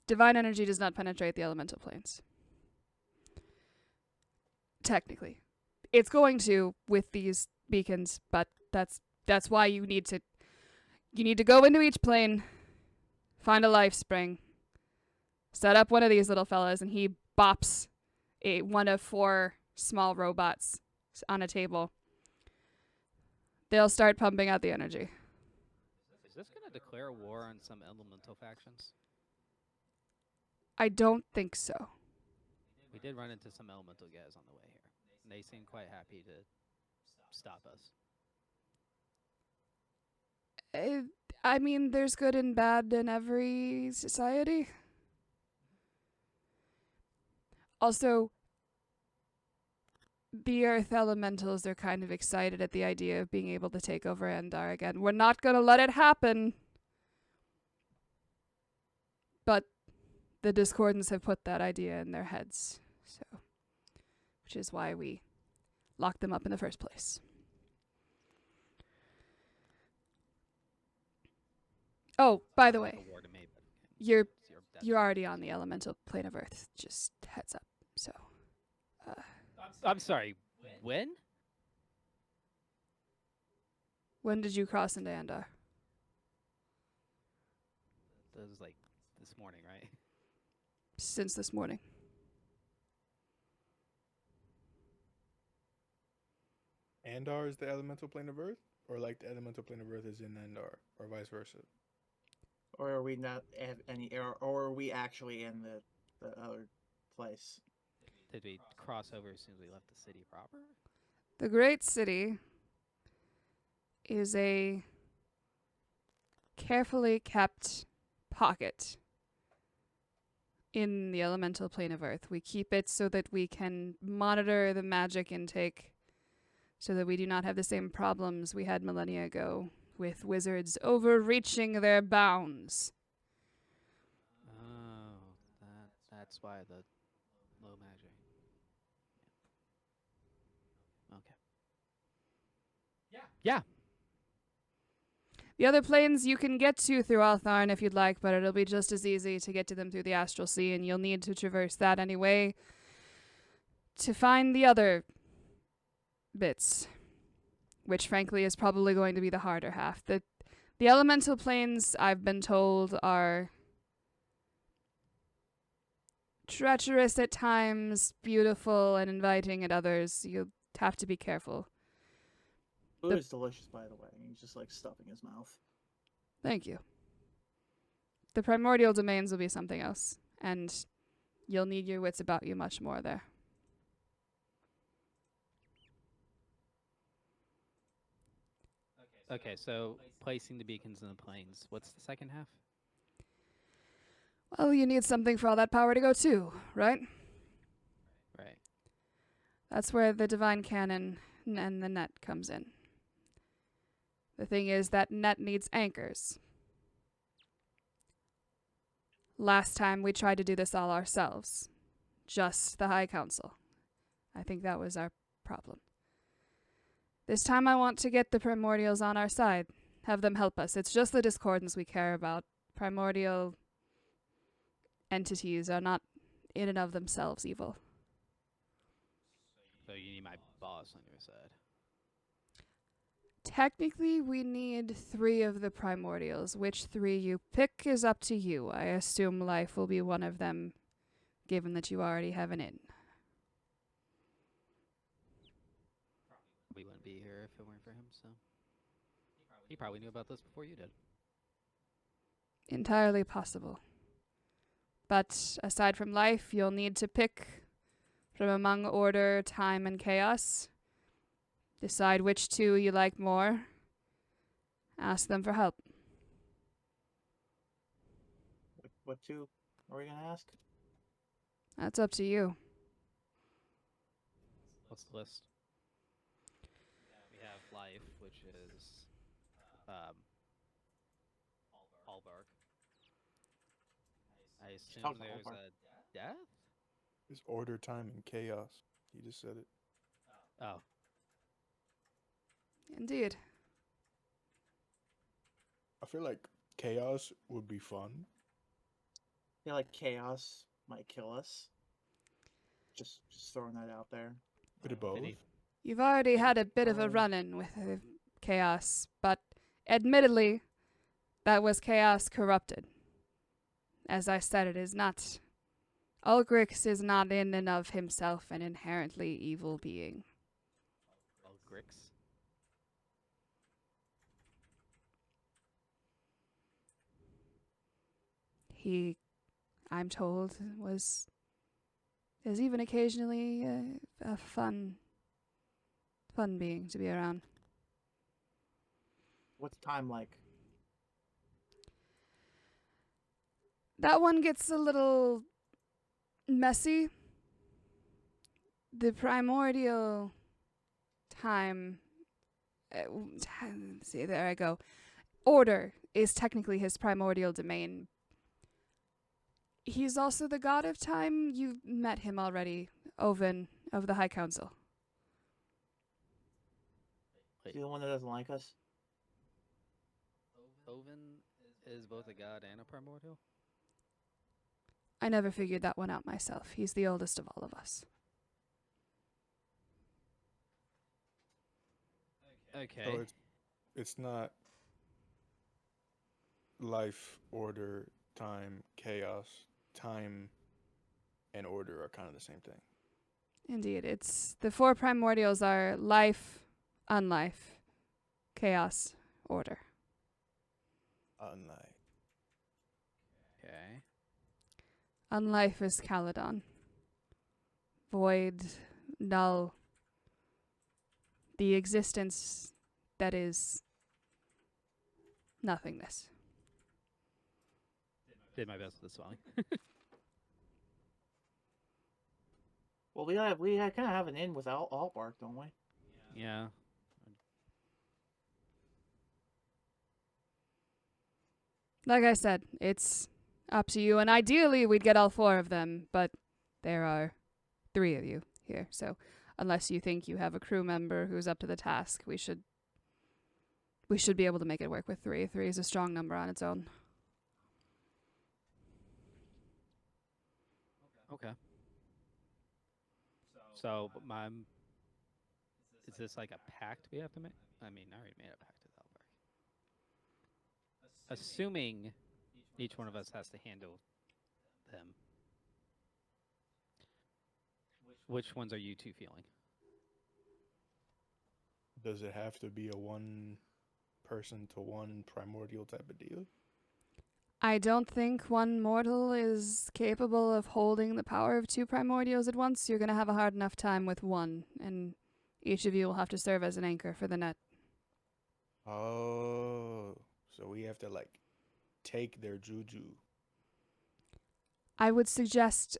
Divine energy does not penetrate the elemental planes. Technically. It's going to with these beacons, but that's why you need to go into each plane, find a life spring, set up one of these little fellas, and he bops one of 4 small robots on a table. They'll start pumping out the energy. Is this gonna declare war on some elemental factions? I don't think so. We did run into some elemental guys on the way here, and they seemed quite happy to stop us. I mean, there's good and bad in every society. Also, the Earth Elementals are kind of excited at the idea of being able to take over Andahr again. We're not going to let it happen. But the Discordants have put that idea in their heads. So, which is why we locked them up in the first place. Oh, by the way, A war to me, but you're it's your You're already on the elemental plane of Earth. Just heads up. So, I'm sorry. When? when did you cross into Andahr? That was like this morning, right? Since this morning. Andahr is the elemental plane of Earth, or like the elemental plane of Earth is in Andahr, or vice versa. Or are we not at any or are we actually in the other place? Did we cross over as soon as we left the city proper? The Great City is a carefully kept pocket in the elemental plane of Earth. We keep it so that we can monitor the magic intake so that we do not have the same problems we had millennia ago with wizards overreaching their bounds. Oh, that's why the low magic. Okay. Yeah. The other planes you can get to through Altharn if you'd like, but it'll be just as easy to get to them through the Astral Sea, and you'll need to traverse that anyway to find the other bits, which frankly is probably going to be the harder half. The elemental planes, I've been told, are treacherous at times, beautiful and inviting at others. You'll have to be careful. Food is delicious, by the way. He's just like stuffing his mouth. Thank you. The primordial domains will be something else, and you'll need your wits about you much more there. Okay, so placing the beacons in the plains. What's the second half? Well, you need something for all that power to go too, right? Right. That's where the divine cannon and the net comes in. The thing is, that net needs anchors. Last time we tried to do this all ourselves. Just the High Council. I think that was our problem. This time I want to get the primordials on our side. Have them help us. It's just the discordance we care about. Primordial entities are not in and of themselves evil. So you need my boss on your side. Technically, we need 3 of the primordials. Which 3 you pick is up to you. I assume life will be one of them, given that you already have an in. We wouldn't be here if it weren't for him, so. He probably knew about this before you did. Entirely possible. But aside from life, you'll need to pick from among order, time, and chaos. Decide which 2 you like more. Ask them for help. What 2 are we gonna ask? That's up to you. What's the list? We have life, which is Albark. I assume talk about there's Albark. a death? It's order, time, and chaos. He just said it. Oh. Indeed. I feel like chaos would be fun. I feel like chaos might kill us. Just throwing that out there. Bit of both. Did he- You've already had a bit of a Um, run-in with chaos, but admittedly, that was chaos corrupted. As I said, it is not. Ulgrix is not in and of himself an inherently evil being. Algrix? He, I'm told, is even occasionally a fun being to be around. What's time like? That one gets a little messy. The primordial time. See, there I go. Order is technically his primordial domain. He's also the god of time. You've met him already, Oven of the High Council. Is he the one that doesn't like us? Oven is both a god and a primordial? I never figured that one out myself. He's the oldest of all of us. Okay. So it's not life, order, time, chaos. Time and order are kind of the same thing. Indeed, it's the four primordials are life, unlife, chaos, order. Unlike. Okay. Unlife is Caledon. Void, null. The existence that is nothingness. Did my best with the song. Well, we kind of have an in with all bark, don't we? Yeah. Like I said, it's up to you, and ideally we'd get all four of them, but there are 3 of you here, so unless you think you have a crew member who's up to the task, we should be able to make it work with 3. 3 is a strong number on its own. Okay. So, is this like a pact we have to make? I mean, I already made a pact with Alvar. Assuming each one of us has to handle them. Which ones are you two feeling? Does it have to be a one person to one primordial type of deal? I don't think one mortal is capable of holding the power of 2 primordials at once. You're going to have a hard enough time with one, and each of you will have to serve as an anchor for the net. Oh, so we have to like take their juju. I would suggest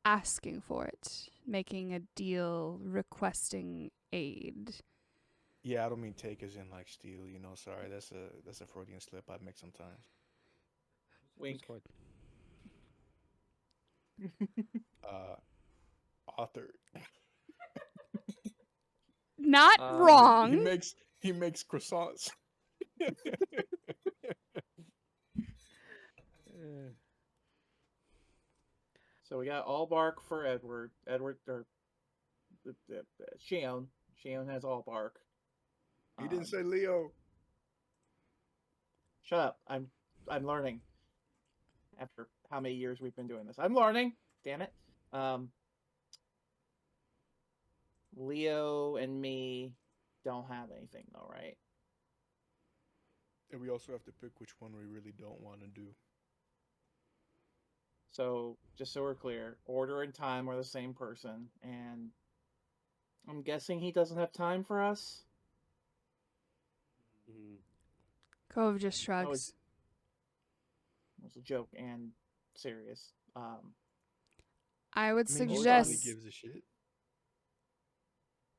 asking for it, making a deal, requesting aid. Yeah, I don't mean take as in like steal. Sorry, that's a Freudian slip I make sometimes. Wink. Author. Not He wrong. He makes croissants. So we got all bark for Edward. Edward or Shion. Shion has all bark. He didn't say Leo. Shut up. I'm learning. After how many years we've been doing this, I'm learning. Damn it. Leo and me don't have anything though, right? And we also have to pick which one we really don't want to do. So just so we're clear, order and time are the same person, and I'm guessing he doesn't have time for us. Cove just shrugs. It was a joke and serious. I would I mean, he suggest probably gives a shit.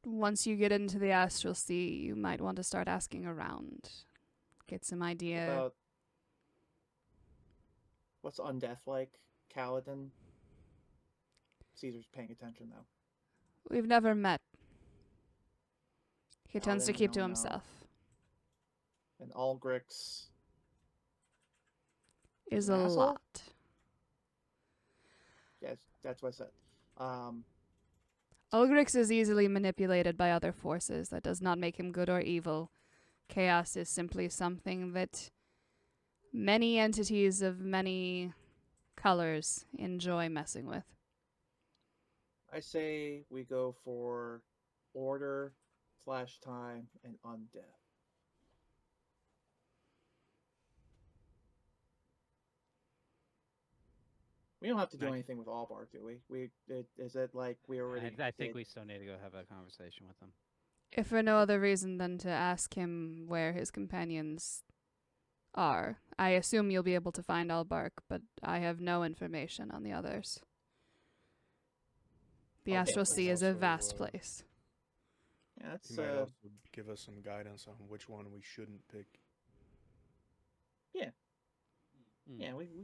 once you get into the Astral Sea, you might want to start asking around. Get some idea. About what's undeath like? Kaladin. Caesar's paying attention though. We've never met. He tends to Kaladin, keep to no. himself. And Algrix. Is an a asshole? lot. Yes, that's what I said. Ulgrix is easily manipulated by other forces. That does not make him good or evil. Chaos is simply something that many entities of many colors enjoy messing with. I say we go for order / time and undeath. We don't have to do anything with Allbar, do we? Is it like we already? I think did? we still need to go have a conversation with them. If for no other reason than to ask him where his companions are. I assume you'll be able to find Albark, but I have no information on the others. The Okay, Astral let's He Sea is a also, vast place. Yeah, that's might also give us some guidance on which one we shouldn't pick. yeah.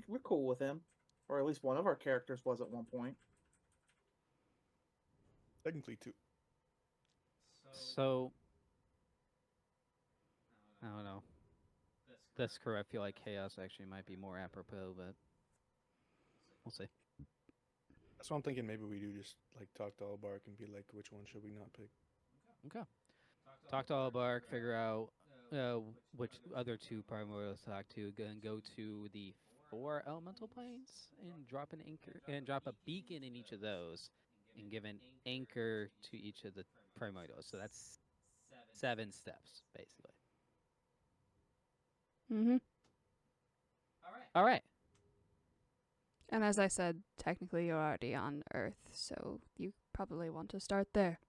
We're cool with him, or at least one of our characters was at one point. Technically, two. So, I don't know. That's correct. I feel like chaos actually might be more apropos, but We'll see. That's what I'm thinking. Maybe we do just like talk to Albark and be like, which one should we not pick? Okay. Talk to Albark, figure out which other two primordials to talk to, and go to the 4 elemental planes and drop an anchor and drop a beacon in each of those, and give an anchor to each of the primordials. So that's 7 steps basically. Mm-hmm. All right. And as I said, technically you're already on Earth, so you probably want to start there.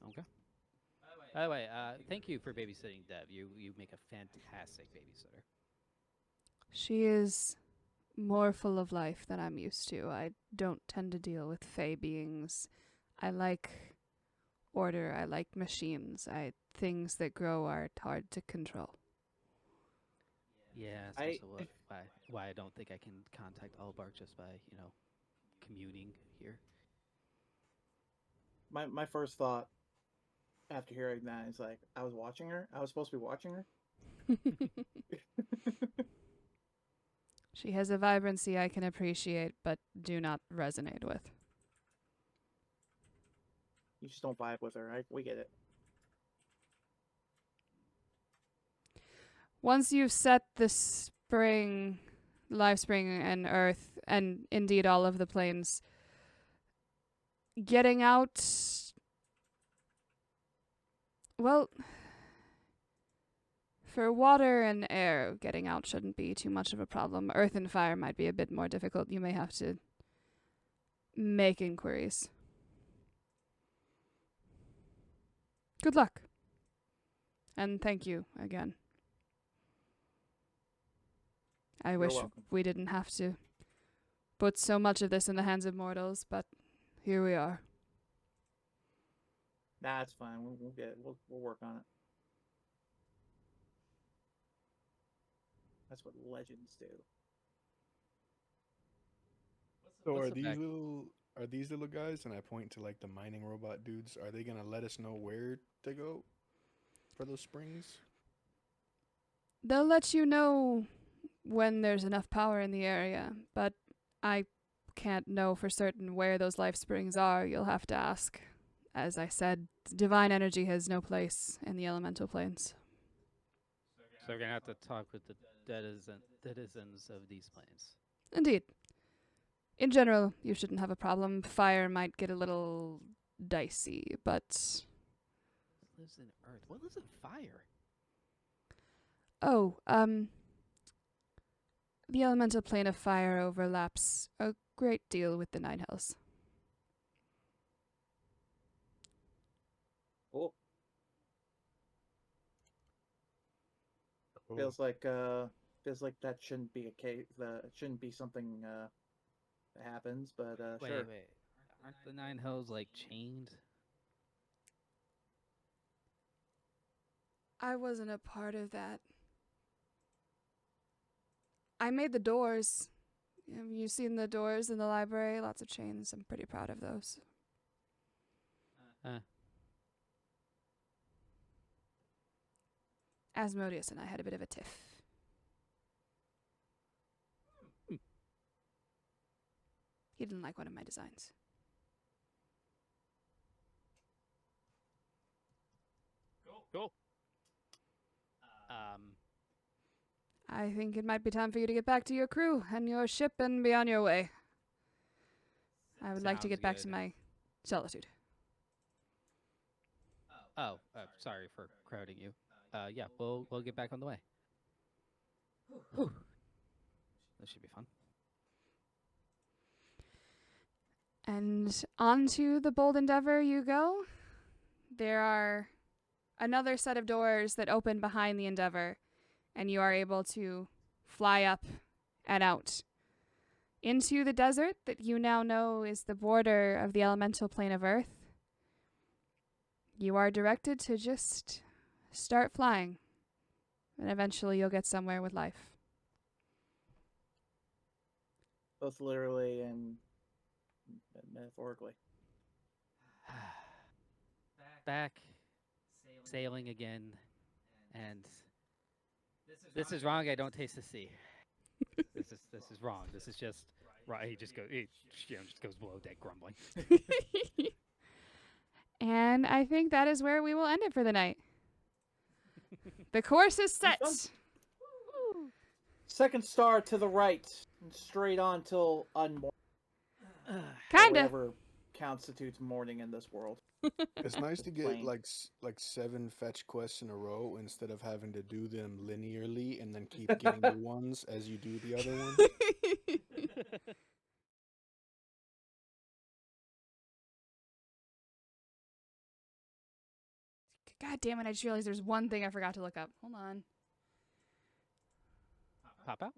Okay. By the way, thank you for babysitting Deb. You make a fantastic babysitter. She is more full of life than I'm used to. I don't tend to deal with fae beings. I like order. I like machines. Things that grow are hard to control. Yeah, that's also why I don't think I can contact Albark just by, commuting here. My first thought after hearing that is like, I was watching her. I was supposed to be watching her. She has a vibrancy I can appreciate, but do not resonate with. You just don't vibe with her, right? We get it. Once you've set the spring, life spring and earth, and indeed all of the planes, getting out, well, for water and air, getting out shouldn't be too much of a problem. Earth and fire might be a bit more difficult. You may have to make inquiries. Good luck. And thank you again. I wish welcome. we didn't have to put so much of this in the hands of mortals, but here we are. Nah, it's fine. We'll get it. We'll work on it. That's what legends do. So What's are the these fact- little guys? And I point to like the mining robot dudes. Are they gonna let us know where to go for those springs? They'll let you know when there's enough power in the area, but I can't know for certain where those life springs are. You'll have to ask. As I said, divine energy has no place in the elemental planes. So we're gonna have to talk with the denizens of these planes. Indeed. In general, you shouldn't have a problem. Fire might get a little dicey, but... What lives in Earth? What lives in fire? Oh, the elemental plane of fire overlaps a great deal with the Nine Hells. Cool. Cool. Feels like that shouldn't be a case. It shouldn't be something that happens. But Wait, sure. wait. Aren't the 9 hells like chained? I wasn't a part of that. I made the doors. Have you seen the doors in the library? Lots of chains. I'm pretty proud of those. Asmodeus and I had a bit of a tiff. He didn't like one of my designs. Cool. I think it might be time for you to get back to your crew and your ship and be on your way. I would like to Sounds get back to good. my solitude. Oh, sorry for crowding you. Yeah, we'll get back on the way. Whew. This should be fun. And onto the Bold Endeavor you go. There are another set of doors that open behind the Endeavor, and you are able to fly up and out into the desert that you now know is the border of the elemental plane of Earth. You are directed to just start flying, and eventually you'll get somewhere with life. Both literally and metaphorically. Back sailing again, and this is wrong. I don't taste the sea. This this is wrong. This is just right. He just goes below deck grumbling. And I think that is where we will end it for the night. The course is set. Second star to the right, and straight on till unmorning. Kinda. Whatever constitutes morning in this world. It's nice to get Plain. like 7 fetch quests in a row instead of having to do them linearly and then keep getting new ones as you do the other one. God damn it, I just realized there's one thing I forgot to look up. Hold on. Pop out.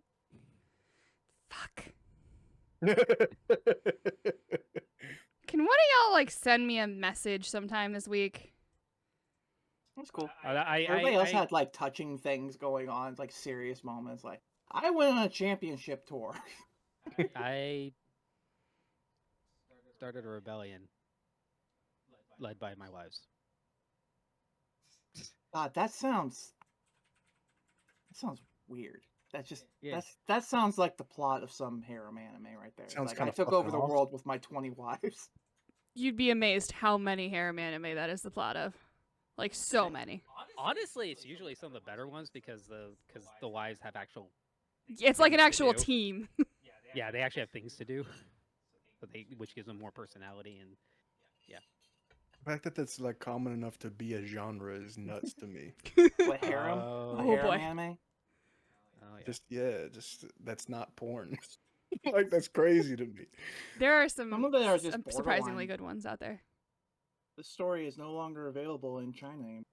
Fuck. Can one of y'all, like, send me a message sometime this week? That's cool. I Everybody else had like touching things going on, like serious moments. Like I went on a championship tour. I started a rebellion led by my wives. God, that sounds weird. That just Yeah. that sounds like the plot of some harem anime right there. It's Sounds like kinda I took fucking over the awesome. world with my 20 wives. You'd be amazed how many harem anime that is the plot of. Like, so many. Honestly, it's usually some of the better ones because the wives have actual. It's like an Things to actual do. team. Yeah, they actually have things to do, which gives them more personality and. The fact that that's like common enough to be a genre is nuts to me. What harem? Oh. A Oh, harem boy. anime? Oh Just that's not porn. Like that's crazy to me. There are some, Some of them are just surprisingly borderline. good ones out there. The story is no longer available in China anymore.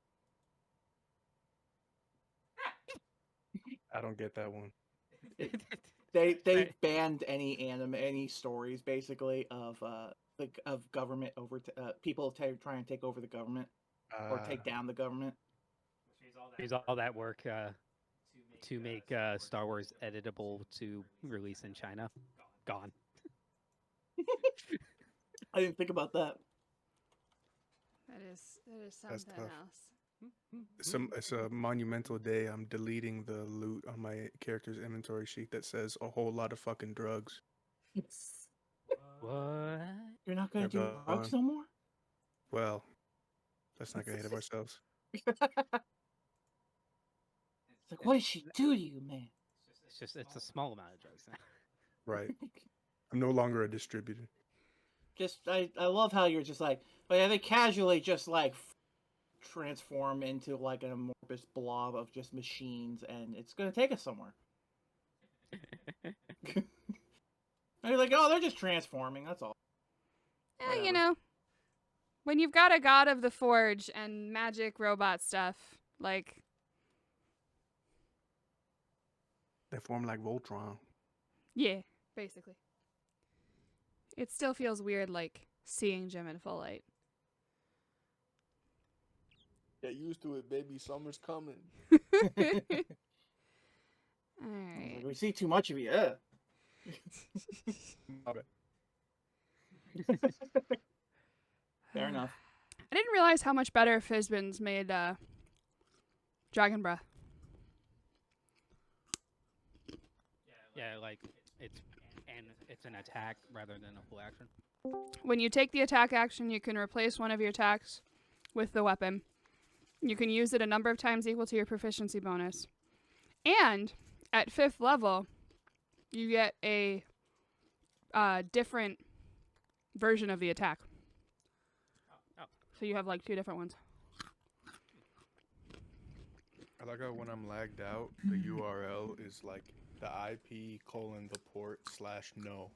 I don't get that one. They banned any stories basically of of government people trying to take over the government or take down the government. There's all that work to make Star Wars editable to release in China. Gone. I didn't think about that. That is That's something tough. else. It's a monumental day. I'm deleting the loot on my character's inventory sheet that says a whole lot of fucking drugs. What? You're not gonna They're do drugs no more? Well, let's not get ahead of ourselves. It's like, what did she do to you, man? It's a small amount of drugs now. Right. I'm no longer a distributor. I love how you're just like, oh yeah, they casually just like transform into like an amorphous blob of just machines, and it's gonna take us somewhere. And you're like, oh, they're just transforming. That's all. Yeah, Whatever. you know, when you've got a god of the forge and magic robot stuff, like, They form like Voltron. yeah, basically. It still feels weird, like, seeing Jim in full light. Get used to it, baby. Summer's coming. Alright. We see too much of you. Yeah. Fair enough. I didn't realize how much better Fizbin's made Dragon Breath. Yeah, like it's an attack rather than a full action. When you take the attack action, you can replace one of your attacks with the weapon. You can use it a number of times equal to your proficiency bonus. And at 5th level, you get a different version of the attack. Oh. So you have like 2 different ones. I like how when I'm lagged out, the URL is like the IP : the port /no.